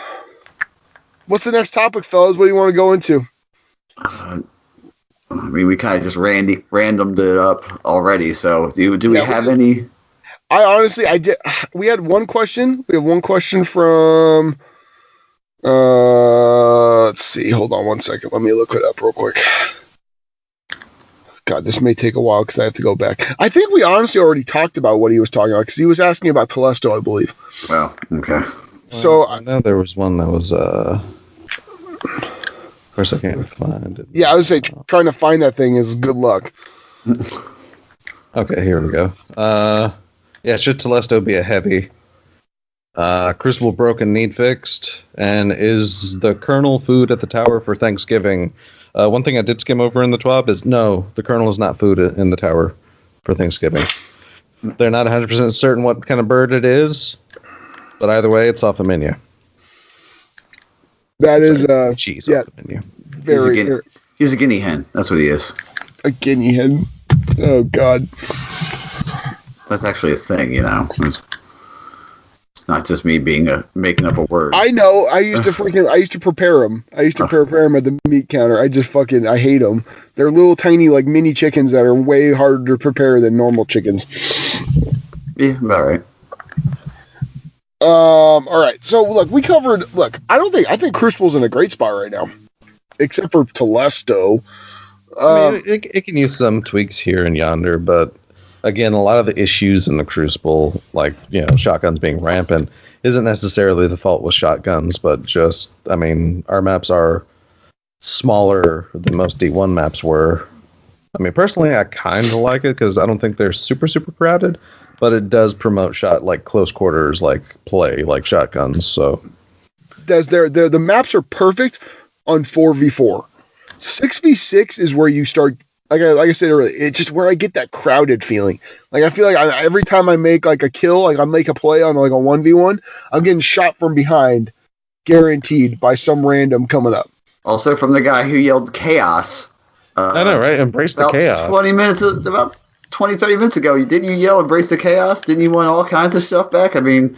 what's the next topic, fellas? What do you want to go into? I mean, we kind of just randomed it up already. So, do we have any? I did. We had one question. We have one question from. Let's see. Hold on one second. Let me look it up real quick. God, this may take a while because I have to go back. I think we honestly already talked about what he was talking about because he was asking about Telesto, I believe. Well, okay. So I know there was one that was. Of course, I can't find it. Yeah, I would say trying to find that thing is good luck. Okay, here we go. Should Telesto be a heavy? Crucible broken, need fixed, and is the kernel food at the tower for Thanksgiving? One thing I did skim over in the TWAB is no, the kernel is not food in the tower for Thanksgiving. They're not 100% certain what kind of bird it is, but either way, it's off the menu. That is cheese off the menu. He's a guinea hen. That's what he is. A guinea hen. Oh God. That's actually a thing, It's not just me making up a word. I know. I used to prepare them. I used to prepare them at the meat counter. I hate them. They're little tiny like mini chickens that are way harder to prepare than normal chickens. Yeah, about right. All right. So look, I think Crucible's in a great spot right now, except for Telesto. I mean, it can use some tweaks here and yonder, but. Again, a lot of the issues in the Crucible, like, shotguns being rampant, isn't necessarily the fault with shotguns, but just, I mean, our maps are smaller than most D1 maps were. I mean, personally, I kind of like it because I don't think they're super, super crowded, but it does promote close quarters, play, like shotguns, so. The maps are perfect on 4v4. 6v6 is where you start. Like I said earlier, it's just where I get that crowded feeling. Like, I feel like every time I make like a kill, like I make a play on like a 1v1, I'm getting shot from behind, guaranteed, by some random coming up. Also from the guy who yelled chaos. I know, right? Embrace the chaos. About 20, 30 minutes ago, didn't you yell embrace the chaos? Didn't you want all kinds of stuff back? I mean,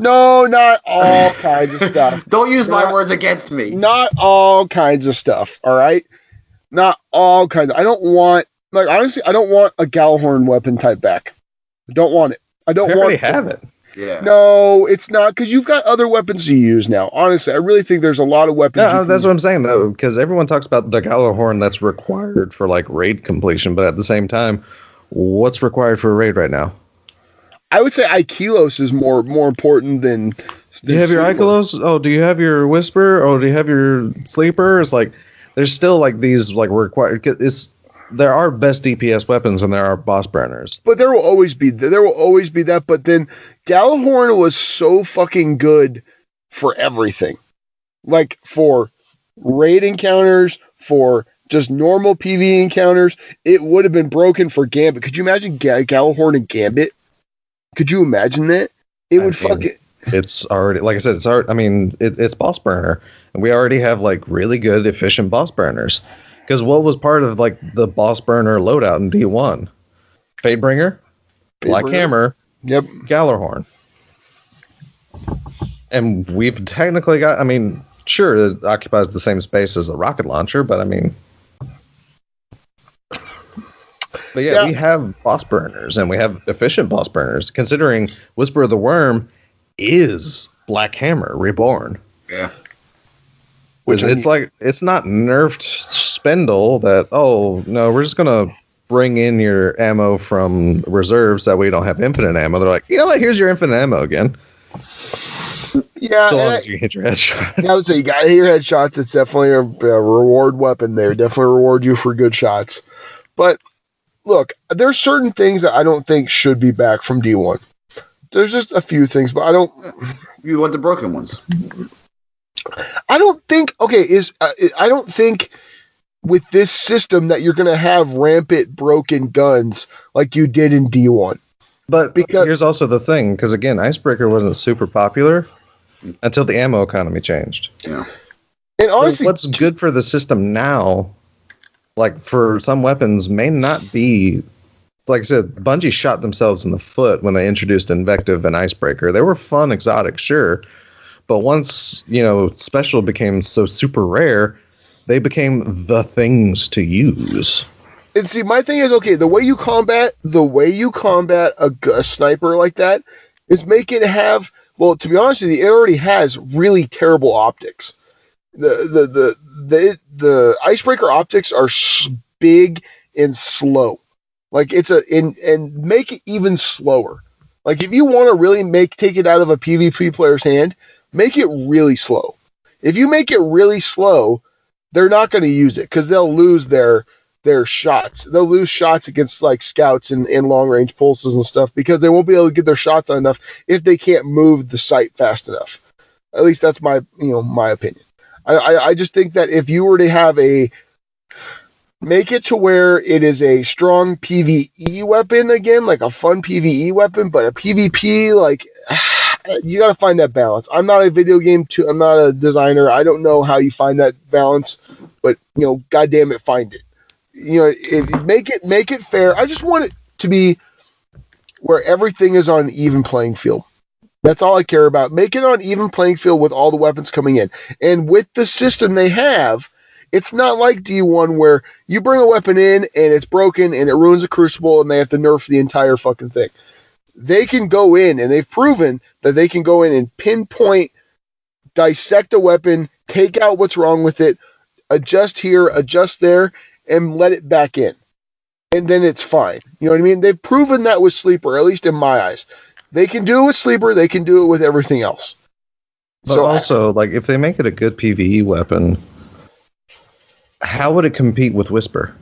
No, not all kinds of stuff. Don't use my words against me. Not all kinds of stuff, all right? Not all kinds. I don't want, like, honestly, I don't want a Gallahorn weapon type back. I don't want it. I don't want to have it. Yeah. No, it's not, because you've got other weapons to use now. Honestly, I really think there's a lot of weapons. No, that's what I'm saying, though, because everyone talks about the Gallahorn that's required for, like, raid completion, but at the same time, what's required for a raid right now? I would say Aikilos is more important than do you have your Aikilos? Oh, do you have your Whisper? Oh, do you have your Sleeper? It's like, there's still, like, these, like, required... There are best DPS weapons and there are boss burners. But there will always be that. But then Gallahorn was so fucking good for everything. Like for raid encounters, for just normal PvE encounters. It would have been broken for Gambit. Could you imagine Gallahorn and Gambit? Could you imagine that? It's already, like I said, it's boss burner. And we already have like really good, efficient boss burners. Because what was part of like the boss burner loadout in D1? Fatebringer, Black Hammer, yep, Gallahorn. And we've technically got, sure, it occupies the same space as a rocket launcher, but we have boss burners and we have efficient boss burners, considering Whisper of the Worm is Black Hammer Reborn. Yeah. It's not nerfed Spindle that, oh, no, we're just going to bring in your ammo from reserves that we don't have infinite ammo. They're like, you know what, here's your infinite ammo again. Yeah. So long as you hit your headshot. Yeah, I would say you got to hit your headshots. It's definitely a reward weapon there. Definitely reward you for good shots. But look, there's certain things that I don't think should be back from D1. There's just a few things, but I don't... You want the broken ones. I don't think with this system that you're going to have rampant broken guns like you did in D1. But here's also the thing, because again, Icebreaker wasn't super popular until the ammo economy changed. Yeah. And honestly, so what's good for the system now, like for some weapons, may not be. Like I said, Bungie shot themselves in the foot when they introduced Invective and Icebreaker. They were fun, exotic, sure. But once, Special became so super rare, they became the things to use. And see, my thing is, okay, the way you combat a sniper like that is make it have, well, to be honest with you, it already has really terrible optics. The Icebreaker optics are big and slow. Like and make it even slower. Like if you want to really take it out of a PvP player's hand, make it really slow. If you make it really slow, they're not going to use it because they'll lose their shots. They'll lose shots against like scouts and long range pulses and stuff because they won't be able to get their shots on enough if they can't move the sight fast enough. At least that's my opinion. I just think that if you were to make it to where it is a strong PvE weapon again, like a fun PvE weapon, but a PvP, like, you got to find that balance. I'm not I'm not a designer. I don't know how you find that balance, but, goddamn it, find it. Make it fair. I just want it to be where everything is on an even playing field. That's all I care about. Make it on even playing field with all the weapons coming in. And with the system they have, it's not like D1 where you bring a weapon in and it's broken and it ruins a crucible and they have to nerf the entire fucking thing. They can go in, and they've proven that they can go in and pinpoint, dissect a weapon, take out what's wrong with it, adjust here, adjust there, and let it back in. And then it's fine. You know what I mean? They've proven that with Sleeper, at least in my eyes. They can do it with Sleeper, they can do it with everything else. But so also, if they make it a good PvE weapon, how would it compete with Whisper?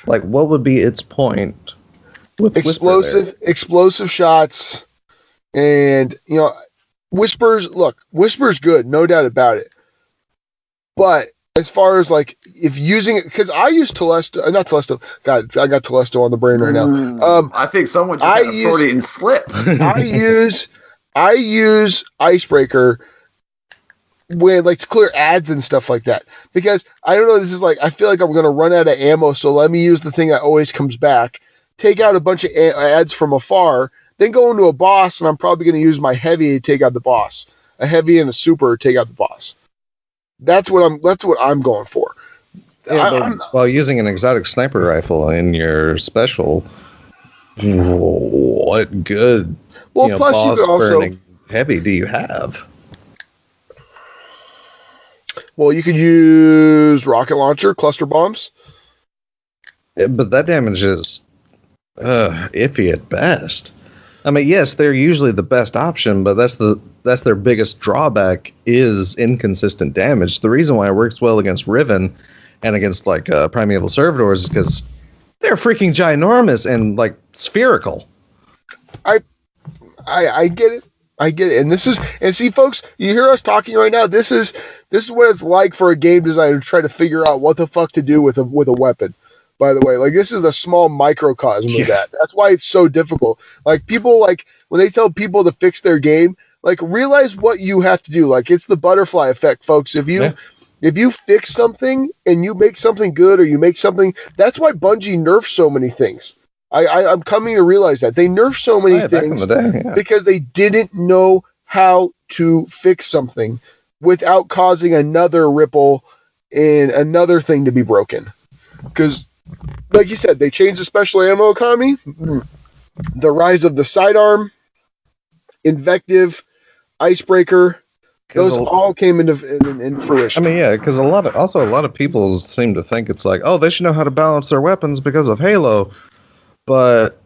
Like, what would be its point with explosive shots, and Whisper's good, no doubt about it. But as far as if using it, because I use not Telesto. God, I got Telesto on the brain right now. I think someone just had a Freudian slip. I use Icebreaker when to clear ads and stuff like that, because I don't know, this is I feel like I'm going to run out of ammo, so let me use the thing that always comes back, take out a bunch of ads from afar, then go into a boss, and I'm probably going to use my heavy to take out the boss. A heavy and a super to take out the boss. That's what I'm going for. Yeah, while using an exotic sniper rifle in your special, what good plus boss you could also, burning heavy do you have? Well, you could use rocket launcher, cluster bombs. Yeah, but that damage is iffy at best. I mean, yes, they're usually the best option, but that's their biggest drawback is inconsistent damage. The reason why it works well against Riven and against like Primeval Servitors is because they're freaking ginormous and like spherical. I get it. I get it. And see, folks, you hear us talking right now. This is what it's like for a game designer to try to figure out what the fuck to do with a weapon. By the way, like this is a small microcosm of that. That's why it's so difficult. Like people, like when they tell people to fix their game, like realize what you have to do. Like it's the butterfly effect, folks. If you fix something and you make something good, or you make something, that's why Bungie nerfs so many things. I'm coming to realize that they nerf so many things because they didn't know how to fix something without causing another ripple and another thing to be broken. Because, like you said, they changed the special ammo economy, the rise of the sidearm, invective, icebreaker. Those all came into fruition. I mean, yeah, because a lot of people seem to think it's like, oh, they should know how to balance their weapons because of Halo. But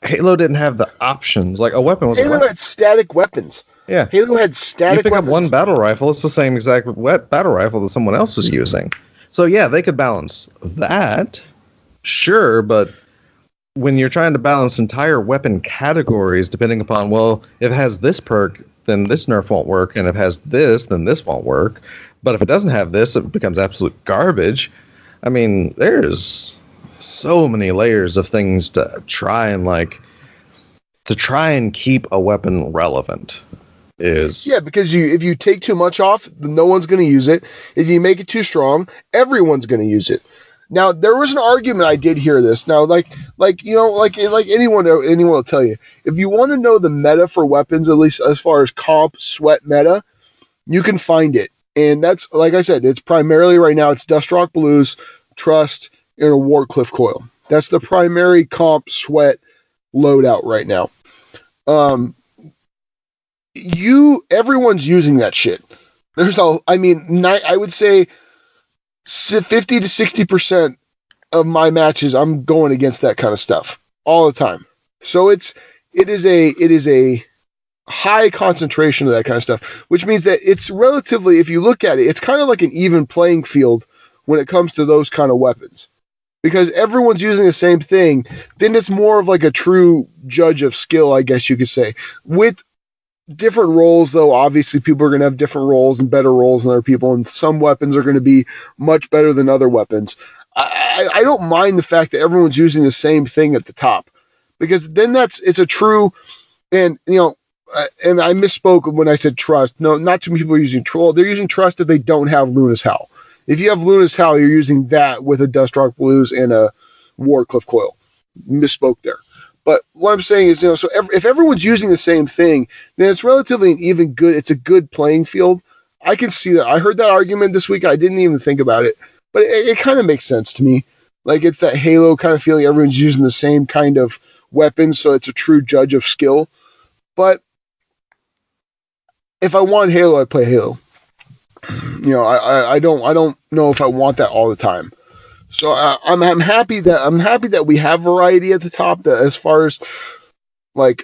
Halo didn't have the options. Like a weapon was Halo had static weapons. Yeah. Halo had static weapons. You pick up one battle rifle, it's the same exact battle rifle that someone else is using. So yeah, they could balance that. Sure, but when you're trying to balance entire weapon categories depending upon, well, if it has this perk, then this nerf won't work, and if it has this, then this won't work. But if it doesn't have this, it becomes absolute garbage. I mean, there's so many layers of things to try and keep a weapon relevant. Because if you take too much off, no one's going to use it. If you make it too strong, everyone's going to use it. Now there was an argument, I did hear this. Now like anyone will tell you, if you want to know the meta for weapons, at least as far as comp sweat meta, you can find it. And that's, like I said, it's primarily right now it's Dustrock Blues, Trust, and a Wardcliff Coil. That's the primary comp sweat loadout right now. Everyone's using that shit. I would say 50 to 60% of my matches, I'm going against that kind of stuff all the time. So it is a high concentration of that kind of stuff, which means that it's relatively, if you look at it, it's kind of like an even playing field when it comes to those kind of weapons. Because everyone's using the same thing, then it's more of like a true judge of skill, I guess you could say. With different roles, though, obviously people are going to have different roles and better roles than other people, and some weapons are going to be much better than other weapons. I don't mind the fact that everyone's using the same thing at the top, because then it's a true, and and I misspoke when I said Trust. No, not too many people are using Troll. They're using Trust if they don't have Luna's Howl. If you have Luna's Howl, you're using that with a Dustrock Blues and a Wardcliff Coil. Misspoke there. But what I'm saying is, so if everyone's using the same thing, then it's relatively it's a good playing field. I can see that. I heard that argument this week. I didn't even think about it, but it kind of makes sense to me. Like it's that Halo kind of feeling. Everyone's using the same kind of weapons, so it's a true judge of skill. But if I want Halo, I play Halo. I don't know if I want that all the time. So I'm happy that we have variety at the top. That as far as like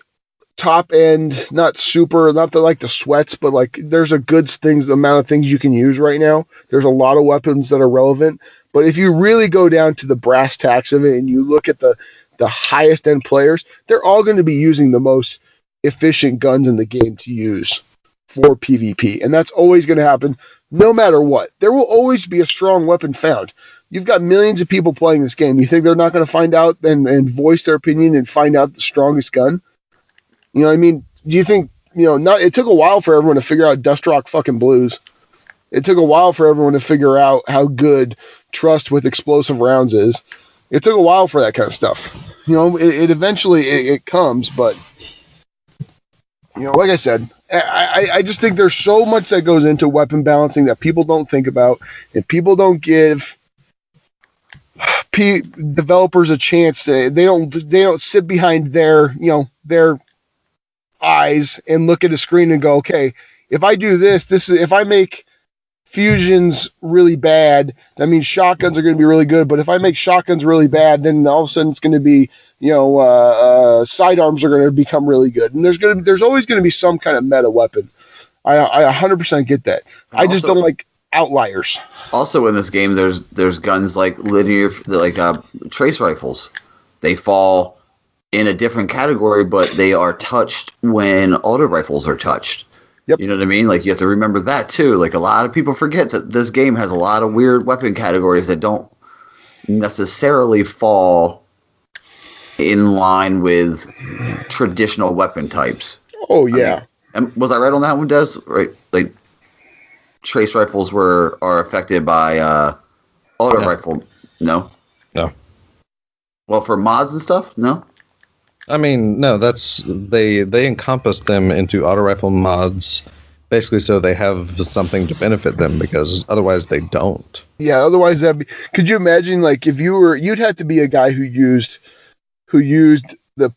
top end, not the sweats, but like there's a good amount of things you can use right now. There's a lot of weapons that are relevant. But if you really go down to the brass tacks of it and you look at the highest end players, they're all going to be using the most efficient guns in the game to use for PvP. And that's always going to happen no matter what. There will always be a strong weapon found. You've got millions of people playing this game. You think they're not going to find out and voice their opinion and find out the strongest gun? You know what I mean? Do you think, it took a while for everyone to figure out Dustrock fucking Blues. It took a while for everyone to figure out how good Trust with explosive rounds is. It took a while for that kind of stuff. It eventually it comes, but like I said, I just think there's so much that goes into weapon balancing that people don't think about, and people don't give developers a chance. They don't sit behind their eyes and look at a screen and go, okay, if I do this is if I make fusions really bad, that means shotguns are going to be really good. But if I make shotguns really bad, then all of a sudden it's going to be, sidearms are going to become really good. And there's always going to be some kind of meta weapon. I 100% get that. I just don't like outliers. Also, in this game, there's guns like trace rifles. They fall in a different category, but they are touched when auto rifles are touched. Yep. You know what I mean? Like, you have to remember that, too. Like, a lot of people forget that this game has a lot of weird weapon categories that don't necessarily fall in line with traditional weapon types. Oh, yeah. I mean, was I right on that one, Des? Right? Like, trace rifles are affected by auto rifle. No? No. Well, for mods and stuff? No? I mean, no, they encompass them into auto rifle mods, basically so they have something to benefit them, because otherwise they don't. Yeah, otherwise could you imagine, like, if you'd have to be a guy who used the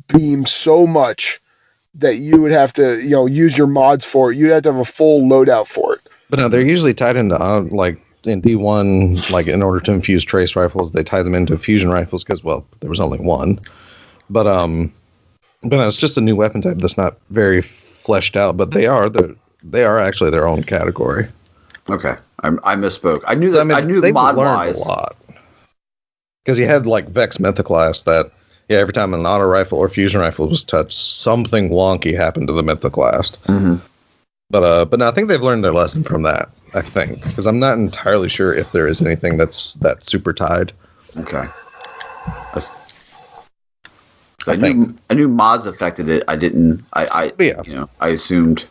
beam so much that you would have to, use your mods for it. You'd have to have a full loadout for it. But no, they're usually tied into like in D1, like in order to infuse trace rifles, they tie them into fusion rifles because, well, there was only one. But no, it's just a new weapon type that's not very fleshed out. But they are actually their own category. Okay, I misspoke. I knew that. I knew mod wise a lot because you had like Vex Mythoclast that every time an auto rifle or fusion rifle was touched, something wonky happened to the Mythoclast. Mm-hmm. But no, I think they've learned their lesson from that. I think, because I'm not entirely sure if there is anything that's that super tied. Okay. I knew mods affected it. I didn't. I assumed.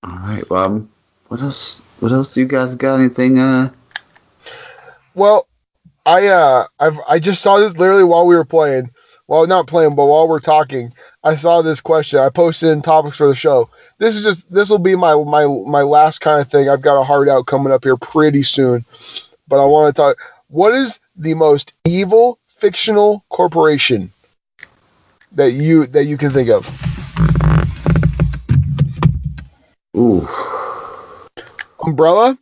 All right. Well, what else? What else do you guys got? Anything? Well, I just saw this literally while we were playing. Well, not playing, but while we're talking, I saw this question. I posted in topics for the show. This will be my last kind of thing. I've got a hard out coming up here pretty soon, but I want to talk. What is the most evil fictional corporation that you can think of? Ooh, Umbrella.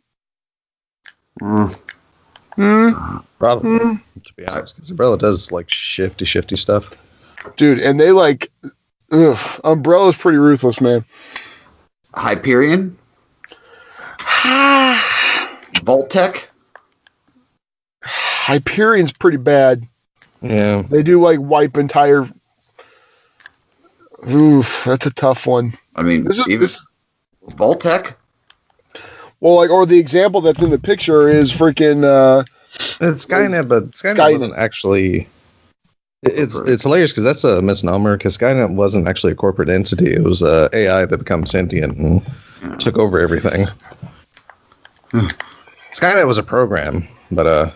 Probably, to be honest, because Umbrella does like shifty stuff. Dude, and they Umbrella's pretty ruthless, man. Hyperion? Vault-Tec? Hyperion's pretty bad. Yeah. They do wipe entire... Oof, that's a tough one. I mean, Vault-Tec? Well, or the example that's in the picture is freaking... It's Skynet, but Skynet wasn't actually... It's hilarious because that's a misnomer, because Skynet wasn't actually a corporate entity. It was AI that becomes sentient and took over everything. Skynet was a program, but...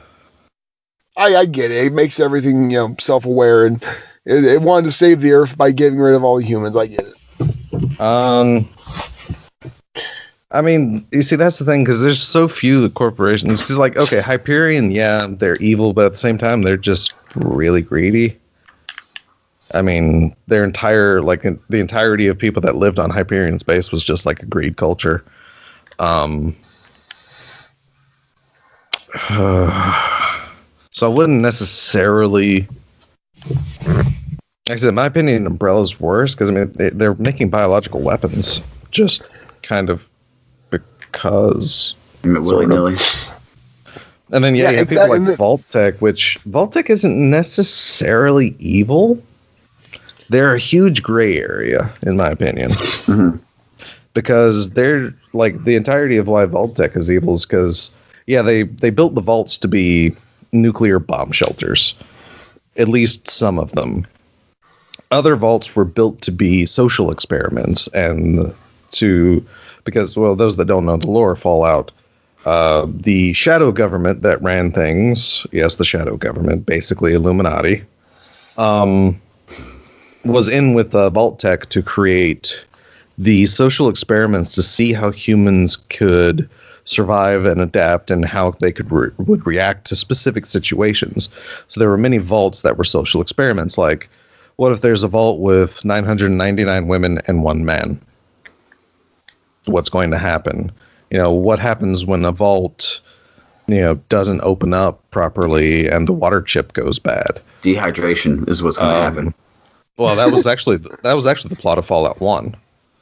I get it. It makes everything self-aware, and it wanted to save the Earth by getting rid of all the humans. I get it. I mean, you see, that's the thing, because there's so few corporations. Because, okay, Hyperion, yeah, they're evil, but at the same time, they're just really greedy. I mean, their entire, the entirety of people that lived on Hyperion space was just a greed culture. So I wouldn't necessarily... Like I said, in my opinion, Umbrella's worse, because, I mean, they're making biological weapons, just kind of because... willy-nilly. And then, you have people like Vault-Tec, which Vault-Tec isn't necessarily evil. They're a huge gray area, in my opinion. Mm-hmm. Because they're, the entirety of why Vault-Tec is evil is because, they built the vaults to be nuclear bomb shelters. At least some of them. Other vaults were built to be social experiments and because those that don't know the lore, Fallout, the shadow government that ran things, yes, the shadow government, basically Illuminati, was in with Vault Tech to create the social experiments to see how humans could survive and adapt and how they would react to specific situations. So there were many vaults that were social experiments, like what if there's a vault with 999 women and 1 man? What's going to happen? What happens when a vault doesn't open up properly and the water chip goes bad? Dehydration is what's going to happen. Well, that was actually the plot of Fallout 1.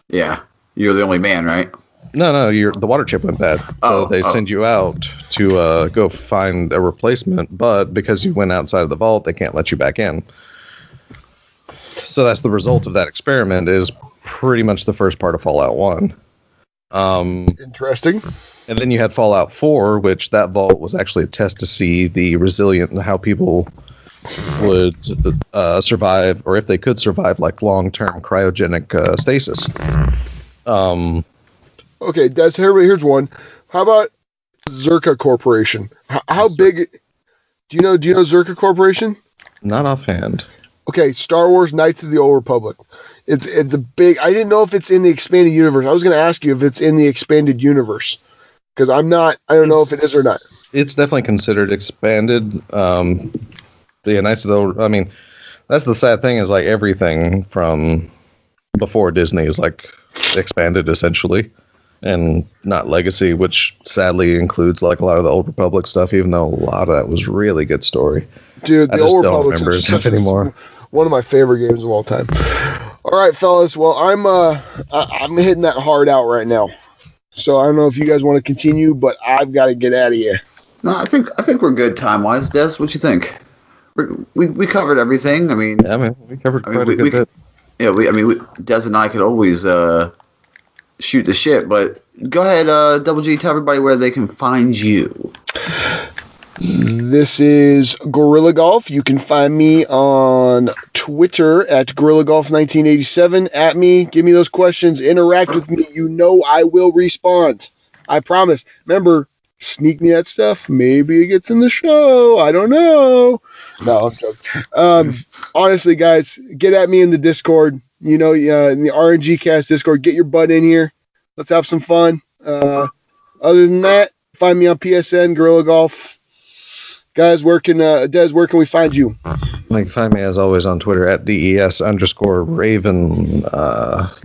Yeah, you're the only man, right? No, the water chip went bad. So they send you out to go find a replacement, but because you went outside of the vault, they can't let you back in. So that's the result of that experiment, is pretty much the first part of Fallout 1. Interesting. And then you had Fallout 4, which that vault was actually a test to see the resilient and how people would survive, or if they could survive, like long-term cryogenic stasis. Okay, Des, here's one. How about Zerka Corporation? How big? Do you know Zerka Corporation? Not offhand. Okay, Star Wars Knights of the Old Republic. It's a big. I didn't know if it's in the expanded universe. I was going to ask you if it's in the expanded universe, because I don't know if it is or not. It's definitely considered expanded. Yeah, Knights of the Old. I mean, that's the sad thing, is like everything from before Disney is like expanded essentially, and not Legacy, which sadly includes like a lot of the Old Republic stuff, even though a lot of that was really good story. Dude, the Old Republic is such anymore. One of my favorite games of all time. All right, fellas. Well, I'm hitting that hard out right now, so I don't know if you guys want to continue, but I've got to get out of here. No, I think we're good time wise. Des, what you think? We covered everything. I mean, we covered quite a good bit. Yeah, Des and I could always shoot the shit, but go ahead, Double G, tell everybody where they can find you. This is Gorilla Golf. You can find me on Twitter at Gorilla Golf 1987. At me, give me those questions, interact with me. I will respond. I promise. Remember, sneak me that stuff. Maybe it gets in the show. I don't know. No, I'm joking. Honestly, guys, get at me in the Discord. In the RNGCast Discord. Get your butt in here. Let's have some fun. Other than that, find me on PSN, Gorilla Golf. Guys, Des, where can we find you? You can find me, as always, on Twitter at DES_Raven.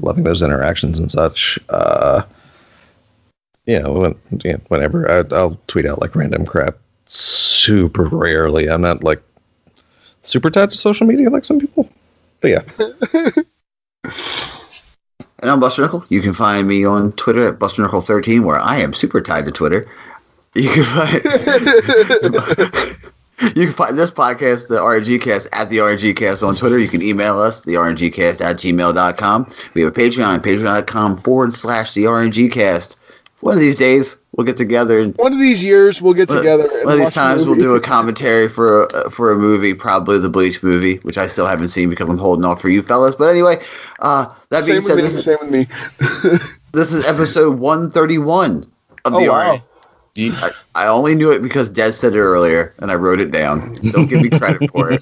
Loving those interactions and such. Whenever I'll tweet out like random crap. Super rarely. I'm not like super tied to social media like some people. But yeah. And I'm Buster Knuckle. You can find me on Twitter at BusterKnuckle13, where I am super tied to Twitter. You can find this podcast, the RNGCast, at the RNGCast on Twitter. You can email us, the RNGCast at gmail.com. We have a Patreon, patreon.com/the RNGCast. One of these days, we'll get together. One of these years, we'll get together. One of these times, we'll do a commentary for a movie, probably the Bleach movie, which I still haven't seen because I'm holding off for you fellas. But anyway, that being said, same with me. This is episode 131 of the wow. I only knew it because Des said it earlier, and I wrote it down. Don't give me credit for it.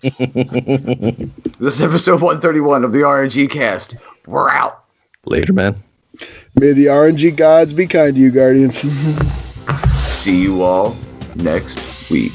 This is episode 131 of the RNG Cast. We're out. Later, man. May the RNG gods be kind to you, Guardians. See you all next week.